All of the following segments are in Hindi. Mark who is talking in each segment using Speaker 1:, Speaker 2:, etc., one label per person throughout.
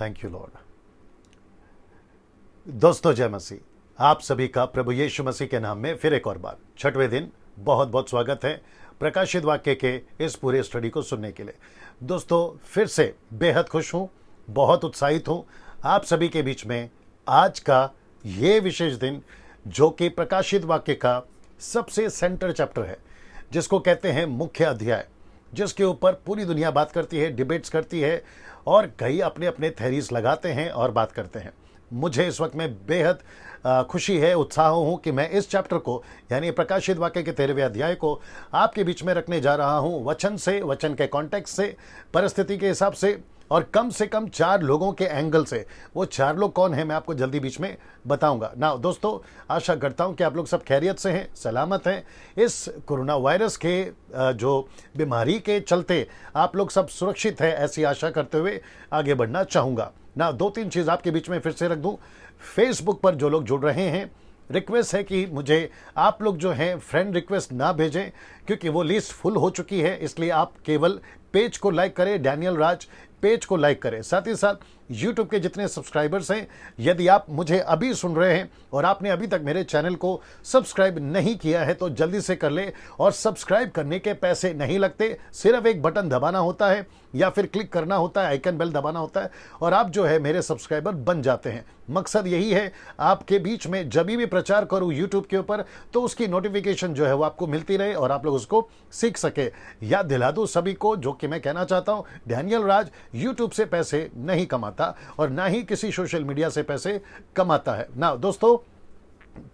Speaker 1: Thank you Lord. दोस्तों जय मसीह, आप सभी का प्रभु यीशु मसीह के नाम में फिर एक और बार छठवें दिन बहुत बहुत स्वागत है प्रकाशित वाक्य के इस पूरे स्टडी को सुनने के लिए। दोस्तों फिर से बेहद खुश हूँ, बहुत उत्साहित हूँ आप सभी के बीच में आज का ये विशेष दिन जो कि प्रकाशित वाक्य का सबसे सेंटर चैप्टर है, जिसको कहते हैं मुख्य अध्याय, जिसके ऊपर पूरी दुनिया बात करती है, डिबेट्स करती है और कई अपने अपने थेरीज लगाते हैं और बात करते हैं। मुझे इस वक्त में बेहद खुशी है, उत्साह हूँ कि मैं इस चैप्टर को यानी प्रकाशित वाक्य के 13वें अध्याय को आपके बीच में रखने जा रहा हूँ, वचन से, वचन के कॉन्टेक्स्ट से, परिस्थिति के हिसाब से और कम से कम 4 लोगों के एंगल से। वो 4 लोग कौन हैं मैं आपको जल्दी बीच में बताऊंगा ना। दोस्तों आशा करता हूं कि आप लोग सब खैरियत से हैं, सलामत हैं। इस कोरोना वायरस के जो बीमारी के चलते आप लोग सब सुरक्षित है, ऐसी आशा करते हुए आगे बढ़ना चाहूंगा ना। 2-3 चीज़ आपके बीच में फिर से रख दूं। फेसबुक पर जो लोग जुड़ रहे हैं, रिक्वेस्ट है कि मुझे आप लोग जो हैं फ्रेंड रिक्वेस्ट ना भेजें, क्योंकि वो लिस्ट फुल हो चुकी है। इसलिए आप केवल पेज को लाइक करें, डैनियल राज पेज को लाइक करें। साथ ही साथ YouTube के जितने सब्सक्राइबर्स हैं, यदि आप मुझे अभी सुन रहे हैं और आपने अभी तक मेरे चैनल को सब्सक्राइब नहीं किया है तो जल्दी से कर ले। और सब्सक्राइब करने के पैसे नहीं लगते, सिर्फ एक बटन दबाना होता है या फिर क्लिक करना होता है, आइकन बेल दबाना होता है और आप जो है मेरे सब्सक्राइबर बन जाते हैं। मकसद यही है आपके बीच में जब भी प्रचार करूं YouTube के ऊपर तो उसकी नोटिफिकेशन जो है वो आपको मिलती रहे और आप लोग उसको सीख सके। याद दिला दूं सभी को जो कि मैं कहना चाहता हूं, डैनियल राज YouTube से पैसे नहीं कमाता और ना ही किसी सोशल मीडिया से पैसे कमाता है ना। दोस्तों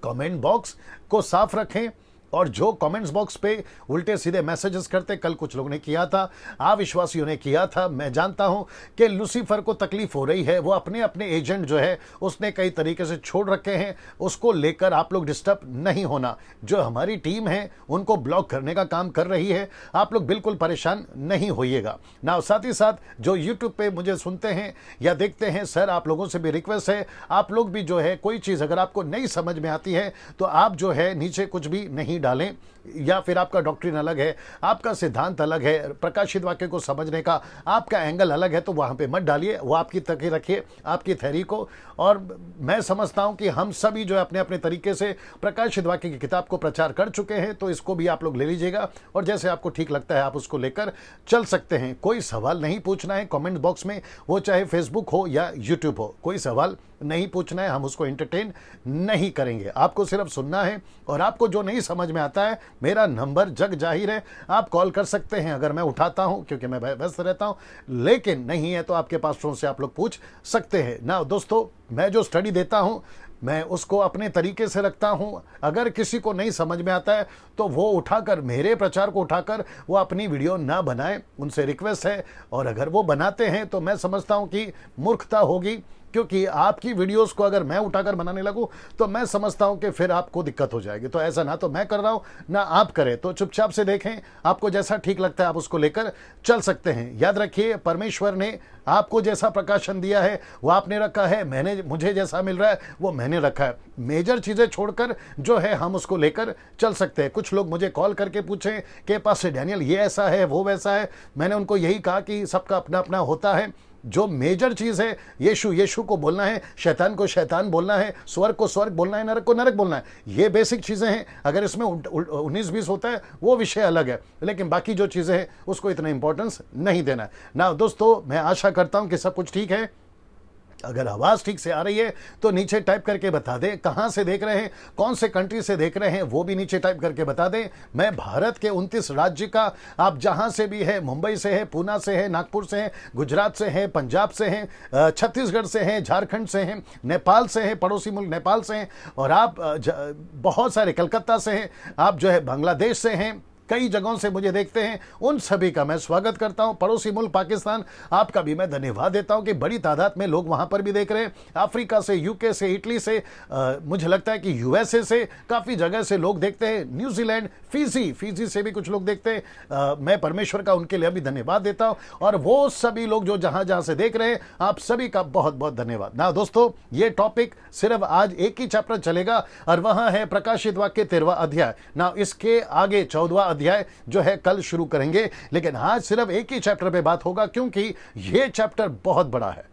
Speaker 1: कमेंट बॉक्स को साफ रखें और जो कमेंट्स बॉक्स पे उल्टे सीधे मैसेजेस करते, कल कुछ लोगों ने किया था, अविश्वासियों ने किया था। मैं जानता हूं कि लूसीफर को तकलीफ हो रही है, वो अपने अपने एजेंट जो है उसने कई तरीके से छोड़ रखे हैं, उसको लेकर आप लोग डिस्टर्ब नहीं होना। जो हमारी टीम है उनको ब्लॉक करने का काम कर रही है, आप लोग बिल्कुल परेशान नहीं होइएगा ना। साथ ही साथ जो यूट्यूब पे मुझे सुनते हैं या देखते हैं, सर आप लोगों से भी रिक्वेस्ट है, आप लोग भी जो है कोई चीज़ अगर आपको नहीं समझ में आती है तो आप जो है नीचे कुछ भी नहीं डालें, या फिर आपका डॉक्ट्रिन अलग है, आपका सिद्धांत अलग है, प्रकाशित वाक्य को समझने का आपका एंगल अलग है, तो वहां पे मत डालिए, वो आपकी तक ही रखिए, आपकी थ्योरी को। और मैं समझता हूं कि हम सभी जो है अपने अपने तरीके से प्रकाशित वाक्य की किताब को प्रचार कर चुके हैं, तो इसको भी आप लोग ले लीजिएगा और जैसे आपको ठीक लगता है आप उसको लेकर चल सकते हैं। कोई सवाल नहीं पूछना है कमेंट बॉक्स में, वो चाहे फेसबुक हो या यूट्यूब हो, कोई सवाल नहीं पूछना है, हम उसको एंटरटेन नहीं करेंगे। आपको सिर्फ सुनना है और आपको जो नहीं समझ में आता है, मेरा नंबर जग जाहिर है, आप कॉल कर सकते हैं अगर मैं उठाता हूं, क्योंकि मैं व्यस्त रहता हूं, लेकिन नहीं है तो आपके पास फोन से आप लोग पूछ सकते हैं ना। दोस्तों मैं जो स्टडी देता हूं मैं उसको अपने तरीके से रखता हूं। अगर किसी को नहीं समझ में आता है तो वो उठाकर, मेरे प्रचार को उठाकर वो अपनी वीडियो ना बनाए, उनसे रिक्वेस्ट है। और अगर वो बनाते हैं तो मैं समझता हूं कि मूर्खता होगी, क्योंकि आपकी वीडियोस को अगर मैं उठाकर बनाने लगूं तो मैं समझता हूं कि फिर आपको दिक्कत हो जाएगी। तो ऐसा ना तो मैं कर रहा हूं ना आप करें, तो चुपचाप से देखें, आपको जैसा ठीक लगता है आप उसको लेकर चल सकते हैं। याद रखिए परमेश्वर ने आपको जैसा प्रकाशन दिया है वो आपने रखा है, मुझे जैसा मिल रहा है वो मैंने रखा है। मेजर चीजें छोड़कर जो है हम उसको लेकर चल सकते हैं। कुछ लोग मुझे कॉल करके पूछें कि पास से डैनियल ये ऐसा है वो वैसा है, मैंने उनको यही कहा कि सबका अपना अपना होता है। जो मेजर चीज है, यीशु को बोलना है, शैतान को शैतान बोलना है, स्वर्ग को स्वर्ग बोलना है, नरक को नरक बोलना है, ये बेसिक चीजें हैं। अगर इसमें 19-20 होता है वो विषय अलग है, लेकिन बाकी जो चीजें हैं उसको इतना इंपॉर्टेंस नहीं देना है ना। दोस्तों मैं आशा करता हूं कि सब कुछ ठीक है। अगर आवाज़ ठीक से आ रही है तो नीचे टाइप करके बता दें कहाँ से देख रहे हैं, कौन से कंट्री से देख रहे हैं, वो भी नीचे टाइप करके बता दें। मैं भारत के 29 राज्य का, आप जहाँ से भी है, मुंबई से है, पूना से है, नागपुर से है, गुजरात से है, पंजाब से हैं, छत्तीसगढ़ से हैं, झारखंड से हैं, नेपाल से हैं, पड़ोसी मुल्क नेपाल से हैं, और आप बहुत सारे कलकत्ता से हैं, आप जो है बांग्लादेश से हैं, कई जगहों से मुझे देखते हैं, उन सभी का मैं स्वागत करता हूं। पड़ोसी मुल्क पाकिस्तान, आपका भी मैं धन्यवाद देता हूं कि बड़ी तादाद में लोग वहां पर भी देख रहे हैं। अफ्रीका से, यूके से, इटली से, मुझे लगता है कि यूएसए से काफ़ी जगह से लोग देखते हैं, न्यूजीलैंड, फिजी से भी कुछ लोग देखते हैं। मैं परमेश्वर का उनके लिए भी धन्यवाद देता हूं। और वो सभी लोग जो जहां जहां से देख रहे हैं, आप सभी का बहुत बहुत धन्यवाद ना। दोस्तों ये टॉपिक सिर्फ आज एक ही चैप्टर चलेगा और वहां है प्रकाशित वाक्य 13वां अध्याय ना। इसके आगे 14वां अध्याय जो है कल शुरू करेंगे, लेकिन आज सिर्फ एक ही चैप्टर पे बात होगा, क्योंकि ये चैप्टर बहुत बड़ा है।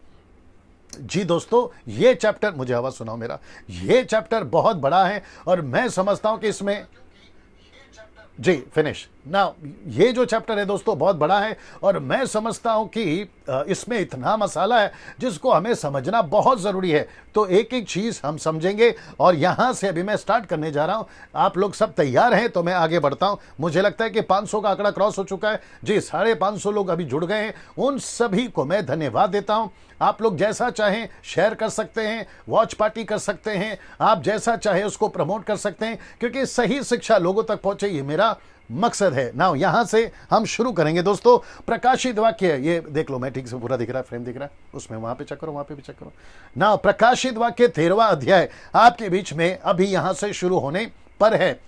Speaker 1: जी दोस्तों, ये चैप्टर, मुझे आवाज सुनाओ मेरा, ये चैप्टर बहुत बड़ा है और मैं समझता हूं कि इसमें, जी फिनिश ना, ये जो चैप्टर है दोस्तों बहुत बड़ा है और मैं समझता हूं कि इसमें इतना मसाला है जिसको हमें समझना बहुत ज़रूरी है। तो एक एक चीज़ हम समझेंगे और यहाँ से अभी मैं स्टार्ट करने जा रहा हूँ। आप लोग सब तैयार हैं तो मैं आगे बढ़ता हूँ। मुझे लगता है कि 500 का आंकड़ा क्रॉस हो चुका है। जी 550 लोग अभी जुड़ गए हैं, उन सभी को मैं धन्यवाद देता हूँ। आप लोग जैसा चाहें शेयर कर सकते हैं, वॉच पार्टी कर सकते हैं, आप जैसा चाहे उसको प्रमोट कर सकते हैं, क्योंकि सही शिक्षा लोगों तक पहुंचे ये मेरा मकसद है ना। यहां से हम शुरू करेंगे दोस्तों। प्रकाशित वाक्य, ये देख लो, मैं ठीक से पूरा दिख रहा है, फ्रेम दिख रहा है, उसमें वहां पे चेक करो, वहां पे भी चेक करो ना। प्रकाशित वाक्य 13वां अध्याय आपके बीच में अभी यहां से शुरू होने पर है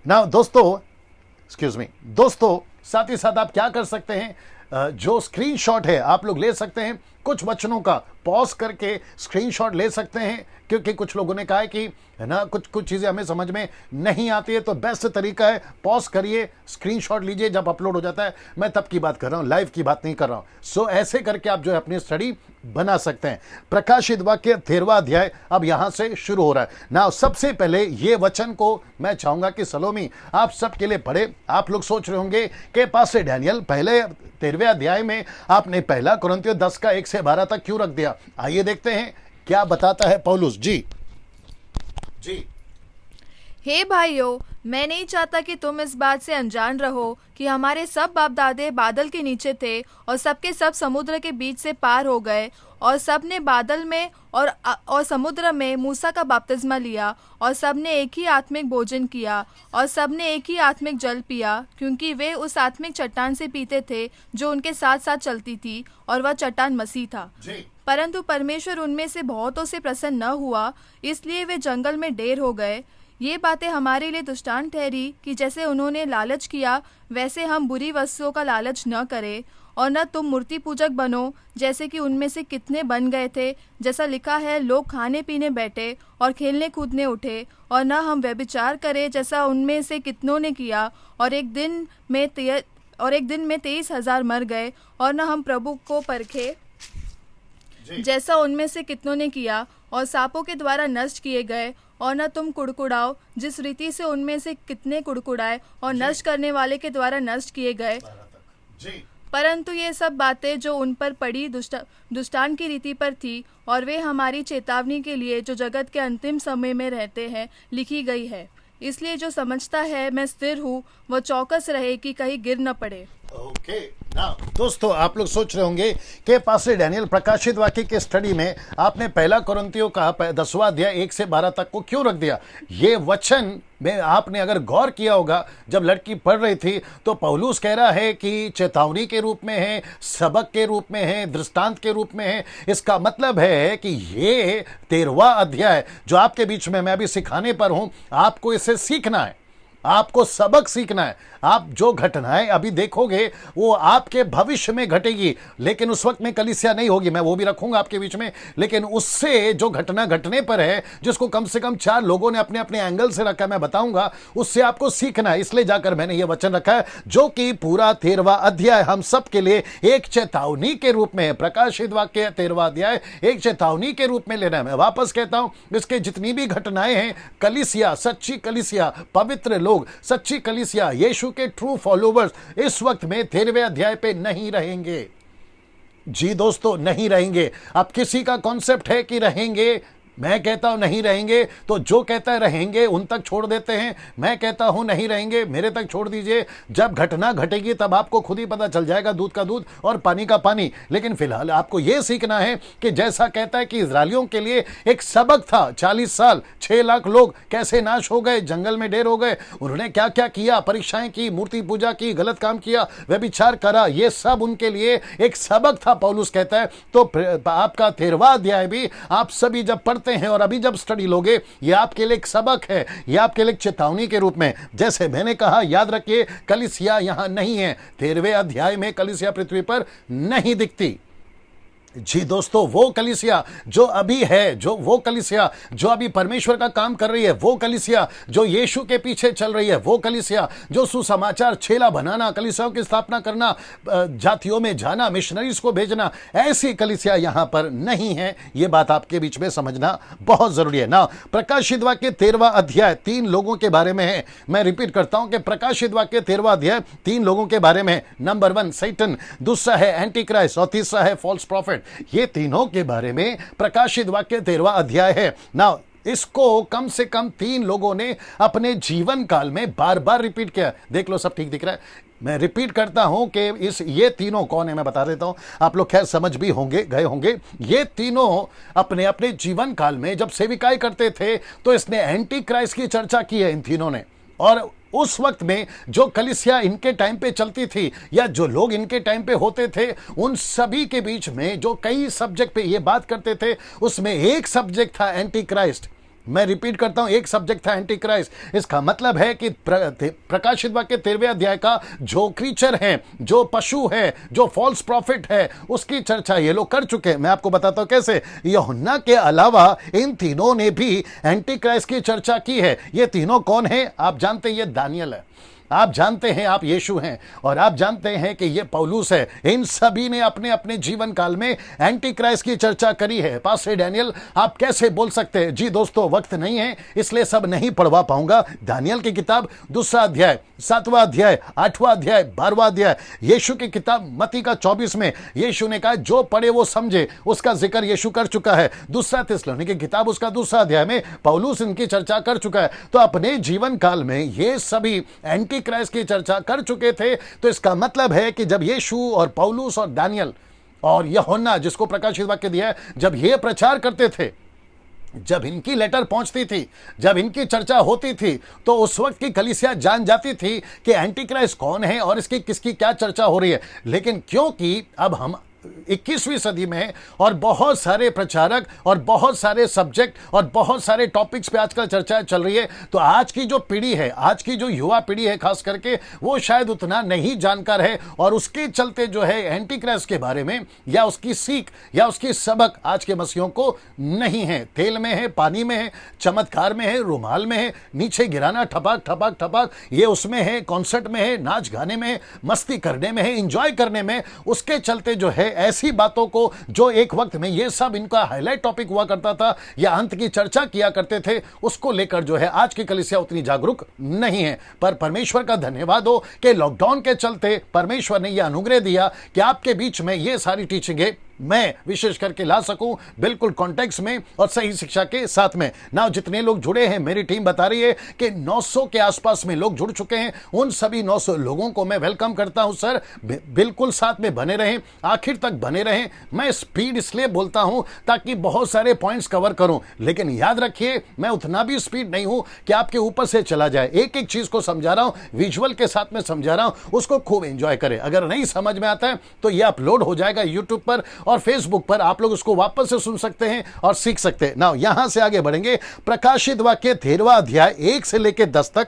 Speaker 1: ना दोस्तों। एक्सक्यूज मी दोस्तों, साथ ही साथ आप क्या कर सकते हैं, जो स्क्रीनशॉट है आप लोग ले सकते हैं, कुछ वचनों का पॉज करके स्क्रीनशॉट ले सकते हैं, क्योंकि कुछ लोगों ने कहा है कि है ना कुछ चीज़ें हमें समझ में नहीं आती है, तो बेस्ट तरीका है पॉज करिए, स्क्रीनशॉट लीजिए जब अपलोड हो जाता है। मैं तब की बात कर रहा हूँ, लाइव की बात नहीं कर रहा हूँ। सो ऐसे करके आप जो है अपनी स्टडी बना सकते हैं। प्रकाशित वाक्य 13वां अध्याय अब यहां से शुरू हो रहा है ना। सबसे पहले ये वचन को मैं चाहूंगा कि सलोमी आप सबके लिए पढ़े। आप लोग सोच रहे होंगे कि पास्टर डैनियल पहले 13वें अध्याय में आपने 1 कुरिन्थियों 10 का 1 से 12 तक क्यों रख दिया। आइए देखते हैं क्या बताता है पौलुस। जी जी।
Speaker 2: हे भाइयों, मैं नहीं चाहता कि तुम इस बात से अनजान रहो कि हमारे सब बाप दादे बादल के नीचे थे और सबके सब समुद्र के बीच से पार हो गए, और सब ने बादल में और समुद्र में मूसा का बपतिस्मा लिया, और सब ने एक ही आत्मिक भोजन किया, और सब ने एक ही आत्मिक जल पिया, क्योंकि वे उस आत्मिक चट्टान से पीते थे जो उनके साथ साथ चलती थी, और वह चट्टान मसीह था। परंतु परमेश्वर उनमें से बहुतों से प्रसन्न न हुआ, इसलिए वे जंगल में ढेर हो गए। ये बातें हमारे लिए दृष्टांत ठहरी कि जैसे उन्होंने लालच किया वैसे हम बुरी वस्तुओं का लालच न करें, और न तुम मूर्ति पूजक बनो जैसे कि उनमें से कितने बन गए थे। जैसा लिखा है, लोग खाने पीने बैठे और खेलने कूदने उठे। और न हम व्यभिचार करें जैसा उनमें से कितनों ने किया, और एक दिन में 23,000 मर गए। और न हम प्रभु को परखे जैसा उनमें से कितनों ने किया, और सांपों के द्वारा नष्ट किए गए। और न तुम कुड़कुड़ाओ जिस रीति से उनमें से कितने कुड़कुड़ाए और नष्ट करने वाले के द्वारा नष्ट किए गए। परंतु ये सब बातें जो उन पर पड़ी दुष्टान की रीति पर थी, और वे हमारी चेतावनी के लिए जो जगत के अंतिम समय में रहते हैं लिखी गई है। इसलिए जो समझता है मैं स्थिर हूँ, वह चौकस रहे कि कहीं गिर न पड़े।
Speaker 1: ओके ना दोस्तों, आप लोग सोच रहे होंगे कि पास्टर डैनियल प्रकाशित वाक्य के स्टडी में आपने 1 कुरिन्थियों का 10वां अध्याय 1 से 12 तक को क्यों रख दिया। ये वचन में आपने अगर गौर किया होगा, जब लड़की पढ़ रही थी तो पौलुस कह रहा है कि चेतावनी के रूप में है, सबक के रूप में है, दृष्टांत के रूप में है। इसका मतलब है कि ये 13वां अध्याय जो आपके बीच में मैं अभी सिखाने पर हूं, आपको इसे सीखना है, आपको सबक सीखना है। आप जो घटनाएं अभी देखोगे वो आपके भविष्य में घटेगी, लेकिन उस वक्त में कलीसिया नहीं होगी, मैं वो भी रखूंगा आपके बीच में। लेकिन उससे जो घटना घटने पर है, जिसको कम से कम 4 लोगों ने अपने अपने एंगल से रखा, मैं बताऊंगा, उससे आपको सीखना है। इसलिए जाकर मैंने ये वचन रखा है, जो कि पूरा 13वां अध्याय हम सब के लिए एक चेतावनी के रूप में है। प्रकाशित वाक्य 13वां अध्याय एक चेतावनी के रूप में लेना है। मैं वापस कहता हूं, इसके जितनी भी घटनाएं हैं, कलीसिया, सच्ची कलीसिया, पवित्र लोग, सच्ची कलीसिया, यीशु के ट्रू फॉलोवर्स इस वक्त में 13वें अध्याय पे नहीं रहेंगे। जी दोस्तों, नहीं रहेंगे। अब किसी का कॉन्सेप्ट है कि रहेंगे, मैं कहता हूं नहीं रहेंगे, तो जो कहता है रहेंगे उन तक छोड़ देते हैं। मैं कहता हूं नहीं रहेंगे, मेरे तक छोड़ दीजिए। जब घटना घटेगी तब आपको खुद ही पता चल जाएगा, दूध का दूध और पानी का पानी। लेकिन फिलहाल आपको यह सीखना है कि जैसा कहता है कि इजरायलियों के लिए एक सबक था, 40 साल 6 लाख लोग कैसे नाश हो गए, जंगल में ढेर हो गए, उन्होंने क्या क्या किया, परीक्षाएं की, मूर्ति पूजा की, गलत काम किया, व्यभिचार करा, ये सब उनके लिए एक सबक था, पौलुस कहता है। तो आपका 13वां अध्याय भी आप सभी जब पढ़ते हैं और अभी जब स्टडी लोगे, ये आपके लिए एक सबक है, ये आपके लिए चेतावनी के रूप में। जैसे मैंने कहा, याद रखिए, कलीसिया यहां नहीं है। 13वें अध्याय में कलीसिया पृथ्वी पर नहीं दिखती। जी दोस्तों, वो कलीसिया जो अभी है, वो कलीसिया जो अभी परमेश्वर का काम कर रही है, वो कलीसिया जो यीशु के पीछे चल रही है, वो कलीसिया जो सुसमाचार छेला बनाना, कलीसियाओं की स्थापना करना, जातियों में जाना, मिशनरीज को भेजना, ऐसी कलीसिया यहां पर नहीं है। ये बात आपके बीच में समझना बहुत जरूरी है ना। प्रकाशित वाक्य 13वां अध्याय 3 लोगों के बारे में है। मैं रिपीट करता हूं कि प्रकाशित वाक्य 13वां अध्याय 3 लोगों के बारे में। नंबर 1 सैटन, दूसरा है एंटी क्राइस्ट और तीसरा है फॉल्स प्रॉफिट। ये तीनों के बारे में प्रकाशित वाक्य 13वां अध्याय है ना। इसको कम से कम 3 लोगों ने अपने जीवन काल में बार बार रिपीट किया। देख लो, सब ठीक दिख रहा है। मैं रिपीट करता हूं कि ये तीनों कौन है, मैं बता देता हूं। आप लोग खैर समझ भी होंगे, गए होंगे। ये तीनों अपने अपने जीवन काल में जब सेविकाई करते थे तो इसने एंटी क्राइस्ट की चर्चा की है, इन तीनों ने। और उस वक्त में जो कलीसिया इनके टाइम पे चलती थी या जो लोग इनके टाइम पे होते थे, उन सभी के बीच में जो कई सब्जेक्ट पे ये बात करते थे, उसमें एक सब्जेक्ट था एंटी क्राइस्ट। मैं रिपीट करता हूं, एक सब्जेक्ट था एंटी क्राइस्ट। इसका मतलब है कि प्रकाशित वाक्य 13वें अध्याय का जो क्रीचर है, जो पशु है, जो फॉल्स प्रॉफिट है, उसकी चर्चा ये लोग कर चुके हैं। मैं आपको बताता हूं कैसे। यूहन्ना के अलावा इन तीनों ने भी एंटी क्राइस्ट की चर्चा की है। ये तीनों कौन है आप जानते हैं? ये दानियल है, आप जानते हैं, आप यीशु हैं, और आप जानते हैं कि ये पौलुस है। इन सभी ने अपने अपने जीवन काल में एंटी क्राइस्ट की चर्चा करी है। पास्टर डैनियल आप कैसे बोल सकते हैं? जी दोस्तों, वक्त नहीं है इसलिए सब नहीं पढ़वा पाऊंगा। दानियल की किताब 2 अध्याय, 7वां अध्याय, 8वां अध्याय, 12वां अध्याय। यीशु की किताब मत्ती का 24 में यीशु ने कहा जो पढ़े वो समझे, उसका जिक्र यीशु कर चुका है। 2 थिस्सलुनीकी की किताब उसका 2 अध्याय में पौलुस इनकी चर्चा कर चुका है। तो अपने जीवन काल में ये सभी एंटी क्राइस्ट की चर्चा कर चुके थे। तो इसका मतलब है कि जब यीशु और पौलुस और दानियल और यूहन्ना, जिसको प्रकाशित वाक्य दिया है, जब ये प्रचार करते थे, जब इनकी लेटर पहुंचती थी, जब इनकी चर्चा होती थी, तो उस वक्त की कलीसिया जान जाती थी कि एंटी क्राइस्ट कौन है और इसकी किसकी क्या चर्चा हो रही है। लेकिन क्योंकि अब हम 21वीं सदी में और बहुत सारे प्रचारक और बहुत सारे सब्जेक्ट और बहुत सारे टॉपिक्स पे आजकल चर्चा चल रही है, तो आज की जो पीढ़ी है, आज की जो युवा पीढ़ी है खास करके, वो शायद उतना नहीं जानकार है। और उसके चलते जो है एंटी क्राइस्ट के बारे में या उसकी सीख या उसकी सबक आज के मसीहों को नहीं है। तेल में है, पानी में है, चमत्कार में है, रुमाल में है, नीचे गिराना, ठपाक ठपाक ठपाक, ये उसमें है, कॉन्सर्ट में है, नाच गाने में है, मस्ती करने में है, इंजॉय करने में। उसके चलते जो है ऐसी बातों को जो एक वक्त में ये सब इनका हाईलाइट टॉपिक हुआ करता था या अंत की चर्चा किया करते थे, उसको लेकर जो है आज की कलीसिया उतनी जागरूक नहीं है। पर परमेश्वर का धन्यवाद हो कि लॉकडाउन के चलते परमेश्वर ने यह अनुग्रह दिया कि आपके बीच में ये सारी टीचिंगें मैं विशेष करके ला सकूं, बिल्कुल कॉन्टेक्स्ट में और सही शिक्षा के साथ में ना। जितने लोग जुड़े हैं, मेरी टीम बता रही है कि 900 के आसपास में लोग जुड़ चुके हैं। उन सभी 900 लोगों को मैं वेलकम करता हूं। सर बिल्कुल साथ में बने रहें, आखिर तक बने रहें। मैं स्पीड इसलिए बोलता हूं ताकि बहुत सारे पॉइंट्स कवर करूं, लेकिन याद रखिए मैं उतना भी स्पीड नहीं हूं कि आपके ऊपर से चला जाए। एक एक चीज को समझा रहा हूं, विजुअल के साथ में समझा रहा हूं, उसको खूब एंजॉय करें। अगर नहीं समझ में आता है तो यह अपलोड हो जाएगा यूट्यूब पर और फेसबुक पर, आप लोग उसको वापस से सुन सकते हैं और सीख सकते हैं ना। यहां से आगे बढ़ेंगे। प्रकाशित वाक्य 13वां अध्याय 1 से लेकर 10 तक।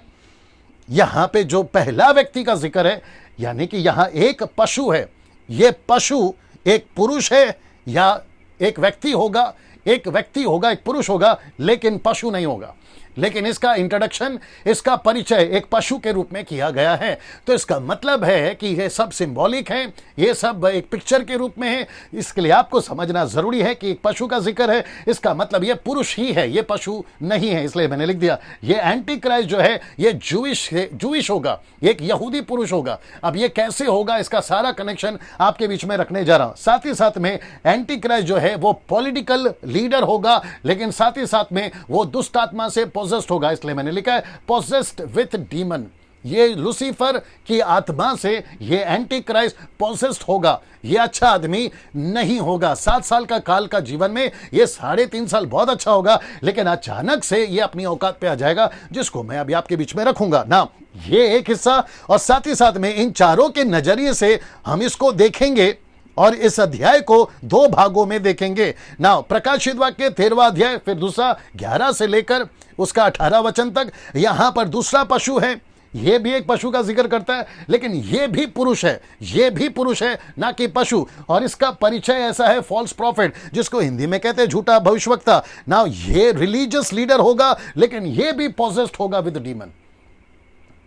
Speaker 1: यहां पे जो पहला व्यक्ति का जिक्र है, यानी कि यहां एक पशु है। यह पशु एक पुरुष है या एक व्यक्ति होगा, एक व्यक्ति होगा, एक पुरुष होगा, लेकिन पशु नहीं होगा। लेकिन इसका इंट्रोडक्शन, इसका परिचय एक पशु के रूप में किया गया है। तो इसका मतलब है कि ये सब सिंबॉलिक है, ये सब एक पिक्चर के रूप में है। इसके लिए आपको समझना जरूरी है कि एक पशु का जिक्र है, इसका मतलब ये पुरुष ही है, ये पशु नहीं है। इसलिए मैंने लिख दिया ये एंटी क्राइस्ट जो है ये जूइश होगा, एक यहूदी पुरुष होगा। अब ये कैसे होगा, इसका सारा कनेक्शन आपके बीच में रखने जा रहा हूं। साथ ही साथ में एंटी क्राइस्ट जो है वो पॉलिटिकल लीडर होगा, लेकिन साथ ही साथ में वो दुष्ट आत्मा से पोजेस्ड होगा। इसलिए मैंने लिखा है पोजेस्ड विथ डीमन। ये लूसीफर की आत्मा से ये एंटी क्राइस्ट पोजेस्ड होगा। ये अच्छा आदमी नहीं होगा। 7 साल का काल का जीवन में ये 3.5 साल बहुत अच्छा होगा, लेकिन अचानक से ये अपनी औकात पे आ जाएगा, जिसको मैं अभी आपके बीच में रखूंगा ना। ये एक हिस्सा, और साथ ही साथ में इन चारों के नजरिए से हम इसको देखेंगे और इस अध्याय को 2 भागों में देखेंगे ना। प्रकाशित वाक्य 13वां अध्याय, फिर दूसरा 11 से लेकर उसका 18 वचन तक। यहां पर दूसरा पशु है ये भी एक पशु का जिक्र करता है, लेकिन ये भी पुरुष है, ये भी पुरुष है, ना कि पशु। और इसका परिचय ऐसा है, फॉल्स प्रॉफिट, जिसको हिंदी में कहते हैं झूठा भविष्यवक्ता। ना ये रिलीजियस लीडर होगा, लेकिन ये भी पॉसेस्ड होगा विद डीमन।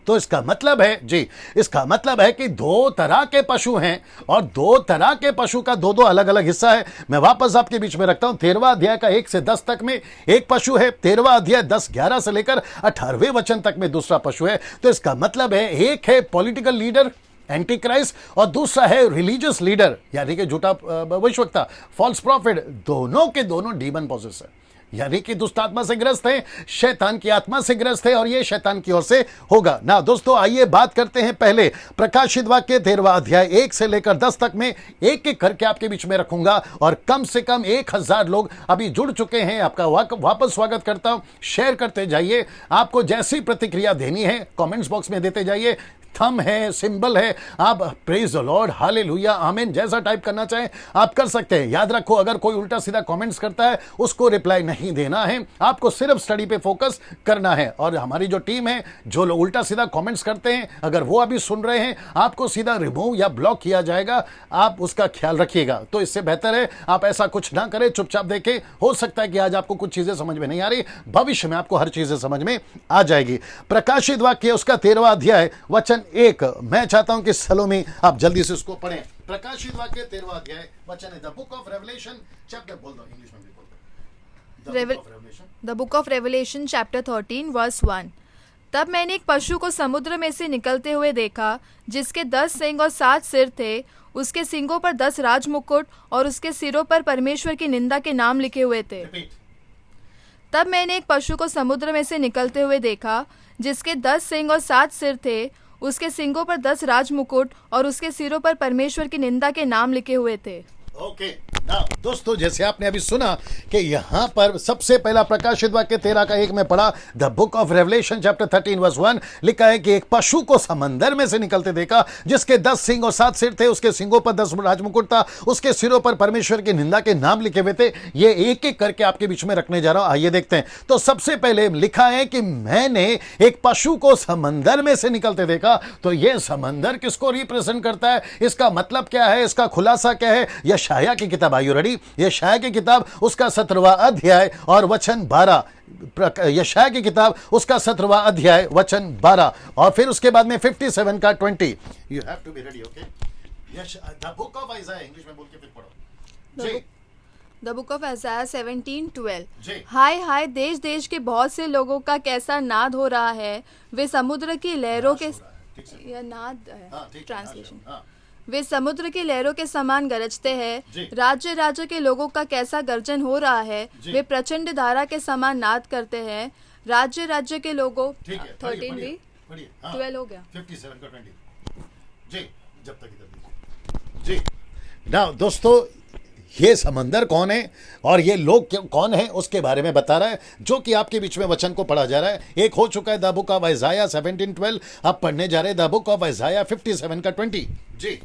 Speaker 1: तो इसका मतलब है जी, इसका मतलब है कि दो तरह के पशु हैं, और दो तरह के पशु का दो अलग अलग हिस्सा है। मैं वापस आपके बीच में रखता हूं 13वां अध्याय का 1 से 10 तक में एक पशु है, 13वां अध्याय 10-11 से लेकर 18वें वचन तक में दूसरा पशु है। तो इसका मतलब है, एक है पॉलिटिकल लीडर एंटी क्राइस्ट, और दूसरा है रिलीजियस लीडर यानी कि झूठा भविष्यवक्ता, फॉल्स प्रॉफिट। दोनों के दोनों डीमन पॉसेस है, यानी कि दुष्ट आत्मा से ग्रस्त है, शैतान की आत्मा से ग्रस्त है, और ये शैतान की ओर से होगा। ना दोस्तों, आइए बात करते हैं पहले प्रकाशित वाक्य 13वां अध्याय 1 से लेकर 10 तक में। एक एक करके आपके बीच में रखूंगा, और कम से कम 1000 लोग अभी जुड़ चुके हैं। आपका वापस स्वागत करता हूं। शेयर करते जाइए, आपको जैसी प्रतिक्रिया देनी है कमेंट्स बॉक्स में देते जाइए। थंब है, सिंबल है, आप प्रेज द लॉर्ड, हालेलुया, आमीन जैसा टाइप करना चाहें आप कर सकते हैं। याद रखो, अगर कोई उल्टा सीधा कमेंट्स करता है उसको रिप्लाई नहीं देना है, आपको सिर्फ स्टडी पे फोकस करना है। और हमारी जो टीम है, जो लोग उल्टा सीधा कमेंट्स करते हैं, अगर वो अभी सुन रहे हैं, आपको सीधा रिमूव या ब्लॉक किया जाएगा, आप उसका ख्याल रखिएगा। तो इससे बेहतर है आप ऐसा कुछ ना करें, चुपचाप देखें। हो सकता है कि आज आपको कुछ चीजें समझ में नहीं आ रही, भविष्य में आपको हर चीजें समझ में आ जाएगी। प्रकाशित वाक्य उसका 13वां अध्याय वचन 1, मैं चाहता हूं कि सलोमी आप जल्दी से उसको पढ़ें। प्रकाशित वाक्य 13वां अध्याय वचन है, the book of Revelation chapter, बोल दो इंग्लिश में भी बोल दो।
Speaker 2: The book of Revelation chapter 13 verse 1। तब मैंने एक पशु को समुद्र में से निकलते हुए देखा, जिसके 10 सींग और 7 सिर थे। उसके सींगों पर 10 राजमुकुट और उसके सिरों पर परमेश्वर की निंदा के नाम लिखे हुए थे। तब मैंने एक पशु को समुद्र में से निकलते हुए देखा, जिसके 10 सींग और 7 सिर थे। उसके सींगों पर 10 राजमुकुट और उसके सिरों पर परमेश्वर की निंदा के नाम लिखे हुए थे।
Speaker 1: ओके ना दोस्तों, जैसे आपने अभी सुना कि यहां पर सबसे पहला प्रकाशित वाक्य 13 का 1 में पढ़ा, the book of Revelation chapter 13 verse 1, लिखा है कि एक पशु को समंदर में से निकलते देखा, जिसके 10 सींग और 7 सिर थे। उसके सींगों पर 10 राजमुकुट था, उसके सिरों पर परमेश्वर की निंदा के नाम लिखे हुए थे। ये एक एक करके आपके बीच में रखने जा रहा हूं, आइए देखते हैं। तो सबसे पहले लिखा है कि मैंने एक पशु को समंदर में से निकलते देखा। तो यह समंदर किसको रिप्रेजेंट करता है, इसका मतलब क्या है, इसका खुलासा क्या है? यशायाह की किताब, आर यू रेडी? यशायाह की किताब उसका 17वां अध्याय और वचन 12। यशायाह की किताब उसका 17वां अध्याय वचन 12, और फिर उसके बाद में 57 का 20। You have to be ready, okay? The book of Isaiah, English में बोल के फिर पढ़ो जी।
Speaker 2: The book of Isaiah 17:12।
Speaker 1: जी।
Speaker 2: हाय हाय, देश देश के बहुत से लोगों का कैसा नाद हो रहा है। वे समुद्र की लहरों के, यह नाद है ट्रांसलेशन। वे समुद्र की लहरों के समान गरजते हैं। राज्य राज्य के लोगों का कैसा गर्जन हो रहा है। वे प्रचंड धारा के समान नाद करते हैं। राज्य राज्य के लोगों, 13 भी 12 हो गया,
Speaker 1: 57 का 20 जी, जब तक इधर जी ना दोस्तों, ये समंदर कौन है और ये लोग कौन है उसके बारे में बता रहा है, जो कि आपके बीच में वचन को पढ़ा जा रहा है। एक हो चुका है द बुक ऑफ आइज़ाया 17:12, अब पढ़ने जा रहे हैं द बुक ऑफ आइज़ाया 57 का 20 जी।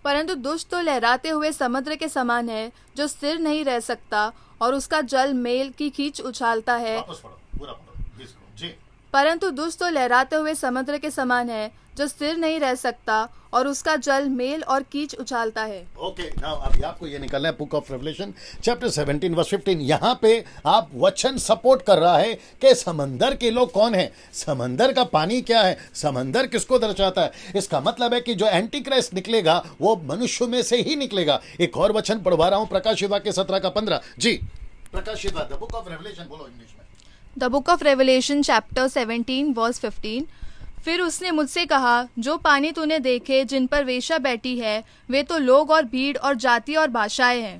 Speaker 2: परंतु दुष्ट तो लहराते हुए समुद्र के समान है, जो स्थिर नहीं रह सकता, और उसका जल मेल की खींच उछालता है।
Speaker 1: वापस पढ़ो, पूरा पढ़ो जी।
Speaker 2: परंतु दुष्ट तो लहराते हुए समुद्र के समान है, जो स्थिर नहीं रह सकता, और उसका जल मेल और कीच उछालता है।
Speaker 1: ओके, नाउ अभी आपको ये निकलना है book of Revelation chapter 17 verse 15। यहाँ पे आप वचन सपोर्ट कर रहा है कि समंदर के लोग कौन है, समंदर का पानी क्या है, समंदर किसको दर्शाता है। इसका मतलब है कि जो एंटी क्राइस्ट निकलेगा वो मनुष्य में से ही निकलेगा। एक और वचन पढ़वा रहा हूँ, प्रकाशित वाक्य 17 का 15 जी। प्रकाशित द बुक ऑफ रेवलेशन, बोलो इंग्लिश में।
Speaker 2: The book of Revelation chapter 17 verse 15। फिर उसने मुझसे कहा, जो पानी तूने देखे जिन पर वेश्या बैठी है, वे तो लोग और भीड़ और जाति और भाषाएं हैं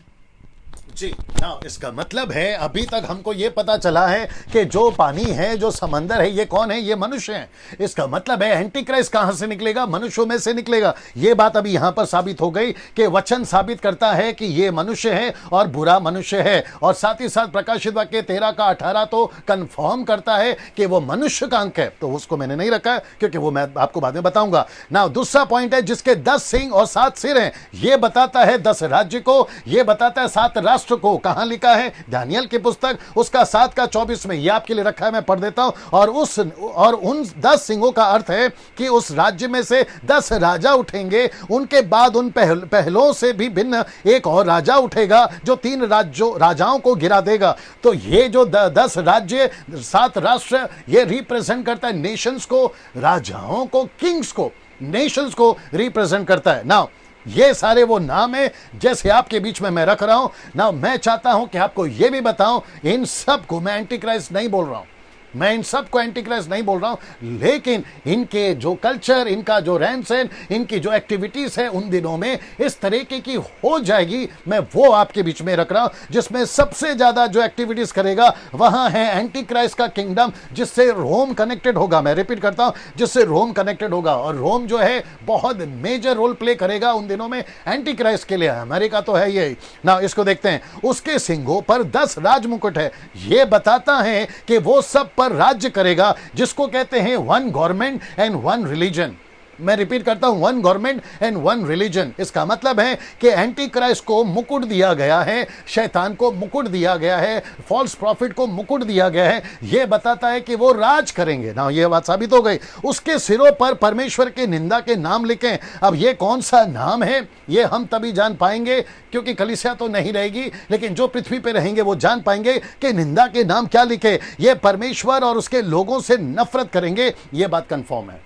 Speaker 1: जी। ना इसका मतलब है अभी तक हमको ये पता चला है कि जो पानी है, जो समंदर है, ये कौन है, ये मनुष्य है। इसका मतलब है एंटी क्राइस्ट कहां से निकलेगा, मनुष्यों में से निकलेगा। ये बात अभी यहां पर साबित हो गई कि वचन साबित करता है कि ये मनुष्य है और बुरा मनुष्य है। और साथ ही साथ प्रकाशित वाक्य 13 का 18 तो कंफर्म करता है कि वो मनुष्य का अंक है। तो उसको मैंने नहीं रखा है क्योंकि वो मैं आपको बाद में बताऊंगा। ना दूसरा पॉइंट है, जिसके 10 सींग और 7 सिर हैं, ये बताता है 10 राज्य को, ये बताता है 7 राष्ट्र को। कहां लिखा है? दानियल की पुस्तक उसका 7 का 24 में। यह आपके लिए रखा है, मैं पढ़ देता हूं। और उन 10 सिंहों का अर्थ है कि उस राज्य में से 10 राजा उठेंगे, उनके बाद उन पहलों से भी भिन्न एक और राजा उठेगा जो 3 राजाओं को गिरा देगा। तो ये जो 10 राज्य, 7 राष्ट्र, ये रिप्रेजेंट करता है नेशंस को, राजाओं को, किंग्स को, नेशंस को रिप्रेजेंट करता है। नाउ ये सारे वो नाम है जैसे आपके बीच में मैं रख रहा हूं ना। मैं चाहता हूं कि आपको ये भी बताऊं, इन सब को मैं एंटी क्राइस्ट नहीं बोल रहा हूं, मैं इन सब को एंटी क्राइस्ट नहीं बोल रहा हूं, लेकिन इनके जो कल्चर, इनका जो रहन सहन, इनकी जो एक्टिविटीज है उन दिनों में इस तरीके की हो जाएगी। मैं वो आपके बीच में रख रहा हूं जिसमें सबसे ज्यादा जो एक्टिविटीज करेगा वहां है एंटी क्राइस्ट का किंगडम, जिससे रोम कनेक्टेड होगा। मैं रिपीट करता हूं, जिससे रोम कनेक्टेड होगा। और रोम जो है बहुत मेजर रोल प्ले करेगा उन दिनों में एंटी क्राइस्ट के लिए। अमेरिका तो है यही ना। इसको देखते हैं, उसके सिंगों पर 10 राजमुकुट है। यह बताता है कि वो सब पर राज्य करेगा, जिसको कहते हैं 1 गवर्नमेंट एंड 1 रिलीजन। मैं रिपीट करता हूं, 1 गवर्नमेंट एंड 1 रिलीजन। इसका मतलब है कि एंटी क्राइस्ट को मुकुट दिया गया है, शैतान को मुकुट दिया गया है, फॉल्स प्रॉफिट को मुकुट दिया गया है। यह बताता है कि वो राज करेंगे ना। यह बात साबित हो गई। उसके सिरों पर परमेश्वर के निंदा के नाम लिखें। अब यह कौन सा नाम है यह हम तभी जान पाएंगे, क्योंकि कलीसिया तो नहीं रहेगी, लेकिन जो पृथ्वी पे रहेंगे वो जान पाएंगे कि निंदा के नाम क्या लिखे। यह परमेश्वर और उसके लोगों से नफरत करेंगे, यह बात कंफर्म है।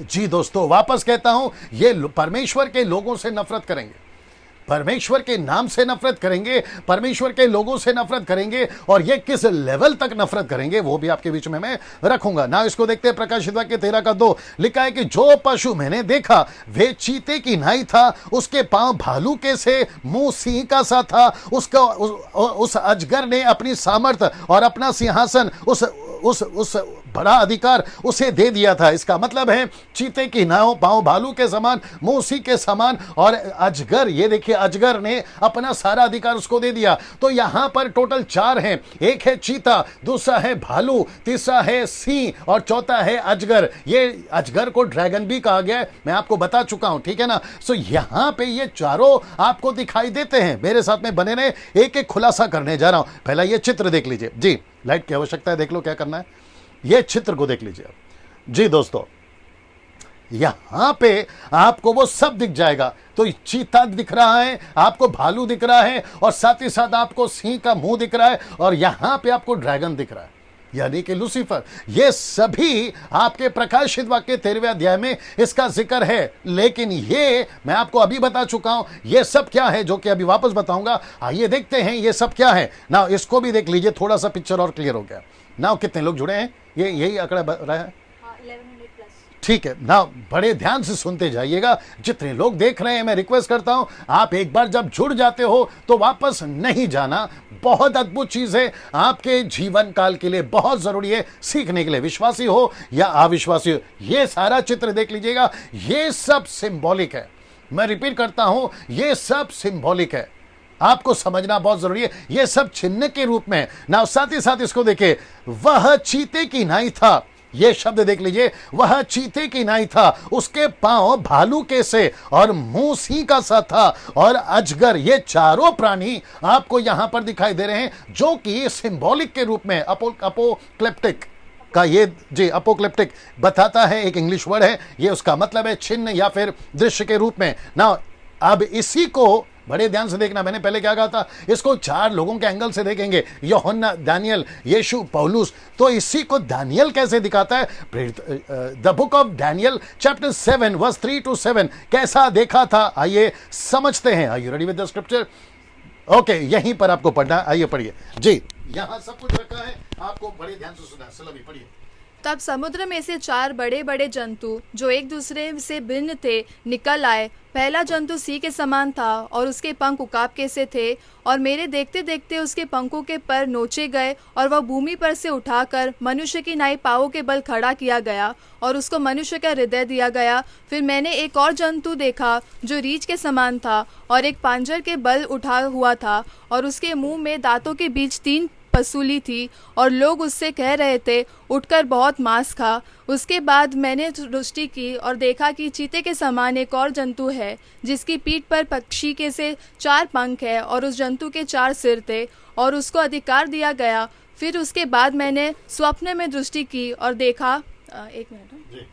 Speaker 1: जी दोस्तों, वापस कहता हूं, ये परमेश्वर के लोगों से नफरत करेंगे, परमेश्वर के नाम से नफरत करेंगे, परमेश्वर के लोगों से नफरत करेंगे। और ये किस लेवल तक नफरत करेंगे वो भी आपके बीच में मैं रखूंगा ना। इसको देखते हैं, प्रकाशित वाक्य 13 का 2 लिखा है कि जो पशु मैंने देखा वे चीते की नाई था, उसके पांव भालू के से, मुंह सिंह का सा था। उस अजगर ने अपनी सामर्थ और अपना सिंहासन, उस बड़ा अधिकार उसे दे दिया था। इसका मतलब है चीते की नाव पांव भालू के समान, मुंह उसी के समान, और अजगर, ये देखिए अजगर ने अपना सारा अधिकार उसको दे दिया। तो यहां पर टोटल 4 हैं। एक है चीता, दूसरा है भालू, तीसरा है सिंह और चौथा है अजगर। ये अजगर को ड्रैगन भी कहा गया है, मैं आपको बता चुका हूं, ठीक है ना। सो यहां पे ये चारों आपको दिखाई देते हैं। मेरे साथ में बने रहे, एक एक खुलासा करने जा रहा हूं। पहला ये चित्र देख लीजिए। जी, लाइट की आवश्यकता है, देख लो क्या करना है। ये चित्र को देख लीजिए जी दोस्तों, यहां पे आपको वो सब दिख जाएगा। तो चीता दिख रहा है, आपको भालू दिख रहा है, और साथ ही साथ आपको सिंह का मुंह दिख रहा है, और यहां पे आपको ड्रैगन दिख रहा है, यानी कि लूसीफर। ये सभी आपके प्रकाशित वाक्य 13वें अध्याय में इसका जिक्र है। लेकिन ये मैं आपको अभी बता चुका हूं, ये सब क्या है, जो कि अभी वापस बताऊंगा। आइए देखते हैं ये सब क्या है ना। इसको भी देख लीजिए, थोड़ा सा पिक्चर और क्लियर हो गया ना। कितने लोग जुड़े हैं, ये यही आंकड़ा रहा है,
Speaker 2: 1100 प्लस।
Speaker 1: ठीक है ना। बड़े ध्यान से सुनते जाइएगा। जितने लोग देख रहे हैं, मैं रिक्वेस्ट करता हूं, आप एक बार जब जुड़ जाते हो तो वापस नहीं जाना। बहुत अद्भुत चीज है, आपके जीवन काल के लिए बहुत जरूरी है, सीखने के लिए, विश्वासी हो या अविश्वासी हो। ये सारा चित्र देख लीजिएगा, ये सब सिंबॉलिक है। मैं रिपीट करता हूं, ये सब सिंबॉलिक है, आपको समझना बहुत जरूरी है। यह सब चिन्ह के रूप में ना। साथ ही साथ इसको देखिए, वह चीते की नाई था। यह शब्द देख लीजिए, वह चीते की नाई था, उसके पांव भालू के से और मुंह सिंह का सा था। और अजगर, ये चारों प्राणी आपको यहां पर दिखाई दे रहे हैं, जो कि सिंबॉलिक के रूप में अपोक्लिप्टिक का, ये जी अपोक्लिप्टिक बताता है, एक इंग्लिश वर्ड है, ये उसका मतलब है चिन्ह या फिर दृश्य के रूप में ना। अब इसी को बड़े ध्यान से देखना, मैंने पहले क्या कहा था, इसको 4 लोगों के एंगल से देखेंगे, यूहन्ना, दानियल, यीशु, पौलुस। तो इसी को दानियल कैसे दिखाता है, the book of Daniel chapter 7 verse 3 to 7 कैसा देखा था, आइए समझते हैं। Are you ready with the scripture? Okay, यहीं पर आपको पढ़ना, आइए पढ़िए जी। यहां सब कुछ रखा है, आपको बड़े ध्यान से सुनना है। चलो अभी पढ़िए।
Speaker 2: तब समुद्र में से 4 बड़े बड़े जंतु जो एक दूसरे से भिन्न थे निकल आए। पहला जंतु सिंह के समान था और उसके पंख उकाब के से थे, और मेरे देखते देखते उसके पंखों के पर नोचे गए, और वह भूमि पर से उठाकर मनुष्य की नाई पाँवों के बल खड़ा किया गया, और उसको मनुष्य का हृदय दिया गया। फिर मैंने एक और जंतु देखा जो रीछ के समान था और एक पांजर के बल उठा हुआ था, और उसके मुंह में दांतों के बीच 3 पसूली थी और लोग उससे कह रहे थे, उठकर बहुत मांस खा। उसके बाद मैंने दृष्टि की और देखा कि चीते के समान एक और जंतु है, जिसकी पीठ पर पक्षी के से 4 पंख है और उस जंतु के 4 सिर थे और उसको अधिकार दिया गया। फिर उसके बाद मैंने स्वप्न में दृष्टि की और देखा एक मिनट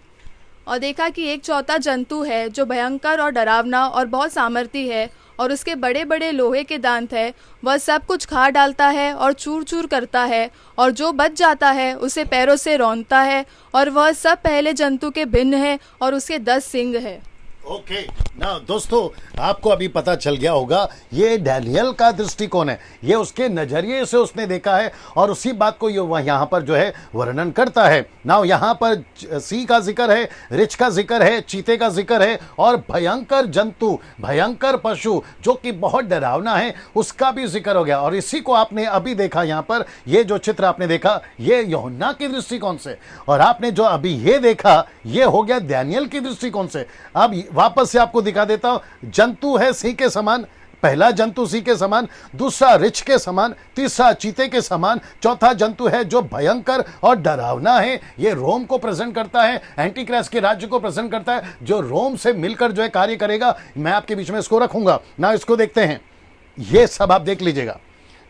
Speaker 2: और देखा कि एक चौथा जंतु है जो भयंकर और डरावना और बहुत सामर्थी है और उसके बड़े बड़े लोहे के दांत है। वह सब कुछ खा डालता है और चूर चूर करता है, और जो बच जाता है उसे पैरों से रौंदता है, और वह सब पहले जंतु के भिन्न है और उसके 10 सिंग है।
Speaker 1: ओके ना दोस्तों, आपको अभी पता चल गया होगा ये डैनियल का दृष्टिकोण है, ये उसके नजरिए से उसने देखा है और उसी बात को ये वह यहाँ पर जो है वर्णन करता है ना। यहाँ पर सी का जिक्र है, रिछ का जिक्र है, चीते का जिक्र है और भयंकर जंतु, भयंकर पशु जो कि बहुत डरावना है, उसका भी जिक्र हो गया। और इसी को आपने अभी देखा यहाँ पर, ये जो चित्र आपने देखा ये यूहन्ना के दृष्टिकोण से, और आपने जो अभी ये देखा ये हो गया डैनियल की दृष्टिकोण से। अब वापस से आपको दिखा देता हूं, जंतु है सिंह के समान, पहला जंतु सिंह के समान, दूसरा रिछ के समान, तीसरा चीते के समान, चौथा जंतु है जो भयंकर और डरावना है। ये रोम को प्रेजेंट करता है, एंटी क्राइस्ट के राज्य को प्रेजेंट करता है, जो रोम से मिलकर जो है कार्य करेगा। मैं आपके बीच में इसको रखूंगा ना, इसको देखते हैं, ये सब आप देख लीजिएगा।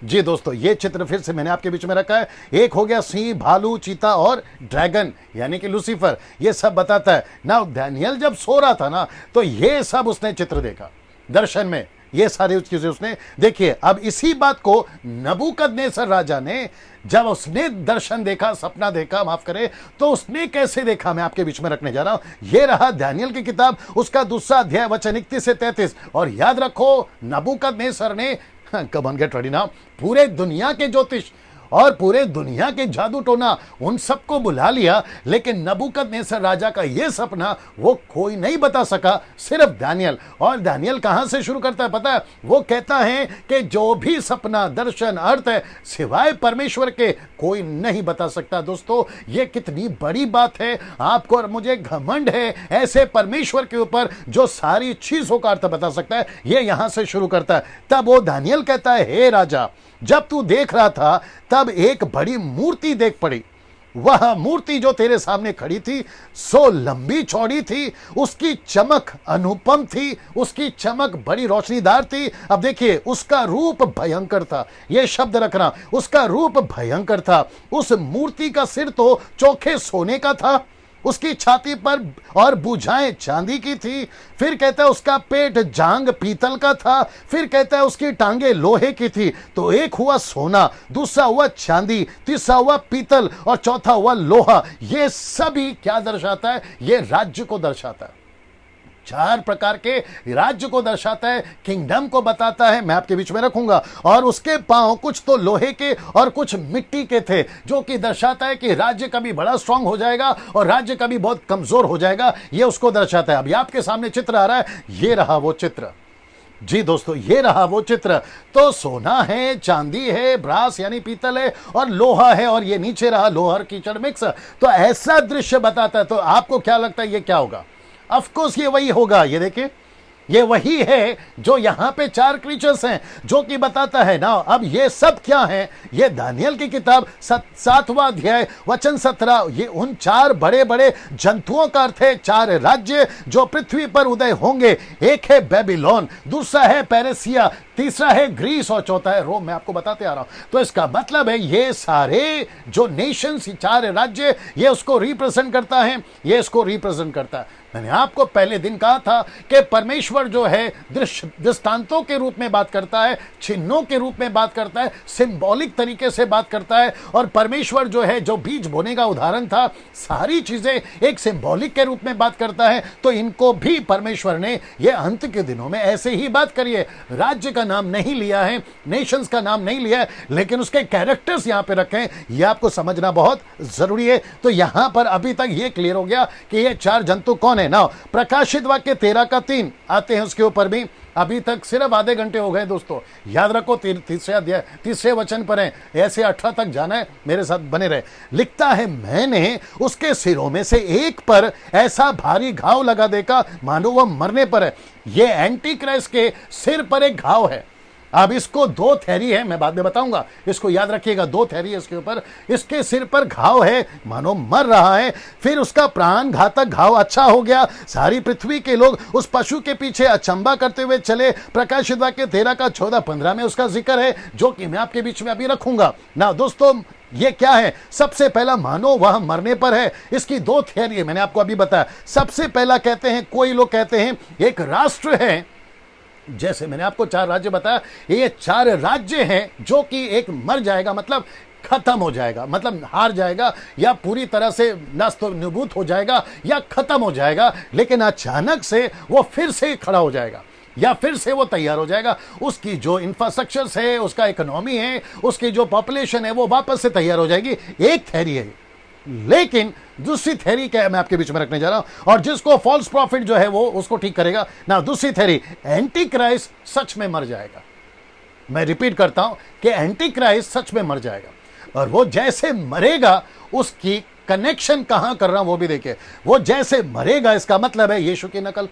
Speaker 1: जी दोस्तों, ये चित्र फिर से मैंने आपके बीच में रखा है। एक हो गया सिंह, भालू, चीता और ड्रैगन यानी कि लूसीफर, ये सब बताता है ना। डैनियल जब सो रहा था ना, तो ये सब उसने चित्र देखा दर्शन में, ये सारी चीजें उसने देखी है। अब इसी बात को नबूकदनेस्सर राजा ने जब उसने दर्शन देखा, सपना देखा, माफ करे, तो उसने कैसे देखा मैं आपके बीच में रखने जा रहा हूं। ये रहा डैनियल की किताब, उसका 2 अध्याय वचन 31 से 33। और याद रखो, नबूकदनेस्सर ने come on get ready now, पूरे दुनिया के ज्योतिष और पूरे दुनिया के जादू टोना उन सबको बुला लिया, लेकिन नबूकदनेस्सर राजा का यह सपना वो कोई नहीं बता सका, सिर्फ डैनियल। और डैनियल कहां से शुरू करता है पता है? वो कहता है कि जो भी सपना, दर्शन, अर्थ है, सिवाय परमेश्वर के कोई नहीं बता सकता। दोस्तों, ये कितनी बड़ी बात है। आपको और मुझे घमंड है ऐसे परमेश्वर के ऊपर जो सारी चीजों का अर्थ बता सकता है। ये यहां से शुरू करता है। तब वो डैनियल कहता है, हे राजा, जब तू देख रहा था तब एक बड़ी मूर्ति देख पड़ी। वह मूर्ति जो तेरे सामने खड़ी थी सो लंबी चौड़ी थी, उसकी चमक अनुपम थी, उसकी चमक बड़ी रोशनीदार थी। अब देखिए, उसका रूप भयंकर था, यह शब्द रखना, उसका रूप भयंकर था। उस मूर्ति का सिर तो चोखे सोने का था, उसकी छाती पर और भुजाएं चांदी की थी। फिर कहता है उसका पेट जांग पीतल का था। फिर कहता है उसकी टांगे लोहे की थी। तो एक हुआ सोना, दूसरा हुआ चांदी, तीसरा हुआ पीतल और चौथा हुआ लोहा। ये सभी क्या दर्शाता है? ये राज्य को दर्शाता है। 4 प्रकार के राज्य को दर्शाता है, किंगडम को बताता है। मैं आपके बीच में रखूंगा। और उसके पांव कुछ तो लोहे के और कुछ मिट्टी के थे, जो कि दर्शाता है कि राज्य कभी बड़ा स्ट्रांग हो जाएगा और राज्य कभी बहुत कमजोर हो जाएगा। ये उसको दर्शाता है। अभी आपके सामने चित्र आ रहा है, ये रहा वो चित्र। जी दोस्तों, ये रहा वो चित्र। तो सोना है, चांदी है, ब्रास यानी पीतल है और लोहा है, और ये नीचे रहा लोहर कीचड़ मिक्स। तो ऐसा दृश्य बताता है। तो आपको क्या लगता है ये क्या होगा? ऑफ कोर्स ये वही होगा। ये देखिए, ये वही है जो यहां पे 4 क्रीचर्स हैं, जो कि बताता है ना। अब ये सब क्या है? ये दानियल की किताब 7वां अध्याय वचन 17। ये उन 4 बड़े बड़े जंतुओं का अर्थ है, 4 राज्य जो पृथ्वी पर उदय होंगे। एक है बेबीलोन, दूसरा है पेरेसिया, तीसरा है ग्रीस और चौथा है रोम। मैं आपको बताते आ रहा हूं। तो इसका मतलब है ये सारे जो नेशंस, 4 राज्य, ये उसको रिप्रेजेंट करता है, ये इसको रिप्रेजेंट करता है। मैंने आपको पहले दिन कहा था कि परमेश्वर जो है दृष्टांतों के रूप में बात करता है, चिन्हों के रूप में बात करता है, सिंबॉलिक तरीके से बात करता है। और परमेश्वर जो है, जो बीज बोने का उदाहरण था, सारी चीजें एक सिंबॉलिक के रूप में बात करता है। तो इनको भी परमेश्वर ने ये अंत के दिनों में ऐसे ही बात करी है। राज्य का नाम नहीं लिया है, नेशंस का नाम नहीं लिया है, लेकिन उसके कैरेक्टर्स यहां पे रखे हैं। ये आपको समझना बहुत जरूरी है। तो यहां पर अभी तक ये क्लियर हो गया कि ये 4 जंतु कौन है ना। प्रकाशित वाक्य 13:3 आते हैं उसके ऊपर भी। अभी तक सिर्फ आधे घंटे हो गए दोस्तों। याद रखो, तीसरे अध्याय 3 वचन पर है, ऐसे 18 तक जाना है। मेरे साथ बने रहे। लिखता है, मैंने उसके सिरों में से एक पर ऐसा भारी घाव लगा देखा मानो वह मरने पर है। यह एंटी क्राइस्ट के सिर पर एक घाव है। अब इसको दो थैरी है, मैं बाद में बताऊंगा, इसको याद रखिएगा, दो थैरी है इसके ऊपर। इसके सिर पर घाव है, मानो मर रहा है, फिर उसका प्राण घातक घाव अच्छा हो गया। सारी पृथ्वी के लोग उस पशु के पीछे अचंबा करते हुए चले। प्रकाशित वाक्य 13 का 14-15 में उसका जिक्र है, जो कि मैं आपके बीच में अभी रखूंगा ना। दोस्तों ये क्या है? सबसे पहला मानो वह मरने पर है। इसकी दो थियरी है, मैंने आपको अभी बताया। सबसे पहला कहते हैं, कोई लोग कहते हैं एक राष्ट्र है, जैसे मैंने आपको 4 राज्य बताया, ये 4 राज्य हैं जो कि एक मर जाएगा, मतलब खत्म हो जाएगा, मतलब हार जाएगा, या पूरी तरह से नस्तोन्नबूत हो जाएगा, या खत्म हो जाएगा। लेकिन अचानक से वो फिर से खड़ा हो जाएगा, या फिर से वो तैयार हो जाएगा। उसकी जो इंफ्रास्ट्रक्चर्स है, उसका इकोनॉमी है, उसकी जो पॉपुलेशन है, वो वापस से तैयार हो जाएगी। एक थ्योरी है। लेकिन दूसरी थ्योरी क्या है, मैं आपके बीच में रखने जा रहा हूं, और जिसको फॉल्स प्रॉफिट जो है वो उसको ठीक करेगा ना। दूसरी थ्योरी, एंटी क्राइस्ट सच में मर जाएगा। मैं रिपीट करता हूं कि एंटी क्राइस्ट सच में मर जाएगा, और वो जैसे मरेगा उसकी कनेक्शन कहां कर रहा हूं वो भी देखिए। वो जैसे मरेगा, इसका मतलब है यीशु की नकल।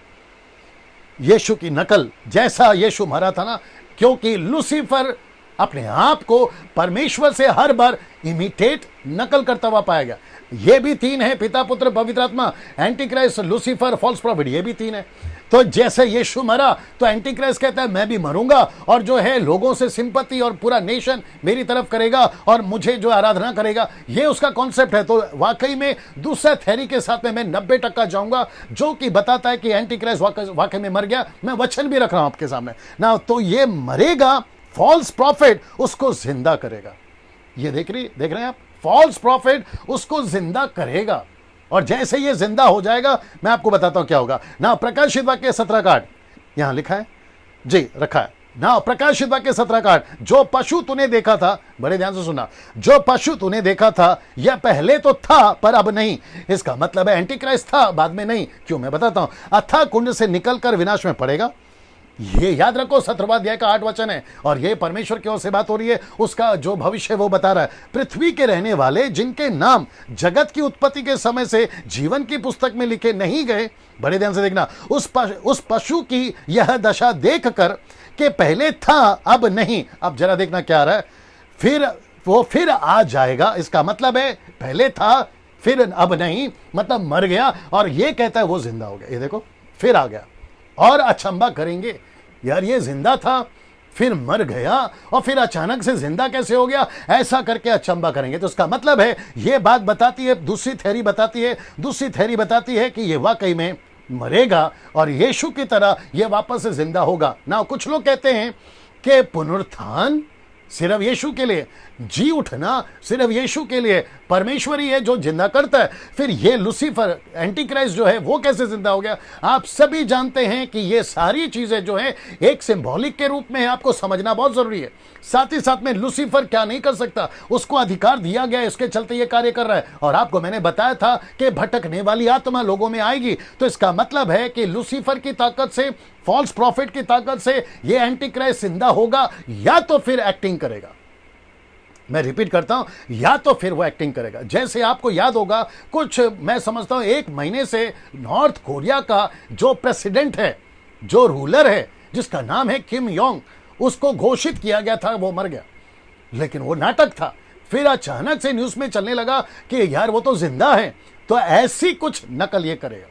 Speaker 1: यीशु की नकल, जैसा यीशु मरा था ना, क्योंकि लूसीफर अपने आप को परमेश्वर से हर बार इमिटेट, नकल करता हुआ पाया गया। ये भी 3 है, पिता पुत्र पवित्र आत्मा, antichrist, Lucifer, false prophet, ये भी 3 है। तो जैसे यीशु मरा तो एंटी क्राइस्ट कहता है मैं भी मरूंगा, और जो है लोगों से सिंपैथी, और पूरा नेशन मेरी तरफ करेगा और मुझे जो आराधना करेगा, ये उसका कॉन्सेप्ट है। तो वाकई में दूसरा थ्योरी के साथ में मैं 90% जाऊंगा, जो कि बताता है कि एंटी क्राइस्ट वाकई में मर गया। मैं वचन भी रख रहा हूं आपके सामने ना। तो ये मरेगा, फॉल्स प्रॉफिट उसको जिंदा करेगा। ये देख रहे हैं आप, फॉल्स प्रॉफिट उसको जिंदा करेगा, और जैसे ये जिंदा हो जाएगा मैं आपको बताता हूं क्या होगा ना। प्रकाशित वाक्य 17 का 8 यहां लिखा है जी, रखा है ना। प्रकाशित वाक्य 17 का 8, जो पशु तूने देखा था, बड़े ध्यान से सुना, जो पशु तूने देखा था यह पहले तो था पर अब नहीं। इसका मतलब है एंटी क्राइस्ट था, बाद में नहीं। क्यों, मैं बताता हूं। अथाह कुंड से निकलकर विनाश में पड़ेगा। ये याद रखो, 17वां अध्याय का 8 वचन है, और ये परमेश्वर की ओर से बात हो रही है। उसका जो भविष्य वो बता रहा है। पृथ्वी के रहने वाले जिनके नाम जगत की उत्पत्ति के समय से जीवन की पुस्तक में लिखे नहीं गए, बड़े ध्यान से देखना, उस पशु की यह दशा देखकर कि पहले था अब नहीं। अब जरा देखना क्या आ रहा है, फिर आ जाएगा। इसका मतलब है पहले था फिर अब नहीं, मतलब मर गया, और ये कहता है वो जिंदा हो गया। ये देखो, फिर आ गया, और अचंबा करेंगे, यार ये जिंदा था फिर मर गया और फिर अचानक से जिंदा कैसे हो गया, ऐसा करके अचंबा करेंगे। तो इसका मतलब है, ये बात बताती है, दूसरी थ्योरी बताती है कि ये वाकई में मरेगा और यीशु की तरह ये वापस से जिंदा होगा ना। कुछ लोग कहते हैं कि पुनरुत्थान सिर्फ यीशु के लिए, जी उठना सिर्फ यीशु के लिए, परमेश्वर ही है जो जिंदा करता है। फिर ये लूसीफर एंटी क्राइस्ट जो है वो कैसे जिंदा हो गया? आप सभी जानते हैं कि ये सारी चीजें जो है एक सिंबॉलिक के रूप में है, आपको समझना बहुत जरूरी है। साथ ही साथ में लूसीफर क्या नहीं कर सकता, उसको अधिकार दिया गया है, इसके चलते ये कार्य कर रहा है। और आपको मैंने बताया था कि भटकने वाली आत्मा लोगों में आएगी, तो इसका मतलब है कि लूसीफर की ताकत से, फॉल्स प्रॉफिट की ताकत से ये एंटी क्राइस्ट जिंदा होगा, या तो फिर एक्टिंग करेगा। मैं रिपीट करता हूं, या तो फिर वो एक्टिंग करेगा। जैसे आपको याद होगा, कुछ मैं समझता हूं 1 महीने से नॉर्थ कोरिया का जो प्रेसिडेंट है, जो रूलर है, जिसका नाम है किम योंग, उसको घोषित किया गया था वो मर गया, लेकिन वो नाटक था। फिर अचानक से न्यूज में चलने लगा कि यार वो तो जिंदा है। तो ऐसी कुछ नकल ये करेगा।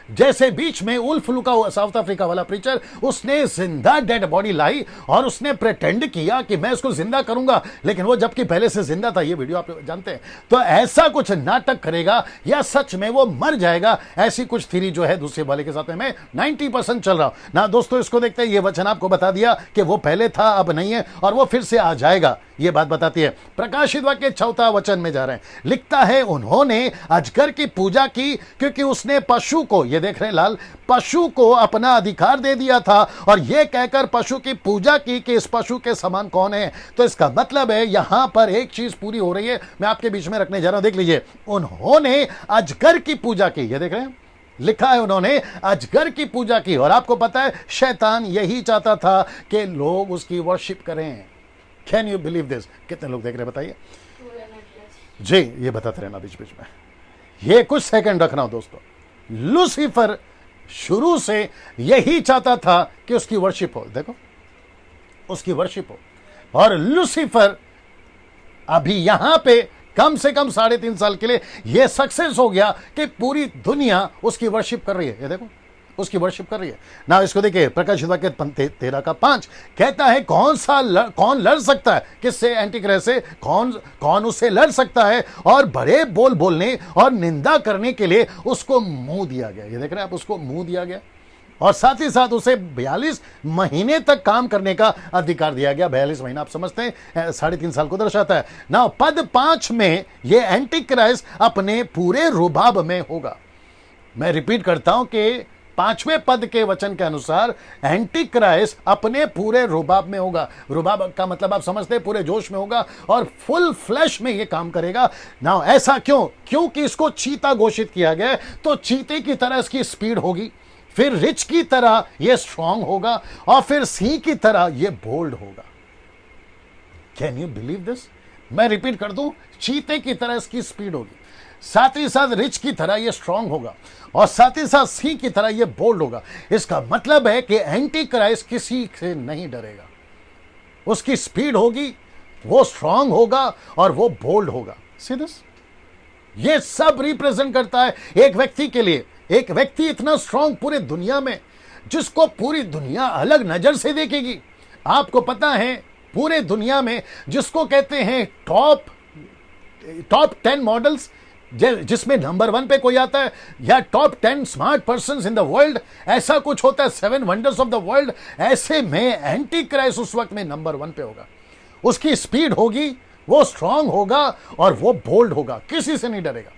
Speaker 1: जैसे बीच में उल्फ लुका साउथ अफ्रीका वाला प्रीचर, उसने जिंदा डेड बॉडी लाई और उसने प्रेटेंड किया कि मैं उसको जिंदा करूंगा, लेकिन वो जबकि पहले से जिंदा था। ये वीडियो आप जानते हैं। तो ऐसा कुछ नाटक करेगा या सच में वो मर जाएगा, ऐसी कुछ थ्योरी जो है दूसरे वाले के साथ में मैं 90% चल रहा हूं ना। दोस्तों इसको देखते हैं, ये वचन आपको बता दिया कि वो पहले था अब नहीं है, और वो फिर से आ जाएगा। ये बात बताती है। प्रकाशित वाक्य 4 वचन में जा रहे हैं, लिखता है उन्होंने अजगर की पूजा की क्योंकि उसने पशु को, ये देख रहे हैं लाल, पशु को अपना अधिकार दे दिया था, और ये कहकर पशु की पूजा की कि इस पशु के समान कौन है। तो इसका मतलब है यहां पर एक चीज पूरी हो रही है, मैं आपके बीच में रखने जा रहा हूं। देख लीजिए, उन्होंने अजगर की पूजा की, ये देख रहे हैं, लिखा है उन्होंने अजगर की पूजा की। और आपको पता है शैतान यही चाहता था कि लोग उसकी वर्शिप करें। Can you believe this? कितने लोग देख रहे हैं बताइए जी, ये बताते रहना बीच बीच में, ये कुछ सेकंड रखना हो दोस्तों। लूसीफर शुरू से यही चाहता था कि उसकी वर्शिप हो। देखो उसकी वर्शिप हो। और लूसीफर अभी यहां पे कम से कम 3.5 साल के लिए यह सक्सेस हो गया कि पूरी दुनिया उसकी वर्शिप कर रही है। ये देखो, उसकी वर्शिप कर रही है ना। इसको देखिए, प्रकाशित वाक्य 13:5 कहता है कौन लड़ सकता है किससे? एंटीक्राइस्ट से। कौन उससे लड़ सकता है? और बड़े बोल बोलने और निंदा करने के लिए उसको मुंह दिया गया। ये देख रहे हैं आप, उसको मुंह दिया गया और साथ ही साथ उसे 42 महीने तक काम करने का अधिकार दिया गया। 42 महीना आप समझते हैं 3.5 साल को दर्शाता है ना। पद 5 में यह एंटीक्राइस्ट अपने पूरे रुबाब में होगा। मैं रिपीट करता हूं कि 5वें पद के वचन के अनुसार एंटीक्राइस्ट अपने पूरे रुबाब में होगा। रुबाब का मतलब आप समझते हैं, पूरे जोश में होगा और फुल फ्लैश में यह काम करेगा ना। ऐसा क्यों? क्योंकि इसको चीता घोषित किया गया है, तो चीते की तरह इसकी स्पीड होगी, फिर रिच की तरह यह स्ट्रांग होगा और फिर सिंह की तरह यह बोल्ड होगा। Can you believe this? मैं रिपीट कर दूं, चीते की तरह इसकी स्पीड होगी, साथ ही साथ रिच की तरह यह स्ट्रांग होगा और साथ ही साथ सिंह की तरह यह बोल्ड होगा। इसका मतलब है कि एंटी क्राइस्ट किसी से नहीं डरेगा। उसकी स्पीड होगी, वो स्ट्रांग होगा और वो बोल्ड होगा। See this? ये सब रिप्रेजेंट करता है एक व्यक्ति के लिए। एक व्यक्ति इतना स्ट्रांग पूरे दुनिया में, जिसको पूरी दुनिया अलग नजर से देखेगी। आपको पता है, पूरे दुनिया में जिसको कहते हैं टॉप 10 मॉडल्स, जिसमें नंबर 1 पे कोई आता है, या top 10 smart persons in the world, ऐसा कुछ होता है, 7 वंडर्स ऑफ द वर्ल्ड। ऐसे में एंटी क्राइस्ट उस वक्त में नंबर 1 पे होगा। उसकी स्पीड होगी, वो स्ट्रांग होगा और वो बोल्ड होगा। किसी से नहीं डरेगा,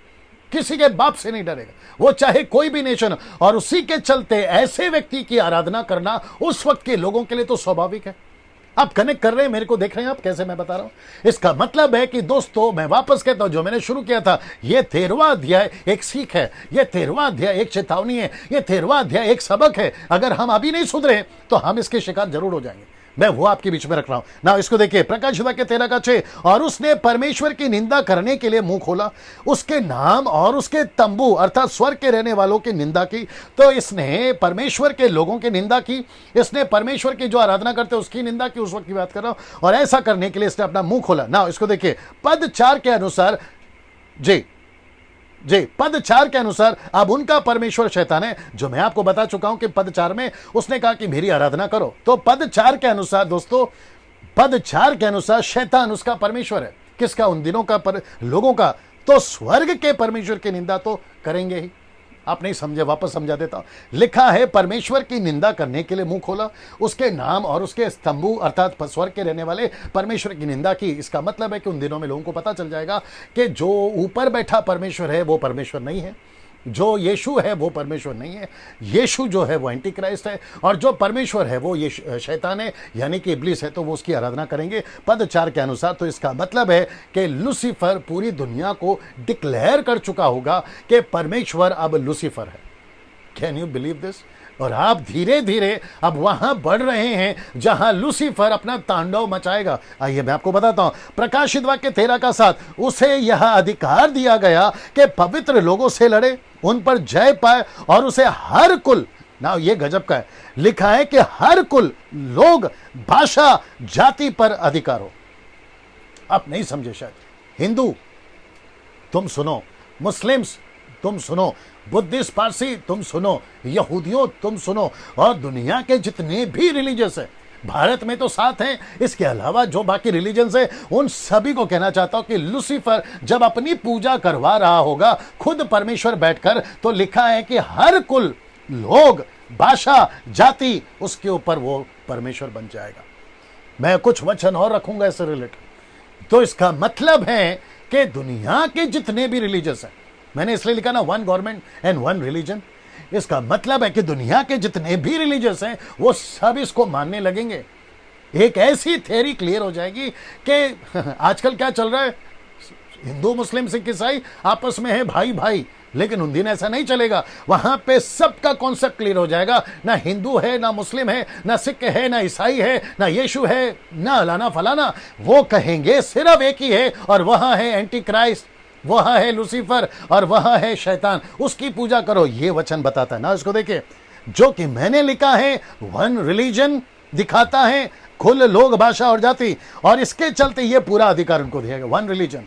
Speaker 1: किसी के बाप से नहीं डरेगा, वो चाहे कोई भी नेशन। और उसी के चलते ऐसे व्यक्ति की आराधना करना उस वक्त के लोगों के लिए तो स्वाभाविक है। आप कनेक्ट कर रहे हैं, मेरे को देख रहे हैं आप कैसे मैं बता रहा हूं? इसका मतलब है कि दोस्तों, मैं वापस कहता हूं, जो मैंने शुरू किया था, यह 13वां अध्याय एक सीख है, यह 13वां अध्याय एक चेतावनी है, यह 13वां अध्याय एक सबक है। अगर हम अभी नहीं सुधरे तो हम इसके शिकार जरूर हो जाएंगे। मैं वो आपके बीच में रख रहा हूं ना। इसको देखिए, प्रकाशित वाक्य 13:6 और उसने परमेश्वर की निंदा करने के लिए मुंह खोला, उसके नाम और उसके तंबू अर्थात स्वर्ग के रहने वालों की निंदा की। तो इसने परमेश्वर के लोगों की निंदा की, इसने परमेश्वर की जो आराधना करते उसकी निंदा की। उस वक्त की बात कर रहा हूं। और ऐसा करने के लिए इसने अपना मुंह खोला ना। इसको देखिए, पद 4 के अनुसार जी पद 4 के अनुसार अब उनका परमेश्वर शैतान है, जो मैं आपको बता चुका हूं कि पद 4 में उसने कहा कि मेरी आराधना करो। तो पद 4 के अनुसार दोस्तों, पद 4 के अनुसार शैतान उसका परमेश्वर है। किसका? उन दिनों का, लोगों का। तो स्वर्ग के परमेश्वर की निंदा तो करेंगे ही। आप नहीं समझे, वापस समझा देता हूं। लिखा है, परमेश्वर की निंदा करने के लिए मुंह खोला, उसके नाम और उसके स्तंभू अर्थात स्वर्ग के रहने वाले परमेश्वर की निंदा की। इसका मतलब है कि उन दिनों में लोगों को पता चल जाएगा कि जो ऊपर बैठा परमेश्वर है वो परमेश्वर नहीं है, जो यीशु है वो परमेश्वर नहीं है, यीशु जो है वो एंटी क्राइस्ट है, और जो परमेश्वर है वो ये शैतान है, यानी कि इब्लिस है। तो वो उसकी आराधना करेंगे पद 4 के अनुसार। तो इसका मतलब है कि लूसीफर पूरी दुनिया को डिक्लेयर कर चुका होगा कि परमेश्वर अब लूसीफर है। Can you believe this? और आप धीरे धीरे अब वहां बढ़ रहे हैं जहां लूसीफर अपना तांडव मचाएगा। आइए मैं आपको बताता हूं, प्रकाशित वाक्य 13:7 उसे यह अधिकार दिया गया कि पवित्र लोगों से लड़े, उन पर जय पाए और उसे हर कुल, ना ये गजब का है, लिखा है कि हर कुल, लोग, भाषा, जाति पर अधिकार हो। आप नहीं समझे शायद। हिंदू तुम सुनो, मुस्लिम्स तुम सुनो, बुद्धिस्ट पारसी तुम सुनो, यहूदियों तुम सुनो, और दुनिया के जितने भी रिलीजियस है, भारत में तो 7 हैं, इसके अलावा जो बाकी रिलीजन्स है, उन सभी को कहना चाहता हूं कि लूसीफर जब अपनी पूजा करवा रहा होगा खुद परमेश्वर बैठकर, तो लिखा है कि हर कुल, लोग, भाषा, जाति, उसके ऊपर वो परमेश्वर बन जाएगा। मैं कुछ वचन और रखूंगा इससे रिलेटेड। तो इसका मतलब है कि दुनिया के जितने भी रिलीजियस हैं, मैंने इसलिए लिखा ना, 1 गवर्नमेंट एंड 1 रिलीजन। इसका मतलब है कि दुनिया के जितने भी रिलीजियस हैं वो सब इसको मानने लगेंगे। एक ऐसी थ्योरी क्लियर हो जाएगी कि आजकल क्या चल रहा है, हिंदू, मुस्लिम, सिख, ईसाई आपस में है भाई भाई, लेकिन उन दिन ऐसा नहीं चलेगा। वहां पे सबका कॉन्सेप्ट क्लियर हो जाएगा। ना हिंदू है, ना मुस्लिम है, ना सिख है, ना ईसाई है, ना यीशु है, ना अलाना फलाना। वो कहेंगे सिर्फ एक ही है, और वहां है एंटी क्राइस्ट, वहां है लूसीफर, और वहां है शैतान, उसकी पूजा करो। ये वचन बताता है ना। इसको देखिए, जो कि मैंने लिखा है 1 रिलीजन दिखाता है, कुल, लोग, भाषा और जाति, और इसके चलते ये पूरा अधिकार उनको दिया गया। वन रिलीजन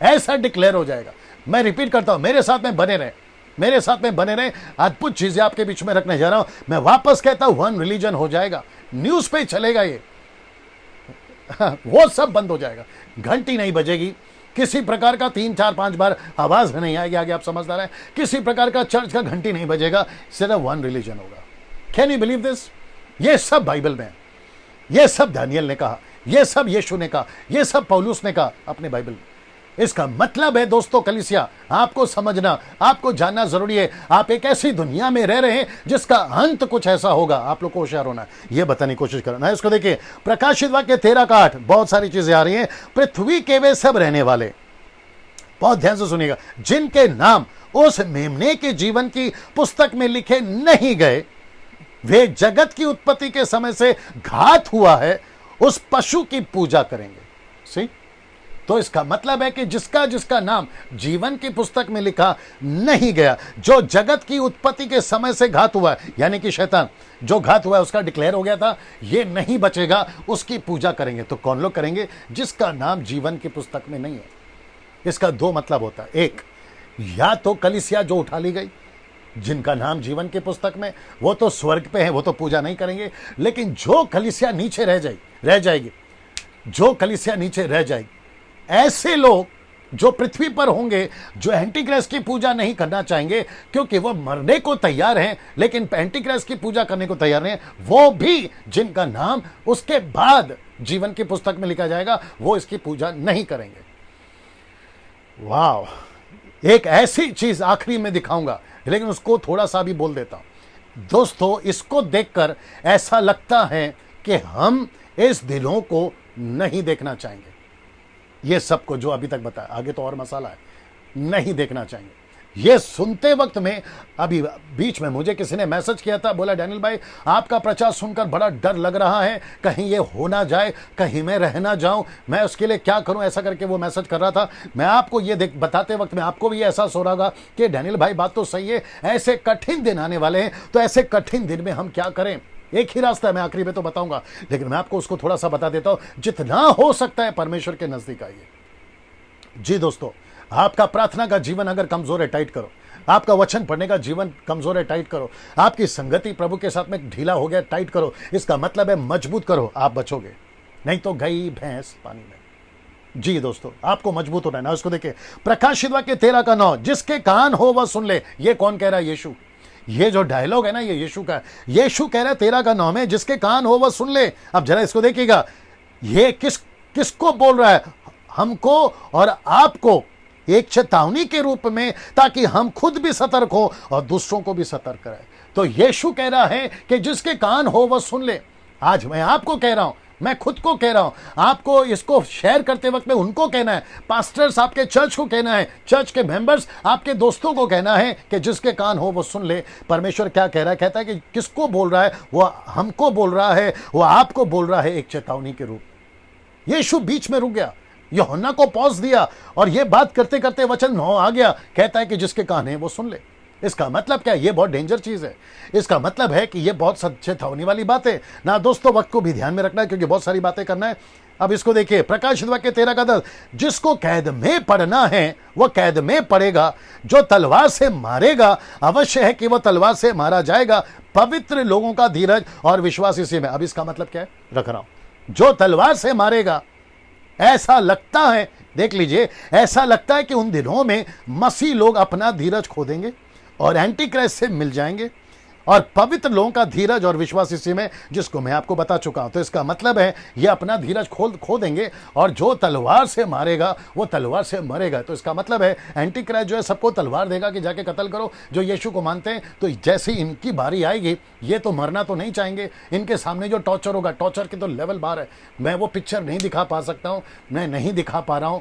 Speaker 1: ऐसा डिक्लेयर हो जाएगा। मैं रिपीट करता हूं, मेरे साथ में बने रहे, मेरे साथ में बने रहे। अद्भुत चीजें आपके बीच में रखने जा रहा हूं। मैं वापस कहता हूं, वन रिलीजन हो जाएगा, न्यूज पे चलेगा ये। वो सब बंद हो जाएगा, घंटी नहीं बजेगी, किसी प्रकार का 3 4 5 बार आवाज नहीं आएगी, आगे आप समझदार हैं, किसी प्रकार का चर्च का घंटी नहीं बजेगा, सिर्फ वन रिलीजन होगा। Can you believe this? ये सब बाइबल में है, ये सब दानियल ने कहा, ये सब यीशु ने कहा, ये सब पौलुस ने कहा अपने बाइबल में। इसका मतलब है दोस्तों, कलीसिया, आपको समझना, आपको जानना जरूरी है। आप एक ऐसी दुनिया में रह रहे हैं जिसका अंत कुछ ऐसा होगा, आप लोग को होशियार होना है, यह बताने की कोशिश करना है। इसको देखिए, प्रकाशित वाक्य 13:8, बहुत सारी चीजें आ रही हैं। पृथ्वी के वे सब रहने वाले, बहुत ध्यान से सुनिएगा, जिनके नाम उस मेमने के जीवन की पुस्तक में लिखे नहीं गए, वे जगत की उत्पत्ति के समय से घात हुआ है उस पशु की पूजा करेंगे। सी, तो इसका मतलब है कि जिसका जिसका नाम जीवन की पुस्तक में लिखा नहीं गया, जो जगत की उत्पत्ति के समय से घात हुआ है, यानी कि शैतान जो घात हुआ है उसका डिक्लेयर हो गया था, ये नहीं बचेगा, उसकी पूजा करेंगे। तो कौन लोग करेंगे? जिसका नाम जीवन की पुस्तक में नहीं है। इसका 2 मतलब होता है। एक, या तो कलीसिया जो उठा ली गई, जिनका नाम जीवन की पुस्तक में, वो तो स्वर्ग पे है, वो तो पूजा नहीं करेंगे। लेकिन जो कलीसिया नीचे रह जाएगी, जो कलीसिया नीचे रह जाएगी, ऐसे लोग जो पृथ्वी पर होंगे, जो एंटीक्राइस्ट की पूजा नहीं करना चाहेंगे, क्योंकि वो मरने को तैयार हैं लेकिन एंटीक्राइस्ट की पूजा करने को तैयार नहीं, वो भी जिनका नाम उसके बाद जीवन की पुस्तक में लिखा जाएगा, वो इसकी पूजा नहीं करेंगे। वाह, एक ऐसी चीज आखिरी में दिखाऊंगा, लेकिन उसको थोड़ा सा भी बोल देता हूं। दोस्तों, इसको देखकर ऐसा लगता है कि हम इस दिनों को नहीं देखना चाहेंगे। ये सबको जो अभी तक बताया, आगे तो और मसाला है, नहीं देखना चाहेंगे। ये सुनते वक्त में, अभी बीच में मुझे किसी ने मैसेज किया था, बोला डैनियल भाई आपका प्रचार सुनकर बड़ा डर लग रहा है, कहीं ये हो ना जाए, कहीं मैं रह ना जाऊं, मैं उसके लिए क्या करूं, ऐसा करके वो मैसेज कर रहा था। मैं आपको ये बताते वक्त में आपको भी एहसास हो रहा होगा कि डैनियल भाई बात तो सही है, ऐसे कठिन दिन आने वाले हैं, तो ऐसे कठिन दिन में हम क्या करें? एक ही रास्ता है, मैं आखिरी में तो बताऊंगा, लेकिन मैं आपको उसको थोड़ा सा बता देता हूं। जितना हो सकता है परमेश्वर के नजदीक आइए। जी दोस्तों, आपका प्रार्थना का जीवन अगर कमजोर है, टाइट करो। आपका वचन पढ़ने का जीवन कमजोर है, टाइट करो। आपकी संगति प्रभु के साथ में ढीला हो गया, टाइट करो। इसका मतलब है मजबूत करो, आप बचोगे, नहीं तो गई भैंस पानी में। जी दोस्तों, आपको मजबूत होना है ना। उसको देखिए, प्रकाशित वाक्य 13:9, जिसके कान हो वह सुन ले। ये कौन कह रहा है? यीशु। ये जो डायलॉग है ना, ये यीशु का है। यीशु कह रहा है 13:9 में, जिसके कान हो वह सुन ले। अब जरा इसको देखिएगा, ये किसको बोल रहा है? हमको और आपको, एक चेतावनी के रूप में, ताकि हम खुद भी सतर्क हो और दूसरों को भी सतर्क कराए। तो यीशु कह रहा है कि जिसके कान हो वह सुन ले। आज मैं आपको कह रहा हूं, मैं खुद को कह रहा हूं, आपको इसको शेयर करते वक्त में उनको कहना है, पास्टर्स आपके चर्च को कहना है, चर्च के मेंबर्स आपके दोस्तों को कहना है कि जिसके कान हो वो सुन ले। परमेश्वर क्या कह रहा है? कहता है कि किसको बोल रहा है? वो हमको बोल रहा है, वो आपको बोल रहा है, एक चेतावनी के रूप। यीशु बीच में रुक गया, यूहन्ना को पॉज दिया, और ये बात करते करते वचन 9 आ गया, कहता है कि जिसके कान है वो सुन ले। इसका मतलब क्या? ये बहुत डेंजर चीज है। इसका मतलब है कि ये बहुत चेतावनी वाली बात है ना। दोस्तों, वक्त को भी ध्यान में रखना है, क्योंकि बहुत सारी बातें करना है। अब इसको देखिए, प्रकाशित वाक्य 13:10, जिसको कैद में पड़ना है वह कैद में पड़ेगा, जो तलवार से मारेगा अवश्य है कि वह तलवार से मारा जाएगा। पवित्र लोगों का धीरज और विश्वास इसी में। अब इसका मतलब क्या है? रख रहा हूं, जो तलवार से मारेगा। ऐसा लगता है, देख लीजिए, ऐसा लगता है कि उन दिनों में मसीह लोग अपना धीरज खो देंगे और एंटी क्राइस्ट से मिल जाएंगे, और पवित्र लोगों का धीरज और विश्वास इसी में, जिसको मैं आपको बता चुका हूं। तो इसका मतलब है ये अपना धीरज खो देंगे, और जो तलवार से मारेगा वो तलवार से मरेगा। तो इसका मतलब है एंटी क्राइस्ट जो है सबको तलवार देगा कि जाके कत्ल करो, जो यीशु को मानते हैं। तो जैसे इनकी बारी आएगी, ये तो मरना तो नहीं चाहेंगे। इनके सामने जो टॉर्चर होगा, टॉर्चर की तो लेवल बार है। मैं वो पिक्चर नहीं दिखा पा सकता हूं, मैं नहीं दिखा पा रहा हूं।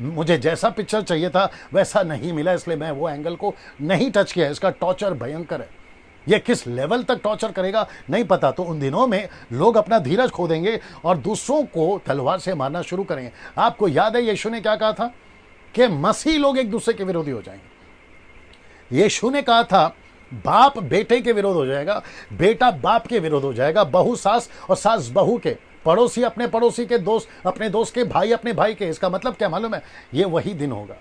Speaker 1: मुझे जैसा पिक्चर चाहिए था वैसा नहीं मिला, इसलिए मैं वो एंगल को नहीं टच किया। इसका टॉर्चर भयंकर है, ये किस लेवल तक टॉर्चर करेगा नहीं पता। तो उन दिनों में लोग अपना धीरज खो देंगे और दूसरों को तलवार से मारना शुरू करेंगे। आपको याद है यीशु ने क्या कहा था? कि मसीह लोग एक दूसरे के विरोधी हो जाएंगे। यीशु ने कहा था बाप बेटे के विरोध हो जाएगा, बेटा बाप के विरोध हो जाएगा, बहू सास और सास बहू के। पड़ोसी अपने पड़ोसी के दोस्त, अपने दोस्त के भाई अपने भाई के। इसका मतलब क्या मालूम है? ये वही दिन होगा।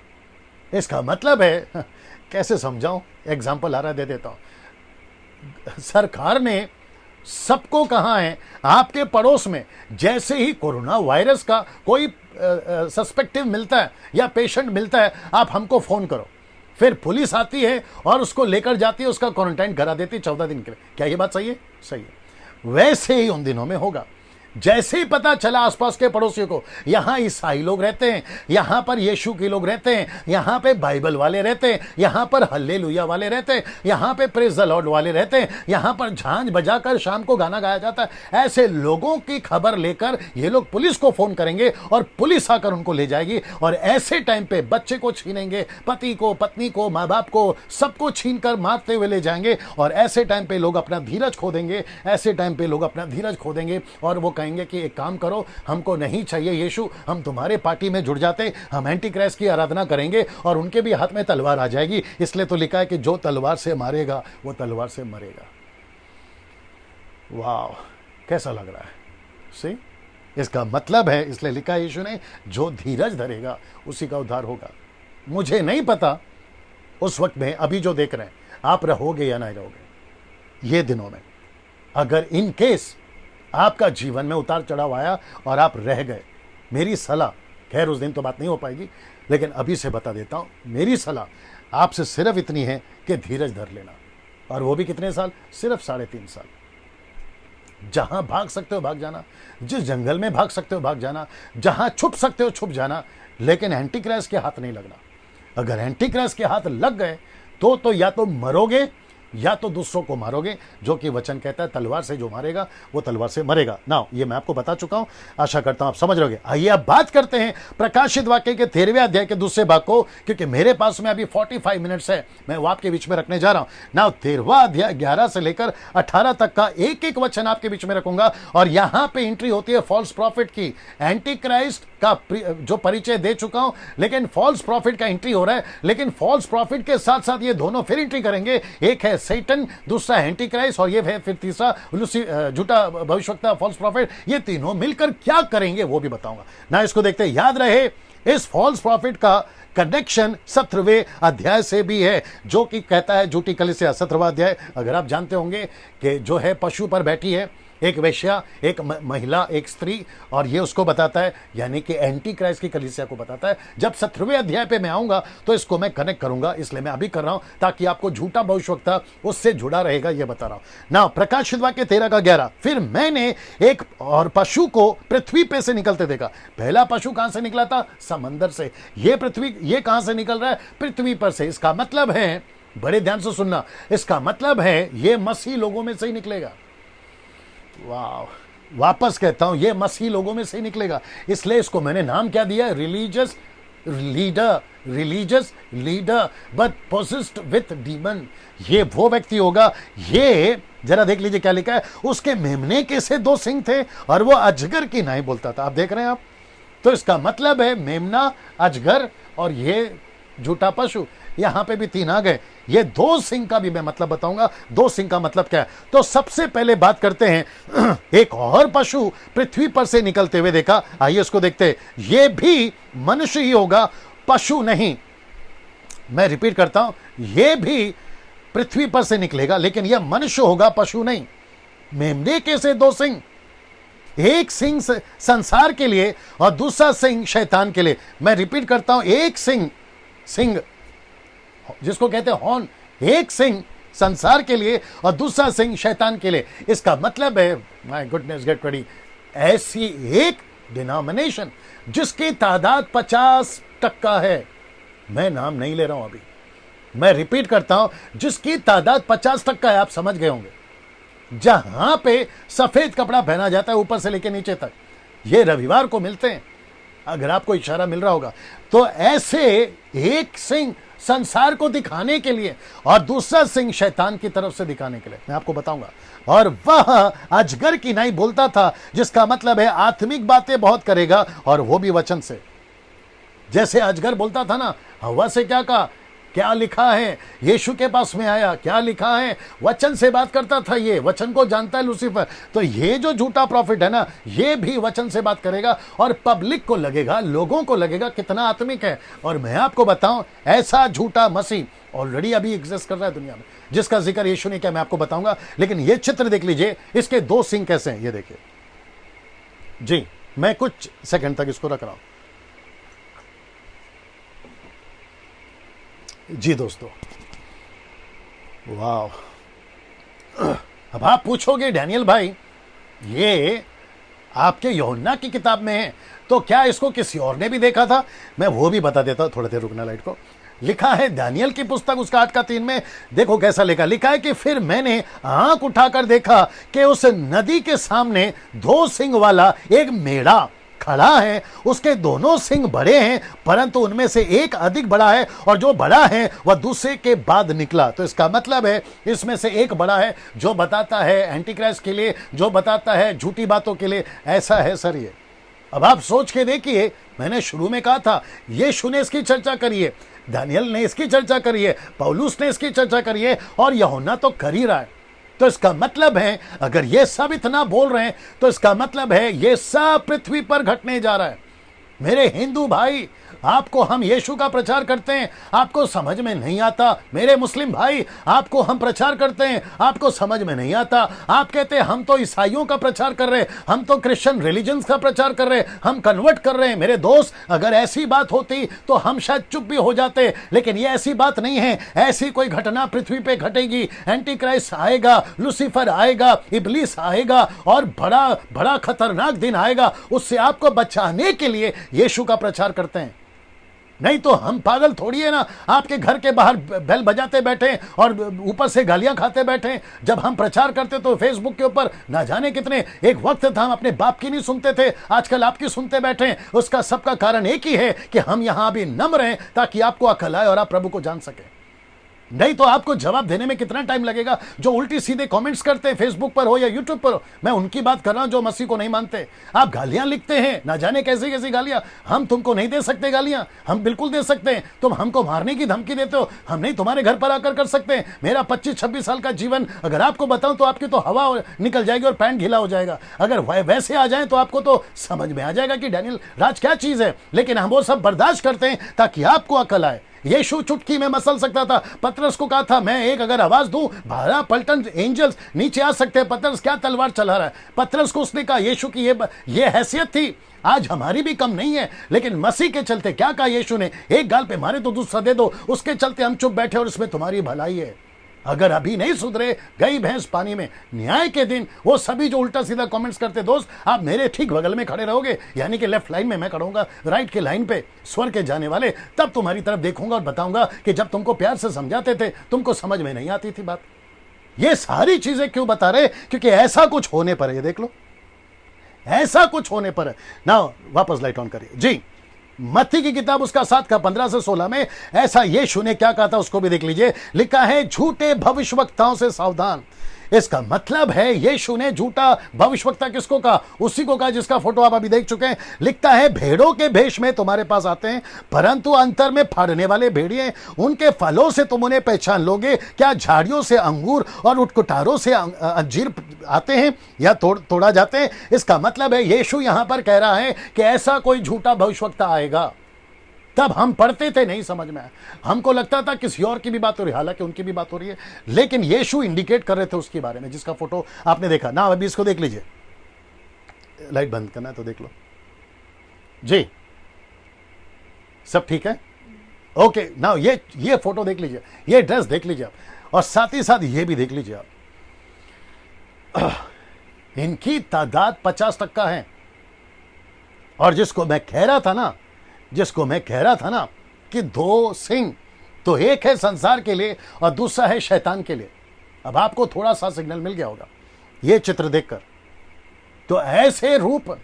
Speaker 1: इसका मतलब है, कैसे समझाऊं, एग्जाम्पल आ रहा दे देता हूं। सरकार ने सबको कहा है आपके पड़ोस में जैसे ही कोरोना वायरस का कोई सस्पेक्टिव मिलता है या पेशेंट मिलता है, आप हमको फोन करो। फिर पुलिस आती है और उसको लेकर जाती है, उसका क्वारंटाइन करा देती है 14 दिन के लिए। क्या ये बात सही है? सही है। वैसे ही उन दिनों में होगा। जैसे ही पता चला आसपास के पड़ोसियों को, यहां ईसाई लोग रहते हैं, यहां पर यीशु के लोग रहते हैं, यहां पे बाइबल वाले रहते हैं, यहां पर हल्लेलुया वाले रहते हैं, यहां पे प्रेज द लॉर्ड वाले रहते हैं, यहां पर झांझ बजाकर शाम को गाना गाया जाता है, ऐसे लोगों की खबर लेकर ये लोग पुलिस को फोन करेंगे और पुलिस आकर उनको ले जाएगी। और ऐसे टाइम पे बच्चे को छीनेंगे, पति को, पत्नी को, माँ बाप को, सबको छीन कर मारते हुए ले जाएंगे। और ऐसे टाइम पे लोग अपना धीरज खो देंगे, ऐसे टाइम पे लोग अपना धीरज खो देंगे और वो कहेंगे कि एक काम करो, हमको नहीं चाहिए यीशु, हम तुम्हारे पार्टी में जुड़ जाते, हम एंटी क्राइस्ट की आराधना करेंगे और उनके भी हाथ में तलवार आ जाएगी। इसलिए तो लिखा है कि जो तलवार से मारेगा वो तलवार से मरेगा। वाह, कैसा लग रहा है? सी, इसका मतलब है, इसलिए लिखा है यीशु ने, जो धीरज धरेगा उसी का उद्धार होगा। मुझे नहीं पता उस वक्त में, अभी जो देख रहे हैं, आप रहोगे या नहीं रहोगे ये दिनों में। अगर इन केस आपका जीवन में उतार चढ़ाव आया और आप रह गए, मेरी सलाह, खैर उस दिन तो बात नहीं हो पाएगी, लेकिन अभी से बता देता हूं, मेरी सलाह आपसे सिर्फ इतनी है कि धीरज धर लेना। और वो भी कितने साल? सिर्फ 3.5 साल। जहां भाग सकते हो भाग जाना, जिस जंगल में भाग सकते हो भाग जाना, जहां छुप सकते हो छुप जाना, लेकिन एंटी क्राइस्ट के हाथ नहीं लगना। अगर एंटी क्राइस्ट के हाथ लग गए तो या तो मरोगे या तो दूसरों को मारोगे, जो कि वचन कहता है तलवार से जो मारेगा वो तलवार से मरेगा। ना, ये मैं आपको बता चुका हूं, आशा करता हूं आप समझ रहोगे। आइए अब बात करते हैं प्रकाशित वाक्य के 13वें अध्याय के दूसरे भाग को, क्योंकि मेरे पास में अभी 45 मिनट्स है, मैं वो आपके बीच में रखने जा रहा हूं। ना, 13वां अध्याय 11 से लेकर 18 तक का एक एक वचन आपके बीच में रखूंगा। और यहां पे एंट्री होती है फॉल्स प्रॉफिट की। एंटी क्राइस्ट का जो परिचय दे चुका हूं, लेकिन फॉल्स प्रॉफिट का एंट्री हो रहा है। लेकिन फॉल्स प्रॉफिट के साथ साथ ये दोनों फिर एंट्री करेंगे। एक है सैटन, दूसरा एंटी क्राइस्ट, और ये है फिर तीसरा झूठा भविष्यवक्ता, फॉल्स प्रॉफिट। ये तीनों मिलकर क्या करेंगे वो भी बताऊंगा ना। इसको देखते हैं। याद रहे, इस फॉल्स प्रॉफिट का कनेक्शन 17वें अध्याय से भी है, जो कि कहता है झूठी कलीसिया। 17वां अध्याय, अगर आप जानते होंगे कि जो है पशु पर बैठी है, एक वेश्या, एक महिला, एक स्त्री, और ये उसको बताता है, यानी कि एंटी क्राइस्ट की कलीसिया को बताता है। जब 17वें अध्याय पे मैं आऊंगा तो इसको मैं कनेक्ट करूंगा, इसलिए मैं अभी कर रहा हूं ताकि आपको झूठा भविष्यवक्ता उससे जुड़ा रहेगा, ये बता रहा हूं ना। प्रकाशित वाक्य 13 का 11, फिर मैंने एक और पशु को पृथ्वी पे से निकलते देखा। पहला पशु कहां से निकला था? समंदर से। ये पृथ्वी, ये कहां से निकल रहा है? पृथ्वी पर से। इसका मतलब है, बड़े ध्यान से सुनना, इसका मतलब है ये मसीह लोगों में से ही निकलेगा। वाह, वापस कहता हूं, ये मसीह लोगों में से ही निकलेगा। इसलिए इसको मैंने नाम क्या दिया? Religious leader, religious leader but possessed with demon. ये वो व्यक्ति होगा। ये जरा देख लीजिए क्या लिखा है, उसके मेमने के से 2 सिंग थे और वो अजगर की नहीं बोलता था। आप देख रहे हैं आप? तो इसका मतलब है मेमना, अजगर और ये झूठा पशु, यहां पे भी 3 आ गए। ये 2 सिंह का भी मैं मतलब बताऊंगा। 2 सिंह का मतलब क्या है? तो सबसे पहले बात करते हैं, एक और पशु पृथ्वी पर से निकलते हुए देखा। आइए उसको देखते हैं। ये भी मनुष्य ही होगा, पशु नहीं। मैं रिपीट करता हूं, ये भी पृथ्वी पर से निकलेगा, लेकिन यह मनुष्य होगा, पशु नहीं। मेमने के से 2 सिंह, एक सिंह संसार के लिए और दूसरा सिंह शैतान के लिए। मैं रिपीट करता हूं, एक सिंह जिसको कहते हैं हॉर्न, एक सिंह संसार के लिए और दूसरा सिंह शैतान के लिए। इसका मतलब है, माय गुडनेस, गेट रेडी, ऐसी एक डिनोमिनेशन जिसकी तादाद 50% है। मैं नाम नहीं ले रहा हूं अभी, मैं रिपीट करता हूं, जिसकी तादाद 50% है। आप समझ गए होंगे। जहां पे सफेद कपड़ा पहना जाता है ऊपर से लेकर नीचे तक, ये रविवार को मिलते हैं, अगर आपको इशारा मिल रहा होगा। तो ऐसे एक सिंह संसार को दिखाने के लिए और दूसरा सिंह शैतान की तरफ से दिखाने के लिए, मैं आपको बताऊंगा। और वह अजगर की नहीं बोलता था, जिसका मतलब है आत्मिक बातें बहुत करेगा, और वो भी वचन से। जैसे अजगर बोलता था ना, हवा से क्या कहा क्या लिखा है? यीशु के पास में आया, क्या लिखा है? वचन से बात करता था, ये वचन को जानता है लूसीफर। तो ये जो झूठा प्रॉफिट है ना, ये भी वचन से बात करेगा और पब्लिक को लगेगा, लोगों को लगेगा कितना आत्मिक है। और मैं आपको बताऊं, ऐसा झूठा मसीह ऑलरेडी अभी एग्जिस्ट कर रहा है दुनिया में, जिसका जिक्र यीशु ने किया, मैं आपको बताऊंगा। लेकिन ये चित्र देख लीजिए, इसके 2 सिंग कैसे हैं, ये देखिए जी। मैं कुछ सेकंड तक इसको रख रहा हूं जी दोस्तों। वाह, अब आप पूछोगे डैनियल भाई, ये आपके यूहन्ना की किताब में है, तो क्या इसको किसी और ने भी देखा था? मैं वो भी बता देता हूं, थोड़ा देर रुकना लाइट को। लिखा है दानियल की पुस्तक उसका 8:3 में, देखो कैसा लिखा है कि फिर मैंने आंख उठाकर देखा कि उस नदी के सामने 2 सिंग वाला एक मेढ़ा खड़ा है। उसके दोनों सिंग बड़े हैं, परंतु उनमें से एक अधिक बड़ा है, और जो बड़ा है वह दूसरे के बाद निकला। तो इसका मतलब है इसमें से एक बड़ा है, जो बताता है एंटी क्राइस्ट के लिए, जो बताता है झूठी बातों के लिए। ऐसा है सर ये। अब आप सोच के देखिए, मैंने शुरू में कहा था यीशु ने इसकी चर्चा करी है, दानियल ने इसकी चर्चा करी है, पौलुस ने इसकी चर्चा करी है, और यूहन्ना तो कर ही रहा है। तो इसका मतलब है, अगर ये सब इतना बोल रहे हैं, तो इसका मतलब है ये सब पृथ्वी पर घटने जा रहा है। मेरे हिंदू भाई, आपको हम यीशु का प्रचार करते हैं, आपको समझ में नहीं आता। मेरे मुस्लिम भाई, आपको हम प्रचार करते हैं, आपको समझ में नहीं आता। आप कहते हैं हम तो ईसाइयों का प्रचार कर रहे हैं, हम तो क्रिश्चियन रिलीजन्स का प्रचार कर रहे हैं, हम कन्वर्ट कर रहे हैं। मेरे दोस्त, अगर ऐसी बात होती तो हम शायद चुप भी हो जाते, लेकिन ये ऐसी बात नहीं है। ऐसी कोई घटना पृथ्वी पे घटेगी, एंटी क्राइस्ट आएगा, लूसीफर आएगा, इब्लीस आएगा, और बड़ा बड़ा खतरनाक दिन आएगा। उससे आपको बचाने के लिए यीशु का प्रचार करते हैं। नहीं तो हम पागल थोड़ी है ना, आपके घर के बाहर बेल बजाते बैठे और ऊपर से गालियां खाते बैठे। जब हम प्रचार करते तो फेसबुक के ऊपर ना जाने कितने, एक वक्त था हम अपने बाप की नहीं सुनते थे, आजकल आपकी सुनते बैठे। उसका सबका कारण एक ही है कि हम यहां भी नम्र हैं, ताकि आपको अकल आए और आप प्रभु को जान सके। नहीं तो आपको जवाब देने में कितना टाइम लगेगा। जो उल्टी सीधे कमेंट्स करते हैं फेसबुक पर हो या यूट्यूब पर हो, मैं उनकी बात कर रहा हूं जो मसीह को नहीं मानते। आप गालियां लिखते हैं, ना जाने कैसी कैसी गालियां। हम तुमको नहीं दे सकते गालियां, हम बिल्कुल दे सकते हैं। तुम हमको मारने की धमकी देते हो, हम नहीं तुम्हारे घर पर आकर कर सकते हैं। मेरा 25-26 साल का जीवन अगर आपको बताऊं तो आपकी तो हवा निकल जाएगी और पैंट गीला हो जाएगा। अगर वैसे आ जाए तो आपको तो समझ में आ जाएगा कि डैनियल राज क्या चीज है। लेकिन हम वो सब बर्दाश्त करते हैं ताकि आपको अकल आए। यीशु चुटकी में मसल सकता था। पतरस को कहा था, मैं एक अगर आवाज दूं 12 पलटन एंजल्स नीचे आ सकते हैं। पतरस क्या तलवार चला रहा है? पतरस को उसने कहा, यीशु की ये हैसियत थी। आज हमारी भी कम नहीं है, लेकिन मसीह के चलते क्या कहा यीशु ने, एक गाल पे मारे तो दूसरा दे दो। उसके चलते हम चुप बैठे और इसमें तुम्हारी भलाई है। अगर अभी नहीं सुधरे, गई भैंस पानी में। न्याय के दिन वो सभी जो उल्टा सीधा कमेंट्स करते, दोस्त आप मेरे ठीक बगल में खड़े रहोगे, यानी कि लेफ्ट लाइन में मैं खड़ूंगा, राइट के लाइन पे स्वर के जाने वाले। तब तुम्हारी तरफ देखूंगा और बताऊंगा कि जब तुमको प्यार से समझाते थे, तुमको समझ में नहीं आती थी बात। ये सारी चीजें क्यों बता रहे? क्योंकि ऐसा कुछ होने पर है। ये देख लो, ऐसा कुछ होने पर है ना। वापस लाइट ऑन करिए जी। मत्ती की किताब उसका 7 का 15 से 16 में ऐसा यीशु ने क्या कहा था उसको भी देख लीजिए। लिखा है, झूठे भविष्यवक्ताओं से सावधान। इसका मतलब है यीशु ने झूठा भविष्यवक्ता किसको कहा? उसी को कहा जिसका फोटो आप अभी देख चुके हैं। लिखता है, भेड़ों के भेष में तुम्हारे पास आते हैं, परंतु अंतर में फाड़ने वाले भेड़िए। उनके फलों से तुम उन्हें पहचान लोगे। क्या झाड़ियों से अंगूर और उटकुटारों से अंजीर आते हैं या तोड़ा जाते हैं? इसका मतलब है यीशु यहां पर कह रहा है कि ऐसा कोई झूठा भविष्यवक्ता आएगा। तब हम पढ़ते थे, नहीं समझ में आया, हमको लगता था किसी और की भी बात हो रही है, हालांकि उनकी भी बात हो रही है, लेकिन यीशु इंडिकेट कर रहे थे उसके बारे में, जिसका फोटो आपने देखा ना। अभी इसको देख लीजिए, लाइट बंद करना है तो देख लो जी। सब ठीक है? ओके ना। ये फोटो देख लीजिए, ये ड्रेस देख लीजिए आप, और साथ ही साथ ये भी देख लीजिए आप। इनकी तादाद 50 तक का है। और जिसको मैं कह रहा था ना कि 2 सिंह, तो एक है संसार के लिए और दूसरा है शैतान के लिए। अब आपको थोड़ा सा सिग्नल मिल गया होगा ये चित्र देखकर। तो ऐसे रूप,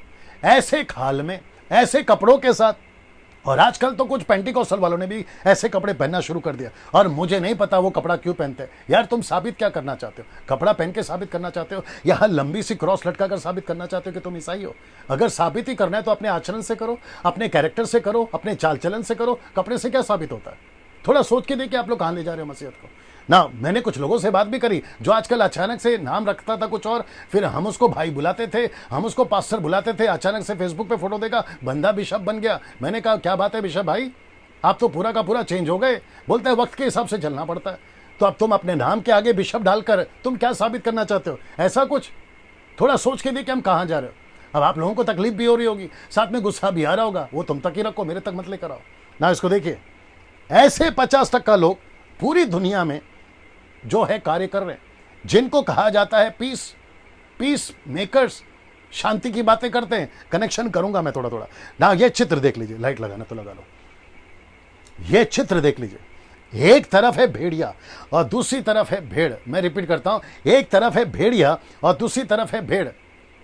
Speaker 1: ऐसे खाल में, ऐसे कपड़ों के साथ, और आजकल तो कुछ पेंटिकॉस्टल वालों ने भी ऐसे कपड़े पहनना शुरू कर दिया। और मुझे नहीं पता वो कपड़ा क्यों पहनते हैं। यार तुम साबित क्या करना चाहते हो? कपड़ा पहन के साबित करना चाहते हो, या लंबी सी क्रॉस लटका कर साबित करना चाहते हो कि तुम ईसाई हो? अगर साबित ही करना है तो अपने आचरण से करो, अपने कैरेक्टर से करो, अपने चाल चलन से करो। कपड़े से क्या साबित होता है? थोड़ा सोच के देखिए आप लोग कहाँ ले जा रहे हो मसीहत को ना। मैंने कुछ लोगों से बात भी करी जो आजकल अचानक से नाम रखता था कुछ और, फिर हम उसको भाई बुलाते थे, हम उसको पास्टर बुलाते थे, अचानक से फेसबुक पे फोटो देखा बंदा बिशप बन गया। मैंने कहा क्या बात है बिशप भाई, आप तो पूरा का पूरा चेंज हो गए। बोलते हैं वक्त के हिसाब से चलना पड़ता है। तो अब तुम अपने नाम के आगे बिशप डालकर तुम क्या साबित करना चाहते हो? ऐसा कुछ थोड़ा सोच के देखिए हम कहाँ जा रहे हो। अब आप लोगों को तकलीफ भी हो रही होगी, साथ में गुस्सा भी आ रहा होगा, वो तुम तक ही रखो, मेरे तक मत लेकर आओ ना। इसको देखिए, ऐसे 50% लोग पूरी दुनिया में जो है कार्य कर रहे हैं, जिनको कहा जाता है पीस मेकर्स, शांति की बातें करते हैं। कनेक्शन करूंगा मैं थोड़ा थोड़ा ना। ये चित्र देख लीजिए, लाइट लगाना तो लगा लो। ये चित्र देख लीजिए, एक तरफ है भेड़िया और दूसरी तरफ है भेड़। मैं रिपीट करता हूं, एक तरफ है भेड़िया और दूसरी तरफ है भेड़,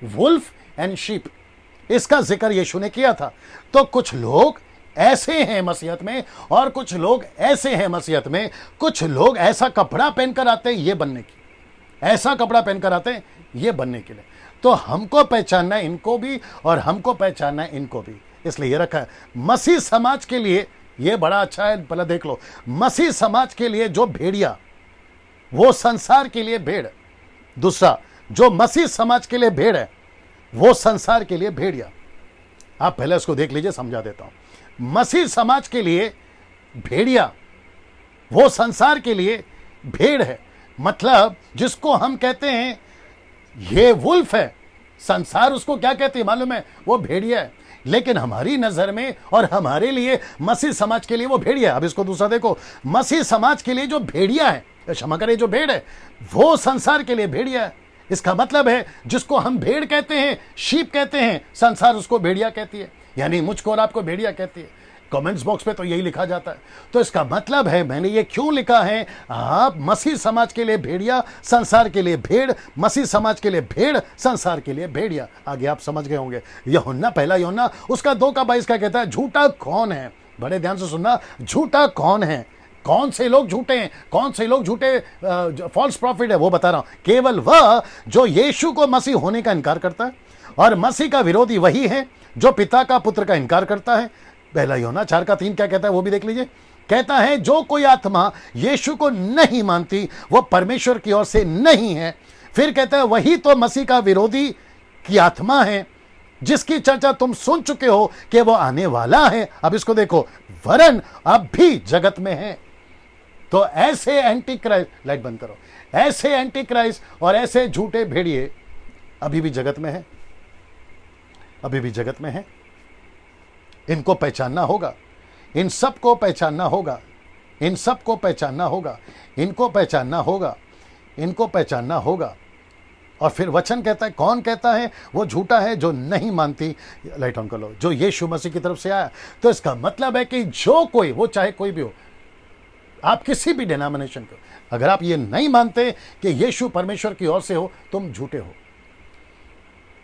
Speaker 1: वुल्फ एंड शीप। इसका जिक्र यीशु ने किया था। तो कुछ लोग ऐसे हैं मसीहत में और कुछ लोग ऐसे हैं मसीहत में। कुछ लोग ऐसा कपड़ा पहनकर आते हैं ये बनने की, ऐसा कपड़ा पहनकर आते हैं ये बनने के लिए। तो हमको पहचानना है इनको भी और हमको पहचानना है इनको भी, इसलिए ये रखा है। मसीह समाज के लिए ये बड़ा अच्छा है, पहले देख लो। मसीह समाज के लिए जो भेड़िया, वो संसार के लिए भेड़। दूसरा, जो मसीह समाज के लिए भेड़ है वो संसार के लिए भेड़िया। आप पहले इसको देख लीजिए, समझा देता हूं। मसीह समाज के लिए भेड़िया, वो संसार के लिए भेड़ है। मतलब जिसको हम कहते हैं ये वुल्फ है, संसार उसको क्या कहते हैं मालूम है? वो भेड़िया है। लेकिन हमारी नजर में और हमारे लिए मसीह समाज के लिए वो भेड़िया है। अब इसको दूसरा देखो, मसीह समाज के लिए जो भेड़िया है, क्षमा करें, जो भेड़ है, वो संसार के लिए भेड़िया है। इसका मतलब है जिसको हम भेड़ कहते हैं, शीप कहते हैं, संसार उसको भेड़िया कहती है, यानी मुझको और आपको भेड़िया कहती है। कमेंट्स बॉक्स पे तो यही लिखा जाता है। तो इसका मतलब है, मैंने ये क्यों लिखा है, आप मसीह समाज के लिए भेड़िया, संसार के लिए भेड़, मसीह समाज के लिए भेड़, संसार के लिए भेड़िया। आगे आप समझ गए होंगे। यूहन्ना, पहला यूहन्ना उसका 2:22 का कहता है, झूठा कौन है? बड़े ध्यान से सुनना, झूठा कौन है? कौन से लोग झूठे हैं, कौन से लोग झूठे फॉल्स प्रॉफिट है, वो बता रहा हूं। केवल वह जो यीशु को मसीह होने का इनकार करता है, और मसीह का विरोधी वही है जो पिता का पुत्र का इनकार करता है। पहला यूहन्ना 4:3 क्या कहता है वो भी देख लीजिए। कहता है, जो कोई आत्मा यीशु को नहीं मानती वो परमेश्वर की ओर से नहीं है। फिर कहता है, वही तो मसीह का विरोधी की आत्मा है, जिसकी चर्चा तुम सुन चुके हो कि वो आने वाला है। अब इसको देखो, वरन अब भी जगत में है। तो ऐसे एंटी क्राइस्ट, लाइट बंद करो, ऐसे एंटी क्राइस्ट और ऐसे झूठे भेड़िए अभी भी जगत में है, अभी भी जगत में है। इनको पहचानना होगा, इन सबको पहचानना होगा, इन सबको पहचानना होगा, इनको पहचानना होगा, इनको पहचानना होगा। और फिर वचन कहता है, कौन कहता है वो झूठा है? जो नहीं मानती, लाइट ऑन कर लो, जो यीशु मसीह की तरफ से आया। तो इसका मतलब है कि जो कोई, वो चाहे कोई भी हो, आप किसी भी डिनोमिनेशन को, अगर आप ये नहीं मानते कि यीशु परमेश्वर की ओर से हो, तुम झूठे हो,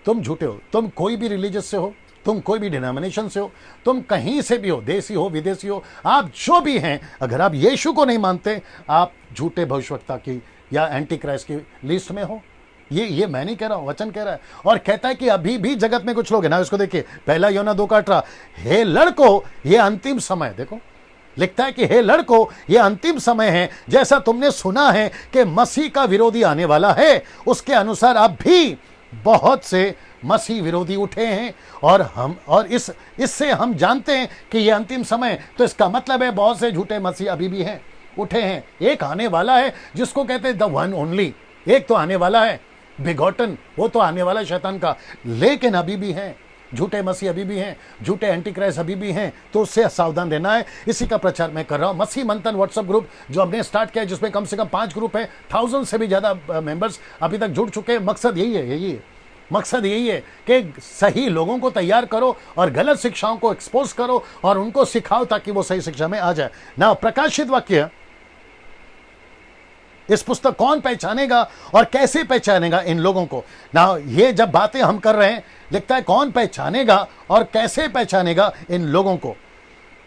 Speaker 1: तुम झूठे हो। तुम कोई भी रिलीजियस से हो, तुम कोई भी डिनोमिनेशन से हो, तुम कहीं से भी हो, देसी हो, विदेशी हो, आप जो भी हैं, अगर आप यीशु को नहीं मानते, आप झूठे भविष्यवक्ता की या एंटी क्राइस्ट की लिस्ट में हो। ये मैं नहीं कह रहा हूं, वचन कह रहा है। और कहता है कि अभी भी जगत में कुछ लोग हैं ना। इसको देखिए, पहला यूहन्ना 2:18, हे लड़कों ये अंतिम समय, देखो लिखता है कि हे लड़कों ये अंतिम समय है, जैसा तुमने सुना है कि मसीह का विरोधी आने वाला है, उसके अनुसार अब भी बहुत से मसीह विरोधी उठे हैं। और इससे हम जानते हैं कि ये अंतिम समय। तो इसका मतलब है बहुत से झूठे मसीह अभी भी हैं, उठे हैं। एक आने वाला है जिसको कहते हैं द वन ओनली, एक तो आने वाला है बिगॉटन, वो तो आने वाला है शैतान का। लेकिन अभी भी हैं झूठे मसीह, अभी भी हैं झूठे एंटी क्राइस्ट, अभी भी हैं। तो उससे सावधान रहना है। इसी का प्रचार मैं कर रहा हूं। मसीह मंथन व्हाट्सएप ग्रुप जो हमने स्टार्ट किया है, जिसमें कम से कम 5 ग्रुप है, 1000 से भी ज्यादा मेंबर्स अभी तक जुड़ चुके हैं। मकसद यही है, मकसद यही है कि सही लोगों को तैयार करो और गलत शिक्षाओं को एक्सपोज करो और उनको सिखाओ ताकि वो सही शिक्षा में आ जाए ना। प्रकाशित वाक्य, इस पुस्तक कौन पहचानेगा और कैसे पहचानेगा इन लोगों को ना। ये जब बातें हम कर रहे हैं, लिखता है कौन पहचानेगा और कैसे पहचानेगा इन लोगों को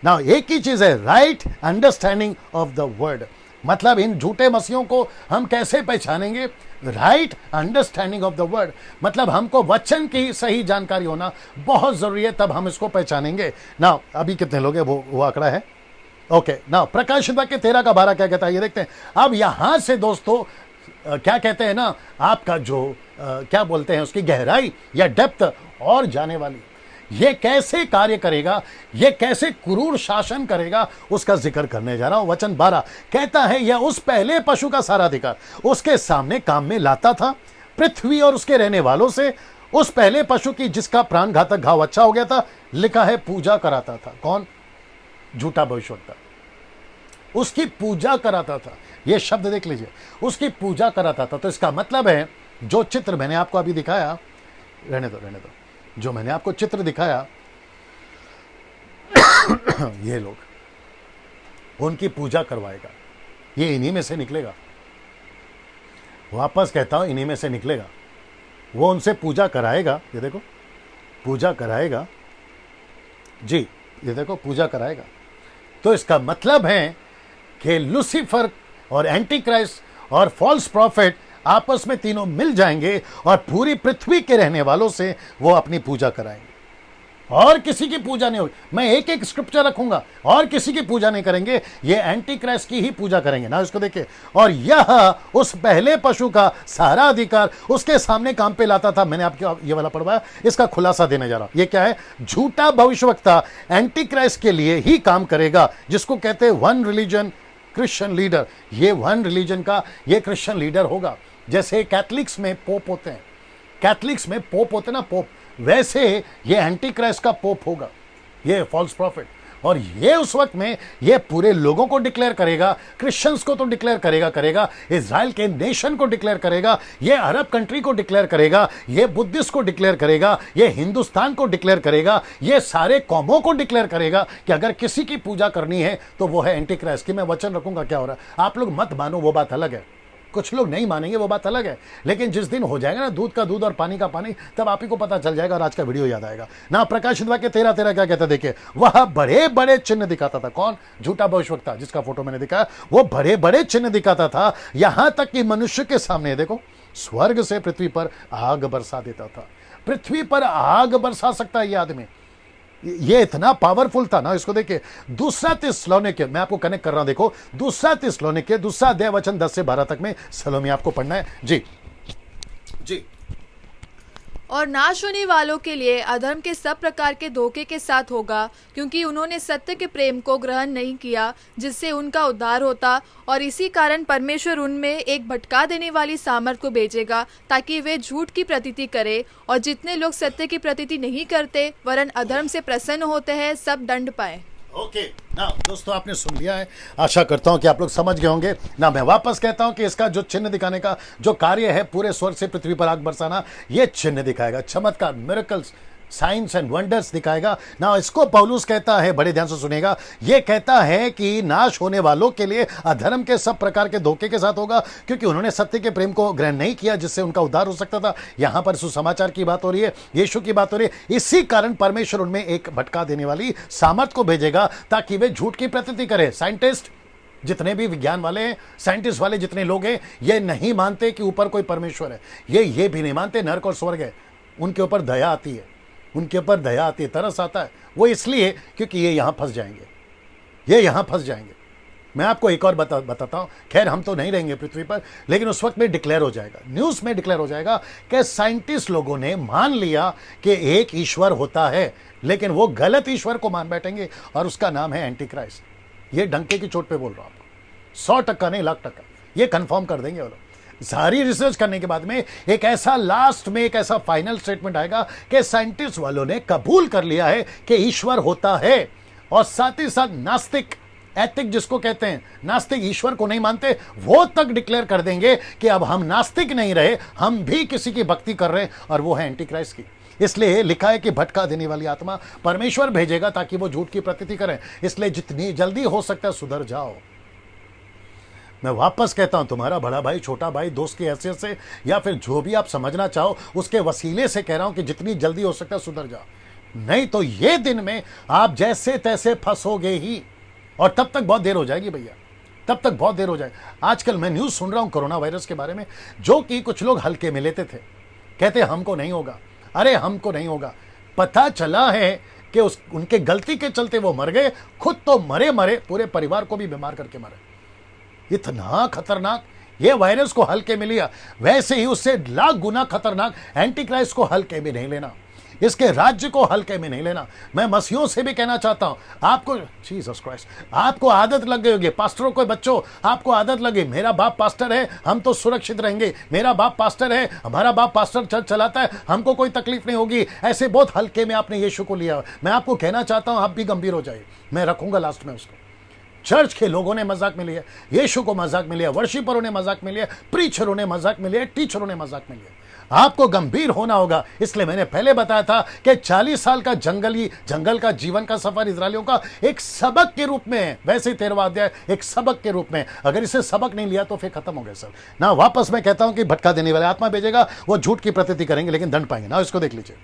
Speaker 1: ना। एक ही चीज है, right understanding of the word. मतलब इन झूठे मसीहों को हम कैसे पहचानेंगे? Right understanding of the word. मतलब हमको वचन की सही जानकारी होना बहुत जरूरी है, तब हम इसको पहचानेंगे ना। अभी कितने लोग हैं वो आंकड़ा है ओके ना, प्रकाशित वाक्य 13 का 12 क्या कहता है ये देखते हैं। अब यहां से दोस्तों क्या कहते हैं ना, आपका जो क्या बोलते हैं उसकी गहराई या डेप्थ और जाने वाली, ये कैसे कार्य करेगा, ये कैसे क्रूर शासन करेगा, उसका जिक्र करने जा रहा हूं। वचन 12 कहता है, यह उस पहले पशु का सारा अधिकार उसके सामने काम में लाता था, पृथ्वी और उसके रहने वालों से उस पहले पशु की जिसका प्राण घातक घाव अच्छा हो गया था, लिखा है पूजा कराता था। कौन? झूठा भविष्यवक्ता। उसकी पूजा कराता था। यह शब्द देख लीजिए, उसकी पूजा कराता था। तो इसका मतलब है जो चित्र मैंने आपको अभी दिखाया, रहने दो, जो मैंने आपको चित्र दिखाया, ये लोग उनकी पूजा करवाएगा। ये इन्हीं में से निकलेगा, वापस कहता हूं इन्हीं में से निकलेगा। वो उनसे पूजा कराएगा, ये देखो पूजा कराएगा जी, ये देखो पूजा कराएगा। तो इसका मतलब है कि लूसीफर और एंटी क्राइस्ट और फॉल्स प्रॉफिट आपस में तीनों मिल जाएंगे और पूरी पृथ्वी के रहने वालों से वो अपनी पूजा कराएंगे, और किसी की पूजा नहीं होगी। मैं एक एक स्क्रिप्चर रखूंगा, और किसी की पूजा नहीं करेंगे, ये एंटी क्राइस्ट की ही पूजा करेंगे ना। इसको देखिए, और यह उस पहले पशु का सारा अधिकार उसके सामने काम पे लाता था। मैंने आपको ये वाला पढ़वाया, इसका खुलासा देने जा रहा हूं। ये क्या है? झूठा भविष्यवक्ता एंटी क्राइस्ट के लिए ही काम करेगा, जिसको कहते हैं वन रिलीजन क्रिश्चियन लीडर। ये वन रिलीजन का ये क्रिश्चियन लीडर होगा। जैसे कैथलिक्स में पोप होते हैं, कैथलिक्स में पोप होते हैं ना, पोप, वैसे ये एंटी क्राइस्ट का पोप होगा, ये फॉल्स प्रॉफिट। और ये उस वक्त में ये पूरे लोगों को डिक्लेयर करेगा, क्रिश्चियंस को तो डिक्लेयर करेगा, इजराइल के नेशन को डिक्लेयर करेगा, ये अरब कंट्री को डिक्लेयर करेगा, ये बुद्धिस्ट को डिक्लेयर करेगा, ये हिंदुस्तान को डिक्लेयर करेगा, ये सारे कौमों को डिक्लेयर करेगा कि अगर किसी की पूजा करनी है तो वो है एंटी क्राइस्ट की। मैं वचन रखूंगा, क्या हो रहा है आप लोग मत मानो, वो बात अलग है। कुछ लोग नहीं मानेंगे, वो बात अलग है। लेकिन जिस दिन हो जाएगा ना दूध का दूध और पानी का पानी, तब आप ही को पता चल जाएगा और आज का वीडियो याद आएगा ना। प्रकाशित वाक्य 13:13 क्या कहता है देखिए, वह बड़े बड़े चिन्ह दिखाता था। कौन? झूठा भविष्यवक्ता, जिसका फोटो मैंने दिखाया, वो बड़े बड़े चिन्ह दिखाता था, यहां तक कि मनुष्य के सामने देखो स्वर्ग से पृथ्वी पर आग बरसा देता था। पृथ्वी पर आग बरसा सकता है ये आदमी, ये इतना पावरफुल था ना। इसको देखिए, दूसरा थिस्सलुनीके, मैं आपको कनेक्ट कर रहा हूं, देखो दूसरा थिस्सलुनीके दूसरा अध्याय वचन 10 से 12 तक में सलोमी आपको पढ़ना है जी। जी,
Speaker 2: और नाश होने वालों के लिए अधर्म के सब प्रकार के धोखे के साथ होगा, क्योंकि उन्होंने सत्य के प्रेम को ग्रहण नहीं किया जिससे उनका उद्धार होता, और इसी कारण परमेश्वर उनमें एक भटका देने वाली सामर्थ को भेजेगा ताकि वे झूठ की प्रतीति करे, और जितने लोग सत्य की प्रतीति नहीं करते वरन अधर्म से प्रसन्न होते हैं, सब दंड पाए।
Speaker 1: ओके ना दोस्तों, आपने सुन लिया है, आशा करता हूं कि आप लोग समझ गए होंगे ना। मैं वापस कहता हूं कि इसका जो चिन्ह दिखाने का जो कार्य है, पूरे स्वर्ग से पृथ्वी पर आग बरसाना, ये चिन्ह दिखाएगा, चमत्कार, मिरेकल्स, साइंस एंड वंडर्स दिखाएगा ना। इसको पौलुस कहता है, बड़े ध्यान से सुनेगा, ये कहता है कि नाश होने वालों के लिए अधर्म के सब प्रकार के धोखे के साथ होगा, क्योंकि उन्होंने सत्य के प्रेम को ग्रहण नहीं किया जिससे उनका उद्धार हो सकता था। यहां पर सुसमाचार की बात हो रही है, यीशु की बात हो रही है। इसी कारण परमेश्वर उनमें एक भटका देने वाली सामर्थ को भेजेगा ताकि वे झूठ की प्रतीति करें। साइंटिस्ट जितने भी विज्ञान वाले हैं, साइंटिस्ट वाले जितने लोग हैं, ये नहीं मानते कि ऊपर कोई परमेश्वर है, ये भी नहीं मानते नरक और स्वर्ग है। उनके ऊपर दया आती है, उनके ऊपर दया आती है, तरस आता है। वो इसलिए क्योंकि ये यहां फंस जाएंगे, ये यहां फंस जाएंगे। मैं आपको एक और बताता हूं, खैर हम तो नहीं रहेंगे पृथ्वी पर, लेकिन उस वक्त में डिक्लेयर हो जाएगा, न्यूज में डिक्लेयर हो जाएगा कि साइंटिस्ट लोगों ने मान लिया कि एक ईश्वर होता है, लेकिन वो गलत ईश्वर को मान बैठेंगे और उसका नाम है एंटी क्राइस्ट। ये डंके की चोट पे बोल रहा हूं आपको, 100% नहीं, लाख टक्का ये कंफर्म कर देंगे वो लोग। सारी रिसर्च करने के बाद में एक ऐसा लास्ट में एक ऐसा फाइनल स्टेटमेंट आएगा कि साइंटिस्ट वालों ने कबूल कर लिया है कि ईश्वर होता है, और साथ ही साथ नास्तिक, एथिक जिसको कहते हैं, नास्तिक ईश्वर को नहीं मानते, वो तक डिक्लेयर कर देंगे कि अब हम नास्तिक नहीं रहे, हम भी किसी की भक्ति कर रहे हैं, और वो है एंटी क्राइस्ट की। इसलिए लिखा है कि भटका देने वाली आत्मा परमेश्वर भेजेगा ताकि वो झूठ की प्रतीति करें। इसलिए जितनी जल्दी हो सकता है सुधर जाओ। मैं वापस कहता हूं, तुम्हारा बड़ा भाई, छोटा भाई, दोस्त की हैसियत से, या फिर जो भी आप समझना चाहो उसके वसीले से कह रहा हूं कि जितनी जल्दी हो सकता है सुधर जाओ, नहीं तो ये दिन में आप जैसे तैसे फंसोगे ही, और तब तक बहुत देर हो जाएगी भैया, तब तक बहुत देर हो जाएगी। आजकल मैं न्यूज सुन रहा हूं कोरोना वायरस के बारे में, जो कि कुछ लोग हल्के में लेते थे, कहते हमको नहीं होगा, अरे हमको नहीं होगा। पता चला है कि उनके गलती के चलते वो मर गए, खुद तो मरे मरे, पूरे परिवार को भी बीमार करके मरे। इतना खतरनाक। ये वायरस को हल्के में लिया, वैसे ही उससे लाख गुना खतरनाक एंटी क्राइस्ट को हल्के में नहीं लेना, इसके राज्य को हल्के में नहीं लेना। मैं मसीहों से भी कहना चाहता हूं, आपको जीसस क्राइस्ट, आपको आदत लग गई होगी, पास्टरों को बच्चों आपको आदत लगे, मेरा बाप पास्टर है हम तो सुरक्षित रहेंगे, मेरा बाप पास्टर है, हमारा बाप पास्टर चर्च चलाता है, हमको कोई तकलीफ नहीं होगी, ऐसे बहुत हल्के में आपने यीशु को लिया। मैं आपको कहना चाहता हूं, आप भी गंभीर हो जाइए, मैं रखूंगा लास्ट में उसको। चर्च के लोगों ने मजाक में लिया, यीशु को मजाक में लिया, वर्शिपरों ने मजाक में लिया, प्रीचरों ने मजाक में लिया, टीचरों ने मजाक में लिया। आपको गंभीर होना होगा। इसलिए मैंने पहले बताया था कि 40 साल का जंगल का जीवन का सफर इजरायलियों का एक सबक के रूप में है। वैसे ही 13वां अध्याय एक सबक के रूप में, अगर इसे सबक नहीं लिया तो फिर खत्म हो गया सर ना। वापस मैं कहता हूं कि भटका देने वाले आत्मा भेजेगा, वो झूठ की प्रतीति करेंगे लेकिन दंड पाएंगे ना। इसको देख लीजिए,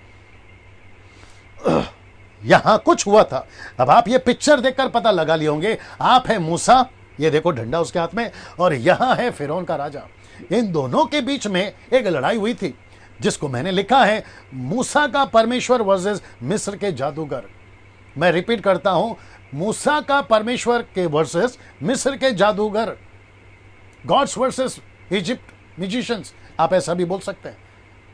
Speaker 1: यहां कुछ हुआ था। अब आप ये पिक्चर देखकर पता लगा लिए होंगे, आप है मूसा, ये देखो डंडा उसके हाथ में, और यहां है फिरौन का राजा। इन दोनों के बीच में एक लड़ाई हुई थी जिसको मैंने लिखा है मूसा का परमेश्वर वर्सेस मिस्र के जादूगर। मैं रिपीट करता हूं, मूसा का परमेश्वर के वर्सेस मिस्र के जादूगर, गॉड्स वर्सेस इजिप्ट म्यूजिशियंस, आप ऐसा भी बोल सकते हैं।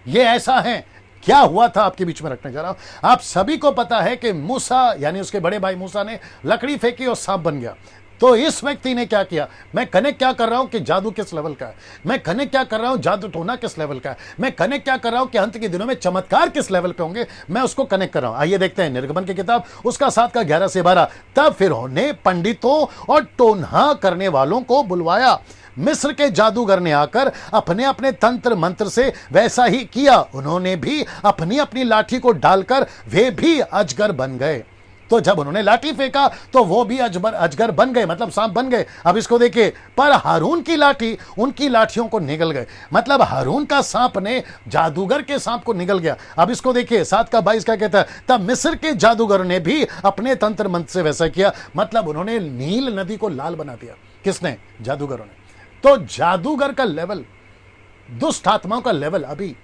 Speaker 1: ये ऐसा है। क्या हुआ था आपके बीच में रखने जा रहा हूं। आप सभी को पता है कि मूसा यानी उसके बड़े भाई मूसा ने लकड़ी फेंकी और सांप बन गया। तो इस व्यक्ति ने क्या किया, मैं कनेक्ट क्या कर रहा हूं कि जादू किस लेवल का है, मैं कनेक्ट क्या कर रहा हूं जादू टोना किस लेवल का है, मैं कनेक्ट क्या कर रहा हूं कि अंत के दिनों में चमत्कार किस लेवल पे होंगे, मैं उसको कनेक्ट कर रहा हूं। आइए देखते हैं निर्गमन की किताब उसका 7 का 11 से 12। तब फिरौन ने पंडितों और टोना करने वालों को बुलवाया। मिस्र के जादूगर ने आकर अपने अपने तंत्र मंत्र से वैसा ही किया। उन्होंने भी अपनी अपनी लाठी को डालकर वे भी अजगर बन गए। तो जब उन्होंने लाठी फेंका तो वो भी अजगर बन गए, मतलब सांप बन गए। अब इसको देखिए, पर हारून की लाठी उनकी लाठियों को निगल गए, मतलब हारून का सांप ने जादूगर के सांप को निगल गया। अब इसको देखिए 7 का 22 क्या कहता है, तब मिस्र के जादूगर ने भी अपने तंत्र मंत्र से वैसा किया, मतलब उन्होंने नील नदी को लाल बना दिया। किसने? जादूगरों ने। तो जादूगर का लेवल, दुष्ट आत्माओं का लेवल अभी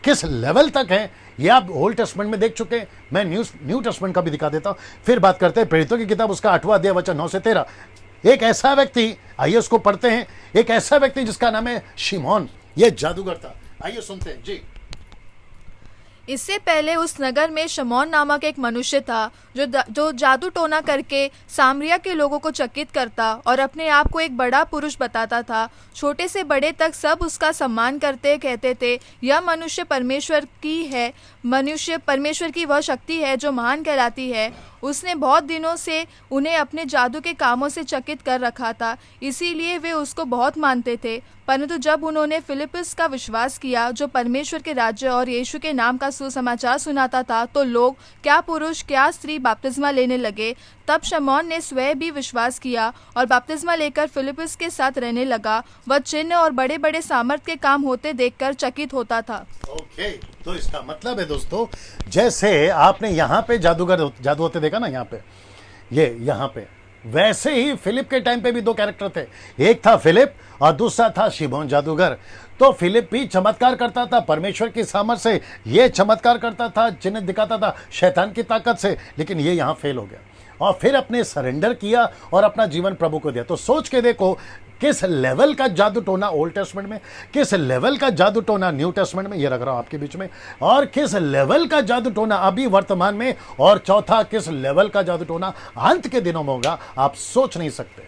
Speaker 1: किस लेवल तक है ये आप ओल्ड टेस्टमेंट में देख चुके हैं। मैं न्यू टेस्टमेंट का भी दिखा देता हूं। फिर बात करते हैं प्रेरितों की किताब उसका 8वां अध्याय वचन 9 से 13। एक ऐसा व्यक्ति, आइए उसको पढ़ते हैं, एक ऐसा व्यक्ति जिसका नाम है शिमोन, ये जादूगर था। आइए सुनते हैं जी।
Speaker 2: इससे पहले उस नगर में शमौन नामक एक मनुष्य था जो जादू टोना करके सामरिया के लोगों को चकित करता और अपने आप को एक बड़ा पुरुष बताता था। छोटे से बड़े तक सब उसका सम्मान करते कहते थे, यह मनुष्य परमेश्वर की वह शक्ति है जो महान कहलाती है। उसने बहुत दिनों से उन्हें अपने जादू के कामों से चकित कर रखा था, इसीलिए वे उसको बहुत मानते थे। परंतु जब उन्होंने फिलिप्पुस का विश्वास किया जो परमेश्वर के राज्य और यीशु के नाम का सुसमाचार सुनाता था, तो लोग क्या पुरुष क्या स्त्री बपतिस्मा लेने लगे। तब शमौन ने स्वयं भी विश्वास किया और बपतिस्मा लेकर फिलिप्पुस के साथ रहने लगा। वह चिन्ह और बड़े बड़े सामर्थ के काम होते देखकर चकित होता था।
Speaker 1: ओके, तो इसका मतलब है दोस्तों, जैसे आपने यहाँ पे जादू होते देखा ना, यहाँ पे ये यहाँ पे, वैसे ही फिलिप के टाइम पे भी 2 कैरेक्टर थे। एक था फिलिप और दूसरा था शिमोन जादूगर। तो फिलिप भी चमत्कार करता था परमेश्वर की सामर्थ से, ये चमत्कार करता था, चिन्ह दिखाता था शैतान की ताकत से, लेकिन ये यहाँ फेल हो गया और फिर अपने सरेंडर किया और अपना जीवन प्रभु को दिया। तो सोच के देखो किस लेवल का जादू टोना ओल्ड टेस्टमेंट में, किस लेवल का जादू टोना न्यू टेस्टमेंट में, ये रख रहा हूं आपके बीच में, और किस लेवल का जादू टोना अभी वर्तमान में, और चौथा किस लेवल का जादू टोना अंत के दिनों में होगा। आप सोच नहीं सकते,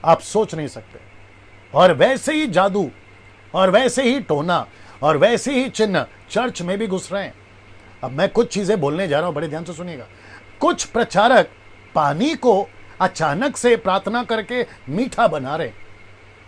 Speaker 1: आप सोच नहीं सकते। और वैसे ही जादू और वैसे ही टोना और वैसे ही चिन्ह चर्च में भी घुस रहे हैं। अब मैं कुछ चीजें बोलने जा रहा हूं, बड़े ध्यान से सुनिएगा। कुछ प्रचारक पानी को अचानक से प्रार्थना करके मीठा बना रहे,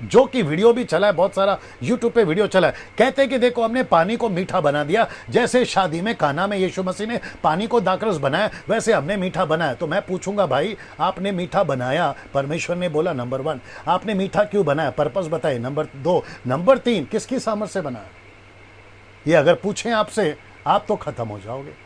Speaker 1: जो कि वीडियो भी चला है, बहुत सारा यूट्यूब पे वीडियो चला है। कहते हैं कि देखो हमने पानी को मीठा बना दिया, जैसे शादी में काना में यीशु मसीह ने पानी को दाखरस बनाया, वैसे हमने मीठा बनाया। तो मैं पूछूंगा, भाई आपने मीठा बनाया, परमेश्वर ने बोला नंबर 1, आपने मीठा क्यों बनाया, पर्पस बताइए, नंबर 2, नंबर 3 किसकी सामर्थ से बनाया। ये अगर पूछें आपसे, आप तो खत्म हो जाओगे।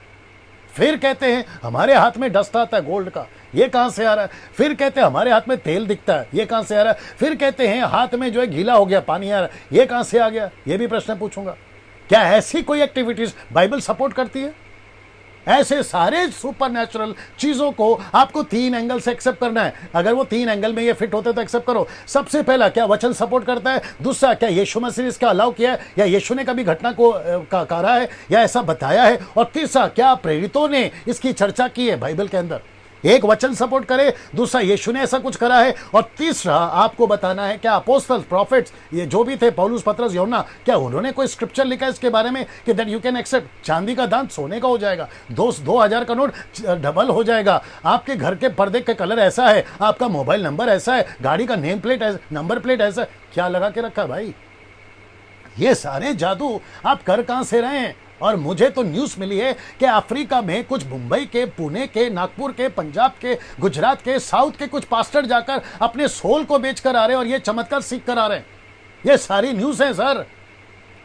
Speaker 1: फिर कहते हैं हमारे हाथ में डस्ट आता है गोल्ड का, ये कहां से आ रहा है। फिर कहते हैं हमारे हाथ में तेल दिखता है, ये कहां से आ रहा है। फिर कहते हैं हाथ में जो है गीला हो गया, पानी आ रहा है, ये कहां से आ गया। ये भी प्रश्न पूछूंगा। क्या ऐसी कोई एक्टिविटीज बाइबल सपोर्ट करती है? ऐसे सारे सुपरनैचुरल चीजों को आपको 3 एंगल से एक्सेप्ट करना है। अगर वो 3 एंगल में ये फिट होते तो एक्सेप्ट करो। सबसे पहला, क्या वचन सपोर्ट करता है? दूसरा, क्या यीशु मसीह ने इसका अलाउ किया है या यीशु ने कभी घटना को करा है या ऐसा बताया है? और तीसरा, क्या प्रेरितों ने इसकी चर्चा की है बाइबल के अंदर? एक वचन सपोर्ट करे, दूसरा यीशु ने ऐसा कुछ करा है, और तीसरा आपको बताना है क्या अपोस्टल्स, प्रॉफिट्स, ये जो भी थे, पौलुस, पतरस, यूहन्ना, क्या उन्होंने कोई स्क्रिप्चर लिखा है इसके बारे में कि दैट यू कैन एक्सेप्ट? चांदी का दान सोने का हो जाएगा, 2000 का नोट डबल हो जाएगा, आपके घर के पर्दे का कलर ऐसा है, आपका मोबाइल नंबर ऐसा है, गाड़ी का नेम प्लेट ऐसा, नंबर प्लेट ऐसा, क्या लगा के रखा भाई? ये सारे जादू आप कर कहां से रहे हैं? और मुझे तो न्यूज़ मिली है कि अफ्रीका में कुछ मुंबई के, पुणे के, नागपुर के, पंजाब के, गुजरात के, साउथ के कुछ पास्टर जाकर अपने सोल को बेचकर आ रहे हैं और ये चमत्कार सीख कर आ रहे हैं। ये सारी न्यूज़ है सर,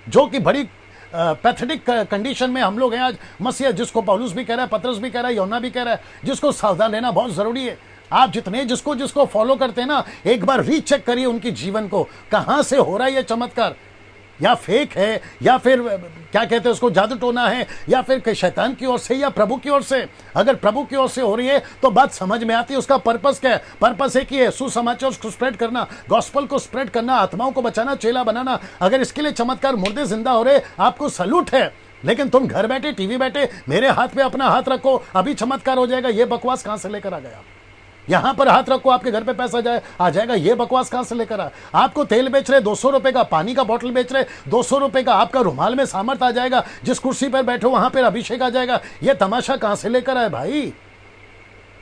Speaker 1: जो कि बड़ी पैथेटिक कंडीशन में हम लोग हैं आज। मसीह, जिसको पौलुस भी कह रहा है, पतरस भी कह रहा है, यूहन्ना भी कह रहा है, जिसको सावधान रहना बहुत जरूरी है। आप जितने जिसको जिसको फॉलो करते हैं ना, एक बार रीचेक करिए उनकी जीवन को, कहां से हो रहा है ये चमत्कार। या फेक है, या फिर क्या कहते हैं उसको, जादू टोना है, या फिर शैतान की ओर से या प्रभु की ओर से। अगर प्रभु की ओर से हो रही है तो बात समझ में आती है, उसका पर्पस क्या है? पर्पस एक ही है, सुसमाचार को स्प्रेड करना, गॉस्पल को स्प्रेड करना, आत्माओं को बचाना, चेला बनाना। अगर इसके लिए चमत्कार, मुर्दे जिंदा हो रहे, आपको सलूट है। लेकिन तुम घर बैठे, टीवी बैठे, मेरे हाथ पे अपना हाथ रखो अभी चमत्कार हो जाएगा, ये बकवास कहां से लेकर आ गया? यहां पर हाथ रखो आपके घर पे पैसा आ जाएगा, ये बकवास कहां से लेकर आ? आपको तेल बेच रहे 200 रुपए का, पानी का बोतल बेच रहे 200 रुपए का, आपका रुमाल में सामर्थ आ जाएगा, जिस कुर्सी पर बैठो वहां पर अभिषेक आ जाएगा। ये तमाशा कहां से लेकर आए भाई?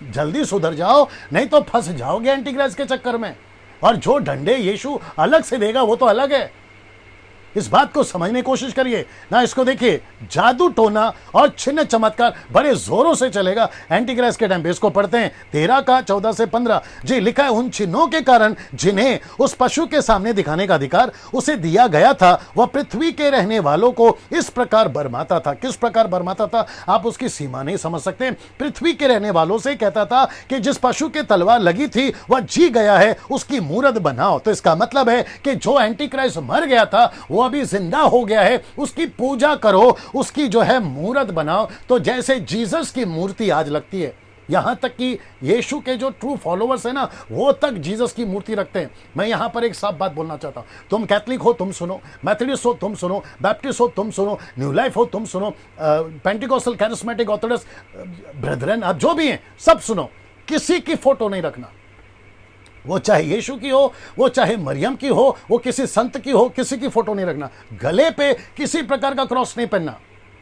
Speaker 1: जल्दी सुधर जाओ, नहीं तो फंस जाओगे एंटीक्राइस्ट के चक्कर में। और जो डंडे यीशु अलग से देगा वो तो अलग है, इस बात को समझने की कोशिश करिए ना। इसको देखिए, जादू टोना और छिन्न चमत्कार बड़े जोरों से चलेगा एंटीक्राइस्ट के टाइम पे। इसको पढ़ते हैं 13 का 14 से 15 जी। लिखा है, उन चिन्हों के कारण जिन्हें उस पशु के सामने दिखाने का अधिकार उसे दिया गया था, वह पृथ्वी के रहने वालों को इस प्रकार बरमाता था। किस प्रकार बरमाता था? आप उसकी सीमा नहीं समझ सकते। पृथ्वी के रहने वालों से कहता था कि जिस पशु के तलवार लगी थी वह जी गया है, उसकी मूरत बनाओ। तो इसका मतलब है कि जो एंटीक्राइस्ट मर गया था वो अभी जिंदा हो गया है, उसकी पूजा करो, उसकी जो है मूर्त बनाओ। तो जैसे जीसस की मूर्ति आज लगती है, यहां तक कि यीशु के जो ट्रू फॉलोअर्स है ना, वो तक जीसस की मूर्ति रखते हैं। मैं यहां पर एक साफ बात बोलना चाहता हूं, तुम कैथलिक हो तुम सुनो, मेथोडिस्ट हो तुम सुनो, बैप्टिस्ट हो तुम सुनो, न्यू लाइफ हो तुम सुनो, पेंटिकोस्टल, कैरिस्मेटिक, ऑर्थोडॉक्स ब्रदरन, आप जो भी हैं सब सुनो, किसी की फोटो नहीं रखना। वो चाहे यीशु की हो, वो चाहे मरियम की हो, वो किसी संत की हो, किसी की फोटो नहीं रखना। गले पे किसी प्रकार का क्रॉस नहीं पहनना,